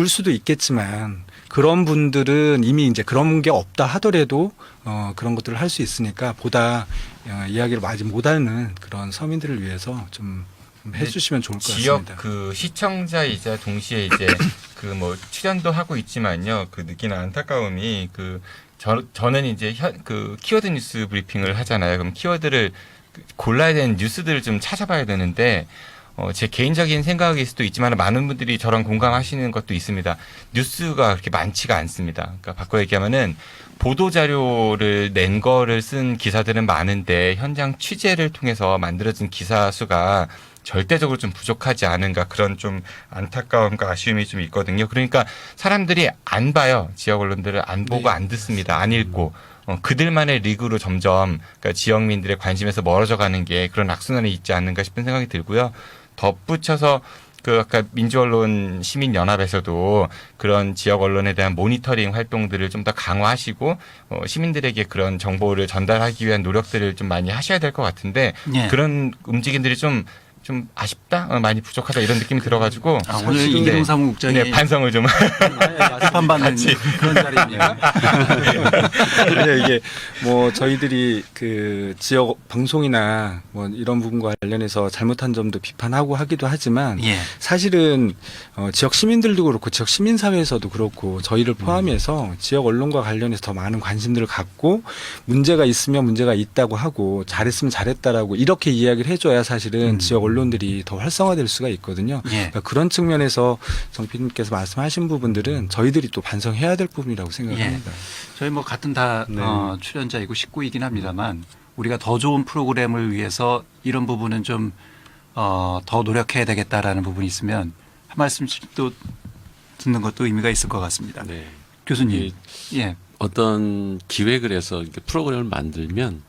수도 있겠지만 그런 분들은 이미 이제 그런 게 없다 하더라도 그런 것들을 할 수 있으니까 보다 이야기를 많이 못하는 그런 서민들을 위해서 좀 해주시면 좋을 것 지역 같습니다. 그 시청자이자 동시에 이제 그 뭐 출연도 하고 있지만요. 그 느끼는 안타까움이 저는 이제 그 키워드 뉴스 브리핑을 하잖아요. 그럼 키워드를 골라야 되는 뉴스들을 좀 찾아봐야 되는데 제 개인적인 생각일 수도 있지만 많은 분들이 저랑 공감하시는 것도 있습니다. 뉴스가 그렇게 많지가 않습니다. 그러니까 바꿔 얘기하면은 보도 자료를 낸 거를 쓴 기사들은 많은데 현장 취재를 통해서 만들어진 기사 수가 절대적으로 좀 부족하지 않은가 그런 좀 안타까움과 아쉬움이 좀 있거든요. 그러니까 사람들이 안 봐요. 지역 언론들을 안 보고 안 듣습니다. 안 읽고. 그들만의 리그로 점점 그러니까 지역민들의 관심에서 멀어져 가는 게 그런 악순환이 있지 않는가 싶은 생각이 들고요. 덧붙여서 그 아까 민주언론 시민연합에서도 그런 지역 언론에 대한 모니터링 활동들을 좀 더 강화하시고 시민들에게 그런 정보를 전달하기 위한 노력들을 좀 많이 하셔야 될 것 같은데 예. 그런 움직임들이 좀 아쉽다, 많이 부족하다 이런 느낌이 들어가지고 오늘 이기동 사무국장이 네, 반성을 좀 비판받는 그런 자리입니다. 네, 이게 뭐 저희들이 그 지역 방송이나 뭐 이런 부분과 관련해서 잘못한 점도 비판하고 하기도 하지만 예. 사실은 지역 시민들도 그렇고 지역 시민사회에서도 그렇고 저희를 포함해서 지역 언론과 관련해서 더 많은 관심들을 갖고 문제가 있으면 문제가 있다고 하고 잘했으면 잘했다라고 이렇게 이야기를 해줘야 사실은 지역 언론들이 더 활성화될 수가 있거든요. 예. 그러니까 그런 측면에서 정 PD님께서 말씀하신 부분들은 저희들이 또 반성해야 될 부분이라고 생각합니다. 예. 저희 뭐 같은 다 네. 출연자이고 식구이긴 합니다만 우리가 더 좋은 프로그램을 위해서 이런 부분은 좀 더 노력해야 되겠다라는 부분이 있으면 한 말씀씩 또 듣는 것도 의미가 있을 것 같습니다. 네. 교수님. 예. 어떤 기획을 해서 이렇게 프로그램을 만들면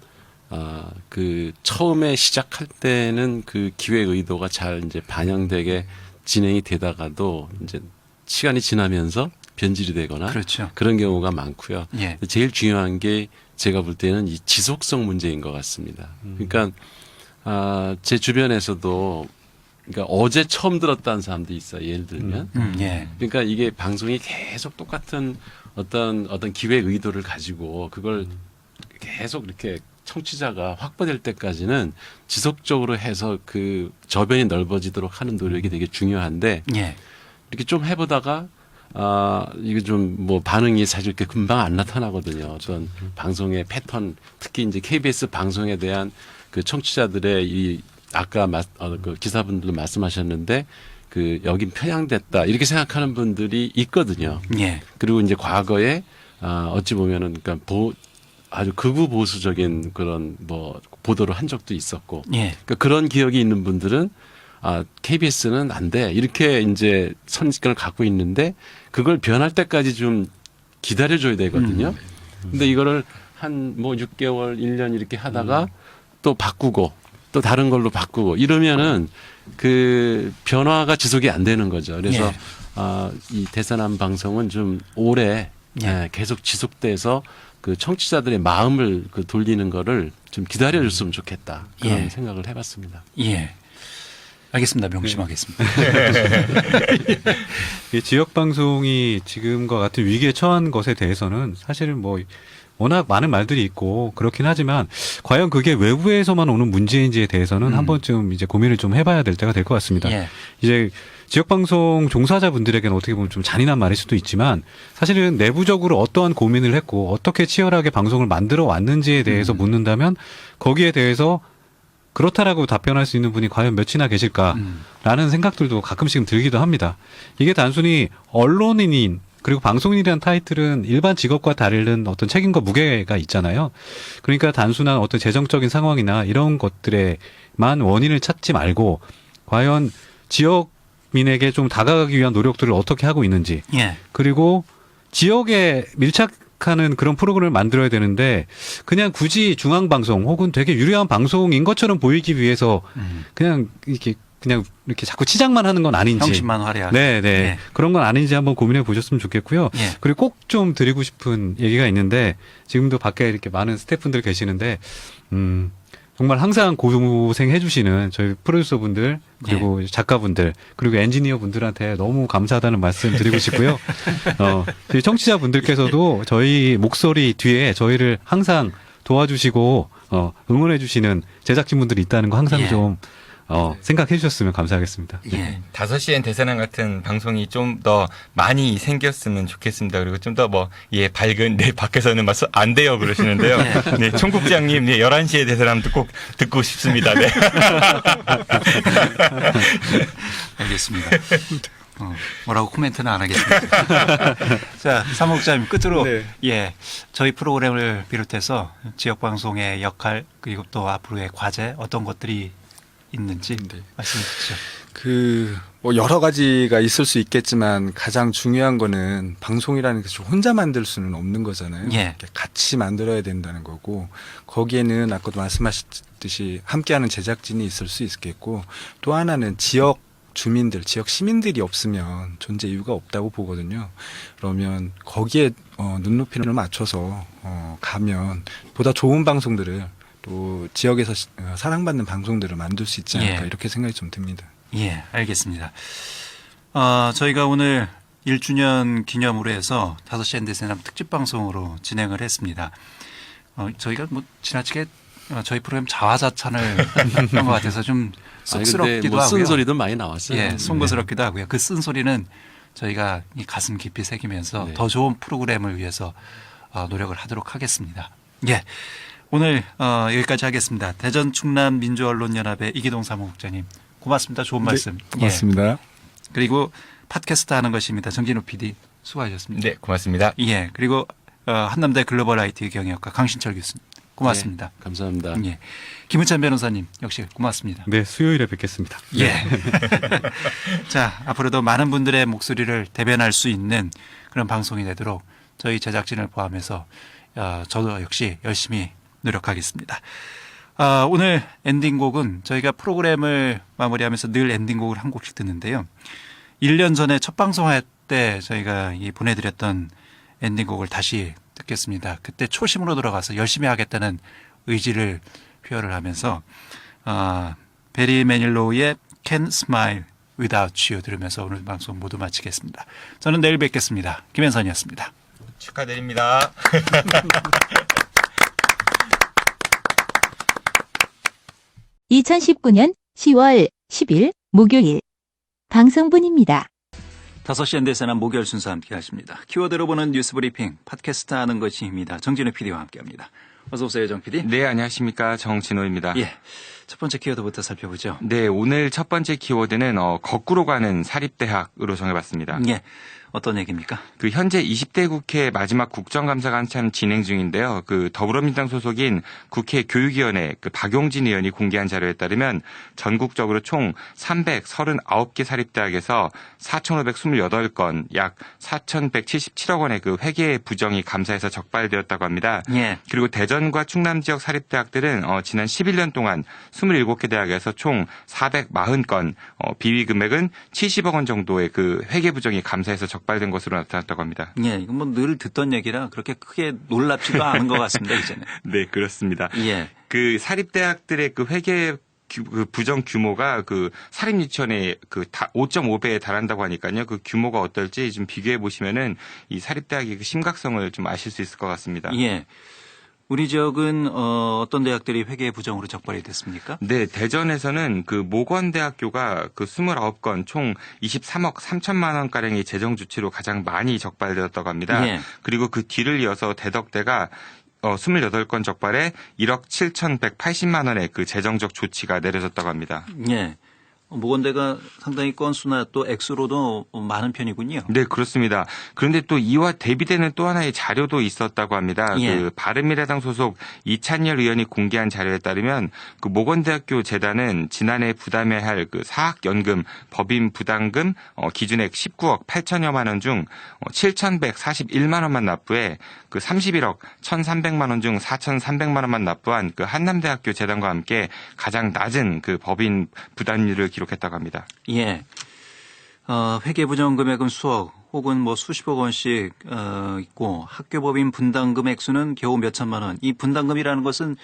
그 처음에 시작할 때는 그 기획 의도가 잘 이제 반영되게 진행이 되다가도 이제 시간이 지나면서 변질이 되거나 그렇죠. 그런 경우가 많고요. 예. 제일 중요한 게 제가 볼 때는 이 지속성 문제인 것 같습니다. 그러니까 제 주변에서도 그러니까 어제 처음 들었다는 사람도 있어요. 예를 들면. 예. 그러니까 이게 방송이 계속 똑같은 어떤 기획 의도를 가지고 그걸 계속 이렇게 청취자가 확보될 때까지는 지속적으로 해서 그 저변이 넓어지도록 하는 노력이 되게 중요한데 예. 이렇게 좀 해보다가 이게 좀 뭐 반응이 사실 이렇게 금방 안 나타나거든요. 어떤 방송의 패턴, 특히 이제 KBS 방송에 대한 그 청취자들의 이 아까 그 기사분들도 말씀하셨는데 그 여긴 편향됐다 이렇게 생각하는 분들이 있거든요. 예. 그리고 이제 과거에 어찌 보면은 그러니까 아주 극우 보수적인 그런 뭐 보도를 한 적도 있었고 예. 그러니까 그런 기억이 있는 분들은 KBS는 안 돼. 이렇게 이제 선입견을 갖고 있는데 그걸 변할 때까지 좀 기다려줘야 되거든요. 근데 이거를 한 뭐 6개월, 1년 이렇게 하다가 또 바꾸고 또 다른 걸로 바꾸고 이러면은 그 변화가 지속이 안 되는 거죠. 그래서 이 대사남 방송은 좀 오래 계속 지속돼서 그 청취자들의 마음을 그 돌리는 거를 좀 기다려줬으면 좋겠다. 그런 생각을 해봤습니다. 예. 알겠습니다. 명심하겠습니다. 이 지역 방송이 지금과 같은 위기에 처한 것에 대해서는 사실은 뭐 워낙 많은 말들이 있고 그렇긴 하지만 과연 그게 외부에서만 오는 문제인지에 대해서는 한 번쯤 이제 고민을 좀 해봐야 될 때가 될 것 같습니다. 예. 이제 지역방송 종사자분들에게는 어떻게 보면 좀 잔인한 말일 수도 있지만 사실은 내부적으로 어떠한 고민을 했고 어떻게 치열하게 방송을 만들어 왔는지에 대해서 묻는다면 거기에 대해서 그렇다라고 답변할 수 있는 분이 과연 몇이나 계실까라는 생각들도 가끔씩 들기도 합니다. 이게 단순히 언론인인 그리고 방송인이라는 타이틀은 일반 직업과 다른 어떤 책임과 무게가 있잖아요. 그러니까 단순한 어떤 재정적인 상황이나 이런 것들에만 원인을 찾지 말고 과연 지역민에게 좀 다가가기 위한 노력들을 어떻게 하고 있는지 그리고 지역에 밀착하는 그런 프로그램을 만들어야 되는데 그냥 굳이 중앙방송 혹은 되게 유려한 방송인 것처럼 보이기 위해서 그냥 이렇게 자꾸 치장만 하는 건 아닌지. 형식만 화려하게. 네. 그런 건 아닌지 한번 고민해 보셨으면 좋겠고요. 그리고 꼭 좀 드리고 싶은 얘기가 있는데 지금도 밖에 이렇게 많은 스태프분들 계시는데 정말 항상 고생 해주시는 저희 프로듀서 분들 그리고 작가분들 그리고 엔지니어 분들한테 너무 감사하다는 말씀 드리고 싶고요. 저희 청취자 분들께서도 저희 목소리 뒤에 저희를 항상 도와주시고 응원해주시는 제작진분들이 있다는 거 항상 좀 생각해 주셨으면 감사하겠습니다. 예. 5시엔 대세남 같은 방송이 좀 더 많이 생겼으면 좋겠습니다. 그리고 좀 더 밝은, 밖에서는 안 돼요. 그러시는데요. 네, 총국장님, 11시에 대세남 꼭 듣고 싶습니다. 네. 알겠습니다. 뭐라고 코멘트는 안 하겠습니다. 자, 사무국장님 끝으로 저희 프로그램을 비롯해서 지역방송의 역할 그리고 또 앞으로의 과제 어떤 것들이 있는지 말씀해 주시죠. 여러 가지가 있을 수 있겠지만 가장 중요한 거는 방송이라는 것을 혼자 만들 수는 없는 거잖아요. 같이 만들어야 된다는 거고 거기에는 아까도 말씀하셨듯이 함께하는 제작진이 있을 수 있겠고 또 하나는 지역 주민들, 지역 시민들이 없으면 존재 이유가 없다고 보거든요. 그러면 거기에 눈높이를 맞춰서 가면 보다 좋은 방송들을 또 지역에서 사랑받는 방송들을 만들 수 있지 않을까 이렇게 생각이 좀 듭니다. 예, 알겠습니다. 저희가 오늘 1주년 기념으로 해서 5시 대세남 특집 방송으로 진행을 했습니다. 저희가 지나치게 저희 프로그램 자화자찬을 한 것 같아서 좀 쑥스럽기도 하고요. 쓴소리도 많이 나왔어요. 예, 송구스럽기도 하고요. 그 쓴소리는 저희가 이 가슴 깊이 새기면서 더 좋은 프로그램을 위해서 노력을 하도록 하겠습니다. 예. 오늘 여기까지 하겠습니다. 대전 충남 민주언론연합의 이기동 사무국장님 고맙습니다. 좋은 말씀. 고맙습니다. 그리고 팟캐스트 하는 것입니다. 정진우 PD 수고하셨습니다. 네, 고맙습니다. 예, 그리고 한남대 글로벌 IT 경영학과 강신철 교수님 고맙습니다. 감사합니다. 예, 김은찬 변호사님 역시 고맙습니다. 네, 수요일에 뵙겠습니다. 예. 자, 앞으로도 많은 분들의 목소리를 대변할 수 있는 그런 방송이 되도록 저희 제작진을 포함해서 저도 역시 열심히 노력하겠습니다. 오늘 엔딩곡은 저희가 프로그램을 마무리하면서 늘 엔딩곡을 한 곡씩 듣는데요. 1년 전에 첫 방송할 때 저희가 보내드렸던 엔딩곡을 다시 듣겠습니다. 그때 초심으로 돌아가서 열심히 하겠다는 의지를 표현을 하면서 베리 매닐로우의 Can't Smile Without You 들으면서 오늘 방송 모두 마치겠습니다. 저는 내일 뵙겠습니다. 김현선이었습니다. 축하드립니다. 2019년 10월 10일 목요일 방송분입니다. 5시 대세남 목요일 순서 함께 하십니다. 키워드로 보는 뉴스 브리핑 팟캐스트 하는 것입니다. 정진우 PD와 함께합니다. 어서 오세요, 정 PD. 네, 안녕하십니까. 정진호입니다. 예, 첫 번째 키워드부터 살펴보죠. 네, 오늘 첫 번째 키워드는 거꾸로 가는 사립대학으로 정해봤습니다. 예. 어떤 얘기입니까? 현재 20대 국회 마지막 국정감사가 한참 진행 중인데요. 더불어민주당 소속인 국회 교육위원회 박용진 의원이 공개한 자료에 따르면 전국적으로 총 339개 사립대학에서 4,528건, 약 4,177억 원의 회계 부정이 감사에서 적발되었다고 합니다. 예. 그리고 대전과 충남 지역 사립대학들은 지난 11년 동안 27개 대학에서 총 440건, 비위 금액은 70억 원 정도의 회계 부정이 감사에서 적발된 것으로 나타났다고 합니다. 예, 이건 늘 듣던 얘기라 그렇게 크게 놀랍지도 않은 것 같습니다, 이제는. 네, 그렇습니다. 예. 사립대학들의 회계 부정 규모가 사립 유치원의 5.5배에 달한다고 하니까요. 규모가 어떨지 좀 비교해 보시면은 이 사립대학의 심각성을 좀 아실 수 있을 것 같습니다. 예. 우리 지역은 어떤 대학들이 회계 부정으로 적발이 됐습니까? 네, 대전에서는 모건대학교가 29건 총 23억 3천만 원가량의 재정 조치로 가장 많이 적발되었다고 합니다. 예. 그리고 그 뒤를 이어서 대덕대가 28건 적발에 1억 7,180만 원의 재정적 조치가 내려졌다고 합니다. 예. 모건대가 상당히 건수나 또 액수로도 많은 편이군요. 네, 그렇습니다. 그런데 또 이와 대비되는 또 하나의 자료도 있었다고 합니다. 예. 바른미래당 소속 이찬열 의원이 공개한 자료에 따르면 모건대학교 재단은 지난해 부담해야 할 사학연금 법인 부담금 기준액 19억 8천여만 원 중 7,141만 원만 납부해 31억 1,300만 원 중 4,300만 원만 납부한 한남대학교 재단과 함께 가장 낮은 법인 부담률을 기록했다고 합니다. 예. 회계 부정 금액은 수억 혹은 수십억 원씩 있고 학교 법인 분담금 액수는 겨우 몇 천만 원. 이 분담금이라는 것은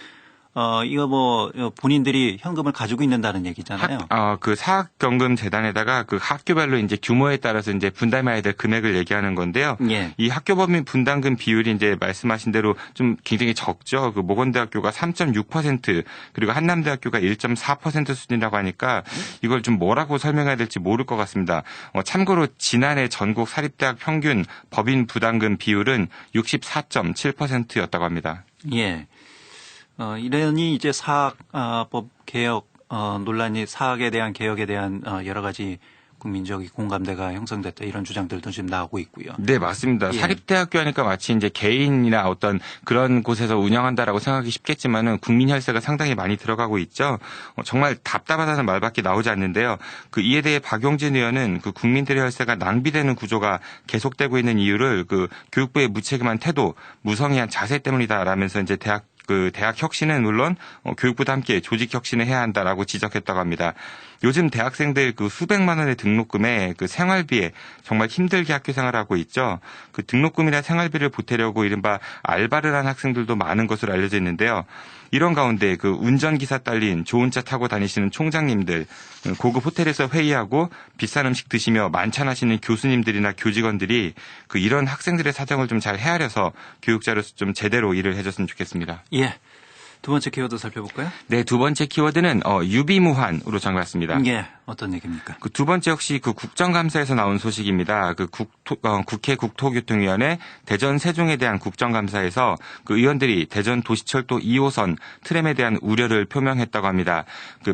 이거 뭐 본인들이 현금을 가지고 있는다는 얘기잖아요. 그 사학연금 재단에다가 그 학교별로 이제 규모에 따라서 이제 분담해야 될 금액을 얘기하는 건데요. 예. 이 학교법인 분담금 비율이 이제 말씀하신 대로 좀 굉장히 적죠. 그 모건대학교가 3.6% 그리고 한남대학교가 1.4% 수준이라고 하니까 이걸 좀 뭐라고 설명해야 될지 모를 것 같습니다. 참고로 지난해 전국 사립대학 평균 법인 부담금 비율은 64.7%였다고 합니다. 예. 이러니 이제 사학법 개혁 논란이 사학에 대한 개혁에 대한 여러 가지 국민적 공감대가 형성됐다 이런 주장들도 지금 나오고 있고요. 네, 맞습니다. 예. 사립대학교 하니까 마치 이제 개인이나 어떤 그런 곳에서 운영한다라고 생각하기 쉽겠지만은 국민 혈세가 상당히 많이 들어가고 있죠. 정말 답답하다는 말밖에 나오지 않는데요. 이에 대해 박용진 의원은 국민들의 혈세가 낭비되는 구조가 계속되고 있는 이유를 교육부의 무책임한 태도, 무성의한 자세 때문이다라면서 이제 대학 혁신은 물론 교육부도 함께 조직 혁신을 해야 한다라고 지적했다고 합니다. 요즘 대학생들 수백만 원의 등록금에 생활비에 정말 힘들게 학교 생활하고 있죠. 등록금이나 생활비를 보태려고 이른바 알바를 한 학생들도 많은 것으로 알려져 있는데요. 이런 가운데 운전기사 딸린 좋은 차 타고 다니시는 총장님들, 고급 호텔에서 회의하고 비싼 음식 드시며 만찬하시는 교수님들이나 교직원들이 이런 학생들의 사정을 좀 잘 헤아려서 교육자로서 좀 제대로 일을 해줬으면 좋겠습니다. 예. 두 번째 키워드 살펴볼까요? 네, 두 번째 키워드는 유비무환으로 정해봤습니다. 예, 어떤 얘기입니까? 두 번째 역시 국정감사에서 나온 소식입니다. 국회 국토교통위원회 대전 세종에 대한 국정감사에서 의원들이 대전 도시철도 2호선 트램에 대한 우려를 표명했다고 합니다.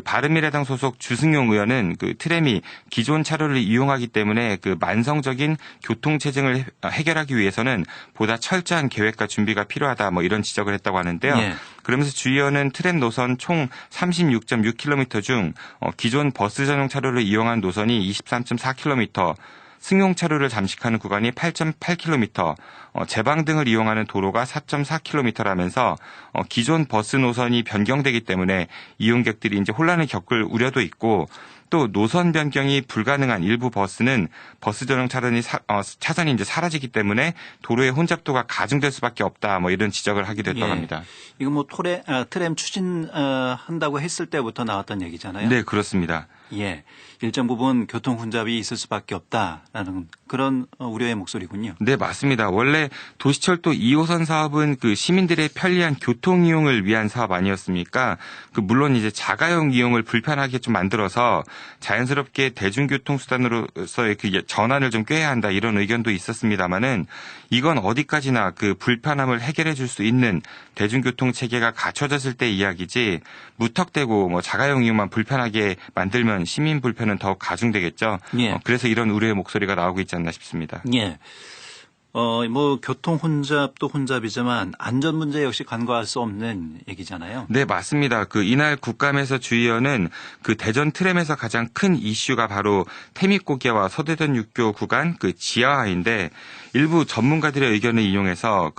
바른미래당 소속 주승용 의원은 트램이 기존 차로를 이용하기 때문에 만성적인 교통체증을 해결하기 위해서는 보다 철저한 계획과 준비가 필요하다 이런 지적을 했다고 하는데요. 예. 그러면서 주 의원은 트램 노선 총 36.6km 중 기존 버스 전용 차로를 이용한 노선이 23.4km, 승용 차로를 잠식하는 구간이 8.8km, 제방 등을 이용하는 도로가 4.4km라면서 기존 버스 노선이 변경되기 때문에 이용객들이 이제 혼란을 겪을 우려도 있고 또 노선 변경이 불가능한 일부 버스는 버스 전용 차선이 이제 사라지기 때문에 도로의 혼잡도가 가중될 수밖에 없다. 이런 지적을 하기도 했다고 합니다. 이거 트램 추진한다고 했을 때부터 나왔던 얘기잖아요. 네, 그렇습니다. 예. 일정 부분 교통 혼잡이 있을 수밖에 없다라는 그런 우려의 목소리군요. 네, 맞습니다. 원래 도시철도 2호선 사업은 시민들의 편리한 교통 이용을 위한 사업 아니었습니까? 물론 이제 자가용 이용을 불편하게 좀 만들어서 자연스럽게 대중교통 수단으로서의 전환을 좀 꾀해야 한다 이런 의견도 있었습니다만은 이건 어디까지나 불편함을 해결해 줄 수 있는 대중교통 체계가 갖춰졌을 때 이야기지 무턱대고 자가용 이용만 불편하게 만들면 시민 불편은 더욱 가중되겠죠. 예. 그래서 이런 우려의 목소리가 나오고 있지 않나 싶습니다. 예. 교통 혼잡도 혼잡이지만 안전 문제 역시 간과할 수 없는 얘기잖아요. 네, 맞습니다. 이날 국감에서 주 의원은 대전 트램에서 가장 큰 이슈가 바로 태미고개와 서대전 육교 구간 지하화인데 일부 전문가들의 의견을 인용해서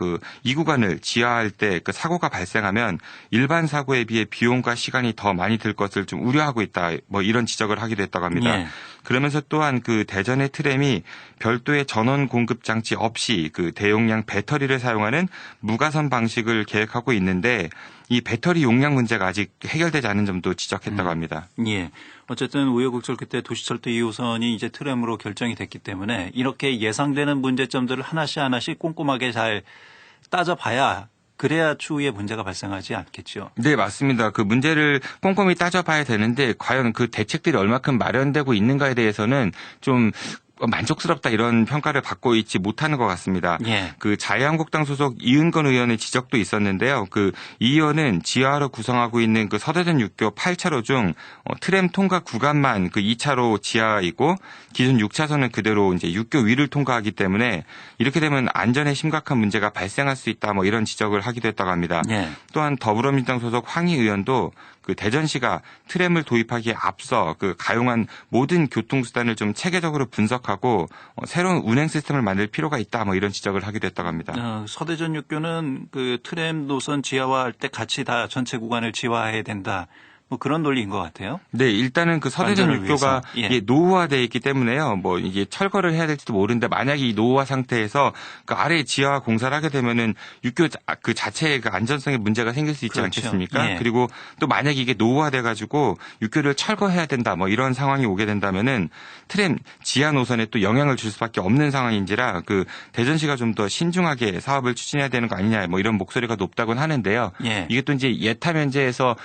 이 구간을 지하화할 때 사고가 발생하면 일반 사고에 비해 비용과 시간이 더 많이 들 것을 좀 우려하고 있다. 이런 지적을 하기도 했다고 합니다. 예. 그러면서 또한 대전의 트램이 별도의 전원 공급 장치 없이 대용량 배터리를 사용하는 무가선 방식을 계획하고 있는데 이 배터리 용량 문제가 아직 해결되지 않은 점도 지적했다고 합니다. 예. 어쨌든 우여곡절 끝에 도시철도 2호선이 이제 트램으로 결정이 됐기 때문에 이렇게 예상되는 문제점들을 하나씩 꼼꼼하게 잘 따져봐야 그래야 추후에 문제가 발생하지 않겠죠. 네, 맞습니다. 문제를 꼼꼼히 따져봐야 되는데 과연 대책들이 얼마큼 마련되고 있는가에 대해서는 좀 만족스럽다 이런 평가를 받고 있지 못하는 것 같습니다. 예. 자유한국당 소속 이은건 의원의 지적도 있었는데요. 이 의원은 지하화로 구성하고 있는 서대전 육교 8차로 중 트램 통과 구간만 2차로 지하이고 기존 6차선은 그대로 이제 육교 위를 통과하기 때문에 이렇게 되면 안전에 심각한 문제가 발생할 수 있다 이런 지적을 하기도 했다고 합니다. 예. 또한 더불어민주당 소속 황희 의원도 대전시가 트램을 도입하기에 앞서 가용한 모든 교통수단을 좀 체계적으로 분석하고 새로운 운행 시스템을 만들 필요가 있다 이런 지적을 하기도 했다고 합니다. 서대전 육교는 트램 노선 지하화할 때 같이 다 전체 구간을 지하화해야 된다. 뭐 그런 논리인 것 같아요. 네, 일단은 그 서대전 안전을 육교가 위해서. 예. 이게 노후화되어 있기 때문에요. 뭐 이게 철거를 해야 될지도 모르는데 만약에 이 노후화 상태에서 그 아래 지하화 공사를 하게 되면은 육교 그 자체의 그 안전성에 문제가 생길 수 있지 그렇죠. 않겠습니까? 예. 그리고 또 만약에 이게 노후화돼 가지고 육교를 철거해야 된다 뭐 이런 상황이 오게 된다면은 트램 지하 노선에 또 영향을 줄 수밖에 없는 상황인지라 그 대전시가 좀 더 신중하게 사업을 추진해야 되는 거 아니냐 뭐 이런 목소리가 높다고는 하는데요. 예. 이게 또 이제 예타 면제에서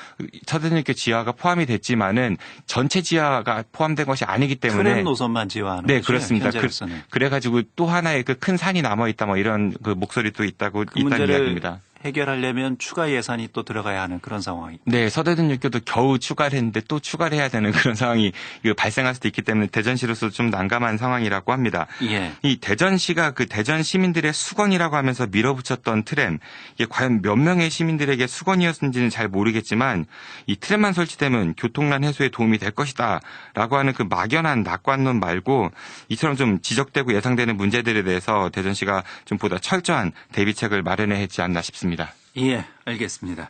서대전 육교 지하가 포함이 됐지만은 전체 지하가 포함된 것이 아니기 때문에 트램 노선만 지하하는 네, 거죠. 그렇습니다. 현재로서는. 그래가지고 또 하나의 그 큰 산이 남아 있다 뭐 이런 그 목소리도 있다고 그 있다는 문제를 이야기입니다. 해결하려면 추가 예산이 또 들어가야 하는 그런 상황이. 네, 서대전 육교도 겨우 추가를 했는데 또 추가를 해야 되는 그런 상황이 발생할 수도 있기 때문에 대전시로서 좀 난감한 상황이라고 합니다. 예. 이 대전시가 그 대전 시민들의 수건이라고 하면서 밀어붙였던 트램, 이게 과연 몇 명의 시민들에게 수건이었는지는 잘 모르겠지만 이 트램만 설치되면 교통난 해소에 도움이 될 것이다라고 하는 그 막연한 낙관론 말고 이처럼 좀 지적되고 예상되는 문제들에 대해서 대전시가 좀 보다 철저한 대비책을 마련해야 했지 않나 싶습니다. 예, 알겠습니다.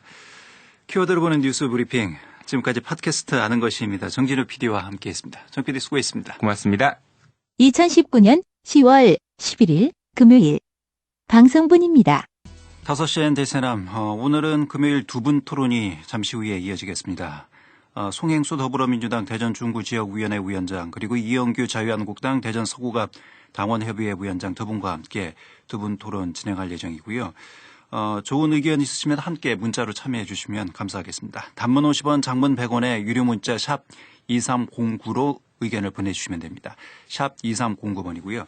키워드를 보는 뉴스 브리핑. 지금까지 팟캐스트 아는 것입니다. 정진우 PD와 함께했습니다. 정 PD 수고했습니다. 고맙습니다. 2019년 10월 11일 금요일 방송분입니다. 5시엔 대세남. 오늘은 금요일 두 분 토론이 잠시 후에 이어지겠습니다. 송행수 더불어민주당 대전 중구지역위원회 위원장 그리고 이영규 자유한국당 대전 서구갑 당원협의회 위원장 두 분과 함께 두 분 토론 진행할 예정이고요. 좋은 의견 있으시면 함께 문자로 참여해 주시면 감사하겠습니다. 단문 50원, 장문 100원에 유료 문자 샵 2309로 의견을 보내주시면 됩니다. 샵 2309번이고요.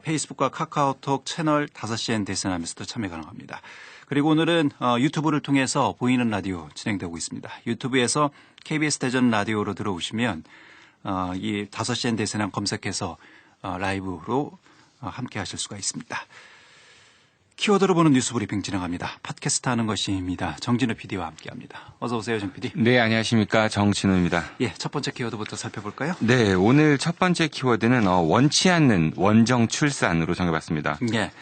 페이스북과 카카오톡 채널 5시엔 대선하면서도 참여 가능합니다. 그리고 오늘은 유튜브를 통해서 보이는 라디오 진행되고 있습니다. 유튜브에서 KBS 대전 라디오로 들어오시면 이 5시엔 대선함 검색해서 라이브로 함께 하실 수가 있습니다. 키워드로 보는 뉴스 브리핑 진행합니다. 팟캐스트 하는 것입니다. 정진우 PD와 함께합니다. 어서 오세요, 정 PD. 네, 안녕하십니까. 정진우입니다. 예, 첫 번째 키워드부터 살펴볼까요? 네, 오늘 첫 번째 키워드는 원치 않는 원정 출산으로 정해봤습니다. 예,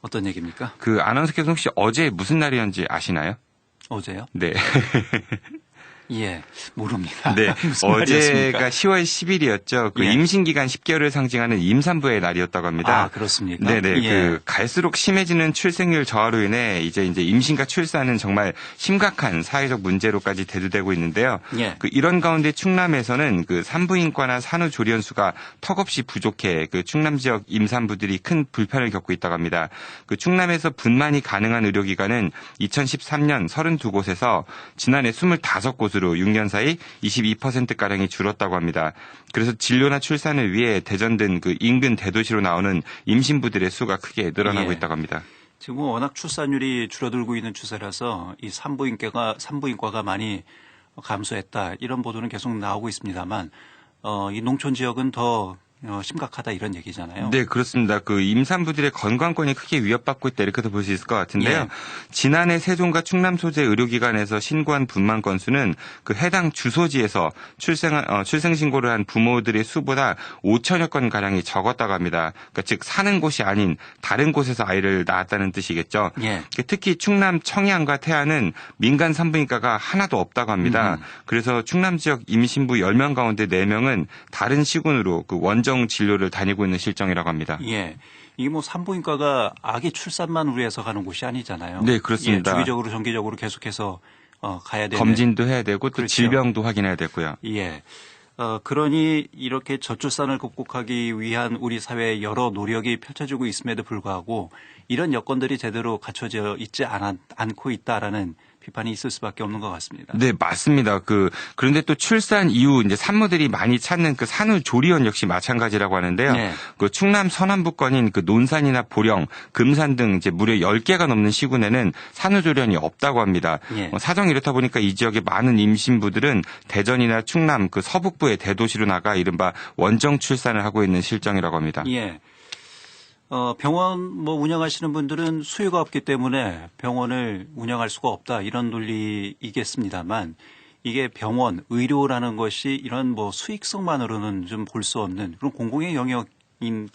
어떤 얘기입니까? 그 아나운서께서 혹시 어제 무슨 날이었는지 아시나요? 어제요? 네. 예, 모릅니다. 네, 어제가 어제가 10월 10일이었죠. 그 예. 임신기간 10개월을 상징하는 임산부의 날이었다고 합니다. 아, 그렇습니까? 네네. 예. 그 갈수록 심해지는 출생률 저하로 인해 이제 임신과 출산은 정말 심각한 사회적 문제로까지 대두되고 있는데요. 예. 그 이런 가운데 충남에서는 그 산부인과나 산후조리원수가 턱없이 부족해 그 충남 지역 임산부들이 큰 불편을 겪고 있다고 합니다. 그 충남에서 분만이 가능한 의료기관은 2013년 32곳에서 지난해 25곳으로 6년 사이 22%가량이 줄었다고 합니다. 그래서 진료나 출산을 위해 대전 등 그 인근 대도시로 나오는 임신부들의 수가 크게 늘어나고 예. 있다고 합니다. 지금 워낙 출산율이 줄어들고 있는 추세라서 이 산부인과가 많이 감소했다. 이런 보도는 계속 나오고 있습니다만 이 농촌 지역은 더 심각하다 이런 얘기잖아요. 네, 그렇습니다. 그 임산부들의 건강권이 크게 위협받고 있다 이렇게도 볼 수 있을 것 같은데요. 예. 지난해 세종과 충남 소재 의료기관에서 신고한 분만 건수는 그 해당 주소지에서 출생 신고를 한 부모들의 수보다 5천여 건 가량이 적었다고 합니다. 그러니까 즉 사는 곳이 아닌 다른 곳에서 아이를 낳았다는 뜻이겠죠. 예. 특히 충남 청양과 태안은 민간 산부인과가 하나도 없다고 합니다. 그래서 충남 지역 임신부 10명 가운데 4명은 다른 시군으로 그 원정 진료를 다니고 있는 실정이라고 합니다. 예. 이게 뭐 산부인과가 아기 출산만 위해서 가는 곳이 아니잖아요. 네, 그렇습니다. 예, 주기적으로 정기적으로 계속해서 가야 되는 검진도 해야 되고 또 그렇죠. 질병도 확인해야 되고요. 예. 그러니 이렇게 저출산을 극복하기 위한 우리 사회의 여러 노력이 펼쳐지고 있음에도 불구하고 이런 여건들이 제대로 갖춰져 있지 않고 있다라는 비판이 있을 수밖에 없는 것 같습니다. 네, 맞습니다. 그런데 또 출산 이후 이제 산모들이 많이 찾는 그 산후조리원 역시 마찬가지라고 하는데요. 네. 그 충남 서남부권인 그 논산이나 보령, 금산 등 이제 무려 10개가 넘는 시군에는 산후조리원이 없다고 합니다. 예. 사정이 이렇다 보니까 이 지역의 많은 임신부들은 대전이나 충남 그 서북부의 대도시로 나가 이른바 원정 출산을 하고 있는 실정이라고 합니다. 예. 병원 운영하시는 분들은 수요가 없기 때문에 병원을 운영할 수가 없다 이런 논리이겠습니다만 이게 병원, 의료라는 것이 이런 수익성만으로는 좀 볼 수 없는 그런 공공의 영역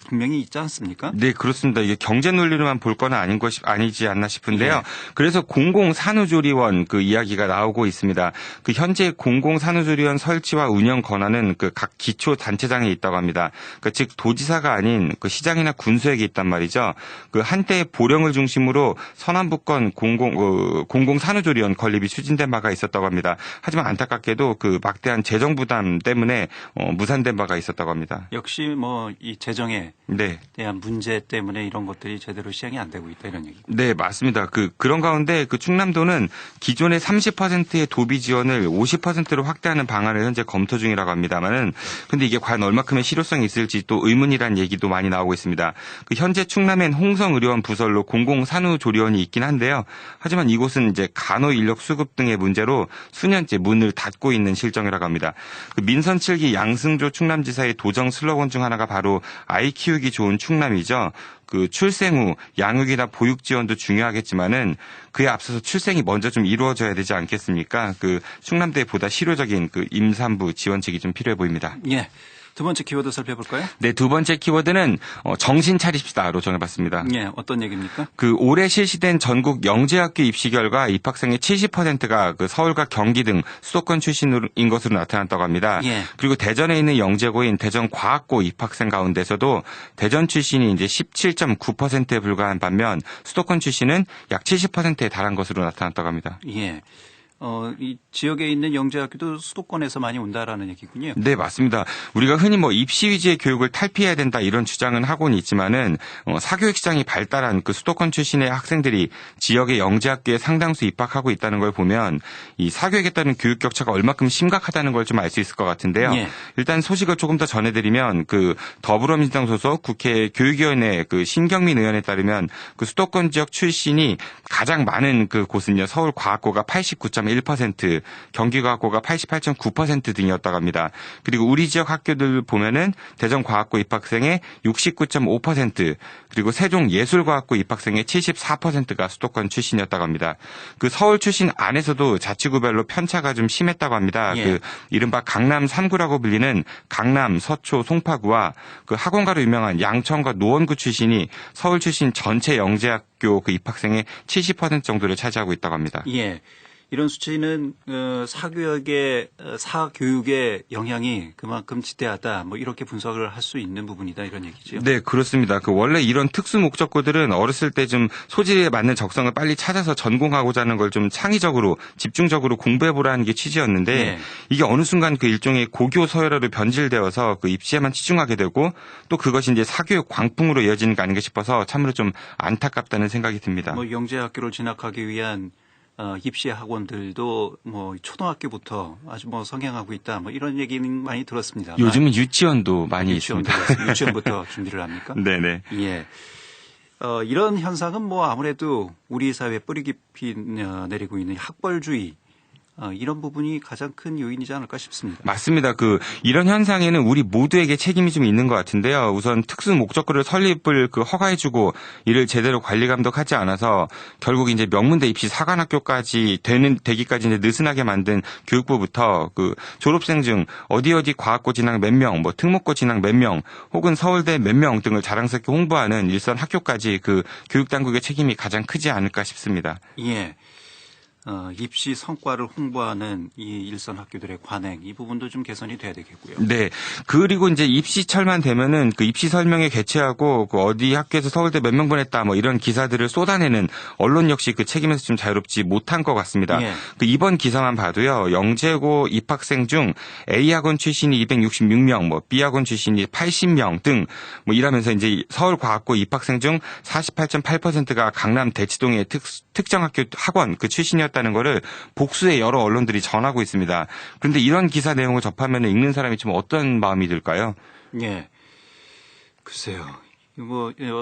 분명히 있지 않습니까? 네, 그렇습니다. 이게 경제 논리로만 볼 건 아니지 않나 싶은데요. 예. 그래서 공공산후조리원 그 이야기가 나오고 있습니다. 그 현재 공공산후조리원 설치와 운영 권한은 그 각 기초단체장에 있다고 합니다. 즉 도지사가 아닌 그 시장이나 군수에게 있단 말이죠. 그 한때 보령을 중심으로 서남부권 공공산후조리원 건립이 추진된 바가 있었다고 합니다. 하지만 안타깝게도 그 막대한 재정 부담 때문에 무산된 바가 있었다고 합니다. 역시 뭐 이 재정에 네. 대한 문제 때문에 이런 것들이 제대로 시행이 안 되고 있다 이런 얘기. 네, 맞습니다. 그런 가운데 그 충남도는 기존의 30%의 도비 지원을 50%로 확대하는 방안을 현재 검토 중이라고 합니다만은 근데 이게 과연 얼마큼의 실효성이 있을지 또 의문이라는 얘기도 많이 나오고 있습니다. 그 현재 충남엔 홍성의료원 부설로 공공산후조리원이 있긴 한데요. 하지만 이곳은 이제 간호 인력 수급 등의 문제로 수년째 문을 닫고 있는 실정이라고 합니다. 그 민선 7기 양승조 충남지사의 도정 슬로건 중 하나가 바로 아이 키우기 좋은 충남이죠. 그 출생 후 양육이나 보육 지원도 중요하겠지만은 그에 앞서서 출생이 먼저 좀 이루어져야 되지 않겠습니까? 그 충남도에 보다 실효적인 그 임산부 지원책이 좀 필요해 보입니다. 예. 두 번째 키워드 살펴볼까요? 네, 두 번째 키워드는 정신 차리십시다로 정해봤습니다. 예, 어떤 얘기입니까? 그 올해 실시된 전국 영재학교 입시 결과 입학생의 70%가 그 서울과 경기 등 수도권 출신인 것으로 나타났다고 합니다. 예. 그리고 대전에 있는 영재고인 대전과학고 입학생 가운데서도 대전 출신이 이제 17.9%에 불과한 반면 수도권 출신은 약 70%에 달한 것으로 나타났다고 합니다. 예. 이 지역에 있는 영재학교도 수도권에서 많이 온다라는 얘기군요. 네, 맞습니다. 우리가 흔히 뭐 입시 위주의 교육을 탈피해야 된다 이런 주장은 하고는 있지만은 사교육 시장이 발달한 그 수도권 출신의 학생들이 지역의 영재학교에 상당수 입학하고 있다는 걸 보면 이 사교육에 따른 교육 격차가 얼마큼 심각하다는 걸 좀 알 수 있을 것 같은데요. 예. 일단 소식을 조금 더 전해드리면 그 더불어민주당 소속 국회 교육위원회 그 신경민 의원에 따르면 그 수도권 지역 출신이 가장 많은 그 곳은요 서울과학고가 89.1%, 경기과학고가 88.9% 등이었다고 합니다. 그리고 우리 지역 학교들 보면은 대전과학고 입학생의 69.5%, 그리고 세종예술과학고 입학생의 74%가 수도권 출신이었다고 합니다. 그 서울 출신 안에서도 자치구별로 편차가 좀 심했다고 합니다. 예. 그 이른바 강남 3구라고 불리는 강남, 서초, 송파구와 그 학원가로 유명한 양천과 노원구 출신이 서울 출신 전체 영재학교 그 입학생의 70% 정도를 차지하고 있다고 합니다. 예. 이런 수치는 사교육의 영향이 그만큼 지대하다. 뭐 이렇게 분석을 할 수 있는 부분이다 이런 얘기죠. 네, 그렇습니다. 그 원래 이런 특수 목적고들은 어렸을 때 좀 소질에 맞는 적성을 빨리 찾아서 전공하고자 하는 걸 좀 창의적으로 집중적으로 공부해보라는 게 취지였는데 네. 이게 어느 순간 그 일종의 고교 서열화로 변질되어서 그 입시에만 치중하게 되고 또 그것이 이제 사교육 광풍으로 이어지는 게 아닌가 싶어서 참으로 좀 안타깝다는 생각이 듭니다. 뭐 영재학교를 진학하기 위한 입시 학원들도 뭐 초등학교부터 아주 뭐 성행하고 있다. 뭐 이런 얘기는 많이 들었습니다. 요즘은 유치원도 많이 있습니다. 유치원부터 준비를 합니까? 네네. 예. 이런 현상은 뭐 아무래도 우리 사회에 뿌리 깊이 내리고 있는 학벌주의 이런 부분이 가장 큰 요인이지 않을까 싶습니다. 맞습니다. 이런 현상에는 우리 모두에게 책임이 좀 있는 것 같은데요. 우선 특수 목적고를 설립을 허가해주고 이를 제대로 관리 감독하지 않아서 결국 이제 명문대 입시 사관학교까지 되기까지 이제 느슨하게 만든 교육부부터 졸업생 중 어디 과학고 진학 몇 명, 뭐 특목고 진학 몇 명, 혹은 서울대 몇 명 등을 자랑스럽게 홍보하는 일선 학교까지 교육 당국의 책임이 가장 크지 않을까 싶습니다. 예. 입시 성과를 홍보하는 이 일선 학교들의 관행 이 부분도 좀 개선이 돼야 되겠고요. 네. 그리고 이제 입시철만 되면은 입시 설명회 개최하고 어디 학교에서 서울대 몇 명 보냈다 뭐 이런 기사들을 쏟아내는 언론 역시 책임에서 좀 자유롭지 못한 것 같습니다. 예. 이번 기사만 봐도요. 영재고 입학생 중 A학원 출신이 266명, 뭐 B학원 출신이 80명 등 뭐 이러면서 이제 서울과학고 입학생 중 48.8%가 강남 대치동의 특정 학교 학원 출신이었다는 거를 복수의 여러 언론들이 전하고 있습니다. 그런데 이런 기사 내용을 접하면 읽는 사람이 좀 어떤 마음이 들까요? 예. 글쎄요.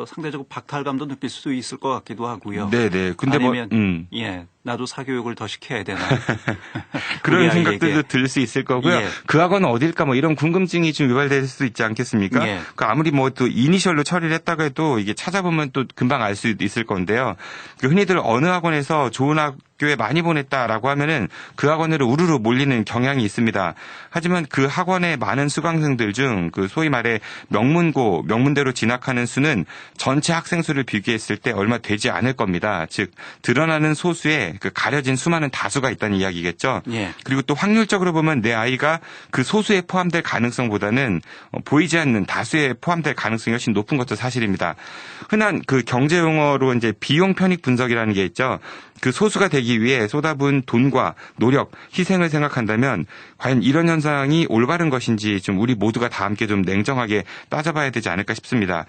상대적으로 박탈감도 느낄 수도 있을 것 같기도 하고요. 네네. 근데 아니면 예. 나도 사교육을 더 시켜야 되나. 그런 생각들도 들 수 있을 거고요. 예. 그 학원은 어딜까 뭐 이런 궁금증이 좀 유발될 수 있지 않겠습니까? 예. 그 아무리 뭐 또 이니셜로 처리를 했다고 해도 이게 찾아보면 또 금방 알 수 있을 건데요. 그 흔히들 어느 학원에서 좋은 학교에 많이 보냈다라고 하면은 그 학원으로 우르르 몰리는 경향이 있습니다. 하지만 그 학원의 많은 수강생들 중 그 소위 말해 명문대로 진학하는 수는 전체 학생 수를 비교했을 때 얼마 되지 않을 겁니다. 즉 드러나는 소수에 그 가려진 수많은 다수가 있다는 이야기겠죠. 예. 그리고 또 확률적으로 보면 내 아이가 그 소수에 포함될 가능성보다는 보이지 않는 다수에 포함될 가능성이 훨씬 높은 것도 사실입니다. 흔한 그 경제 용어로 이제 비용 편익 분석이라는 게 있죠. 그 소수가 되기 위해 쏟아부은 돈과 노력, 희생을 생각한다면 과연 이런 현상이 올바른 것인지 좀 우리 모두가 다 함께 좀 냉정하게 따져봐야 되지 않을까 싶습니다.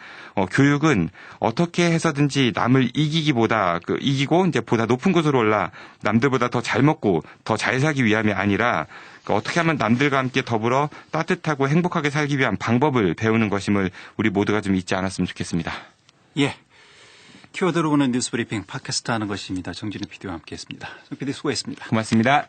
교육은 어떻게 해서든지 남을 이기고 이제 보다 높은 곳으로 올라 남들보다 더 잘 먹고 더 잘 살기 위함이 아니라 어떻게 하면 남들과 함께 더불어 따뜻하고 행복하게 살기 위한 방법을 배우는 것임을 우리 모두가 좀 잊지 않았으면 좋겠습니다. 예. 키워드로 보는 뉴스브리핑 팟캐스트 하는 것입니다. 정진우 PD와 함께했습니다. 정 PD 수고했습니다. 고맙습니다.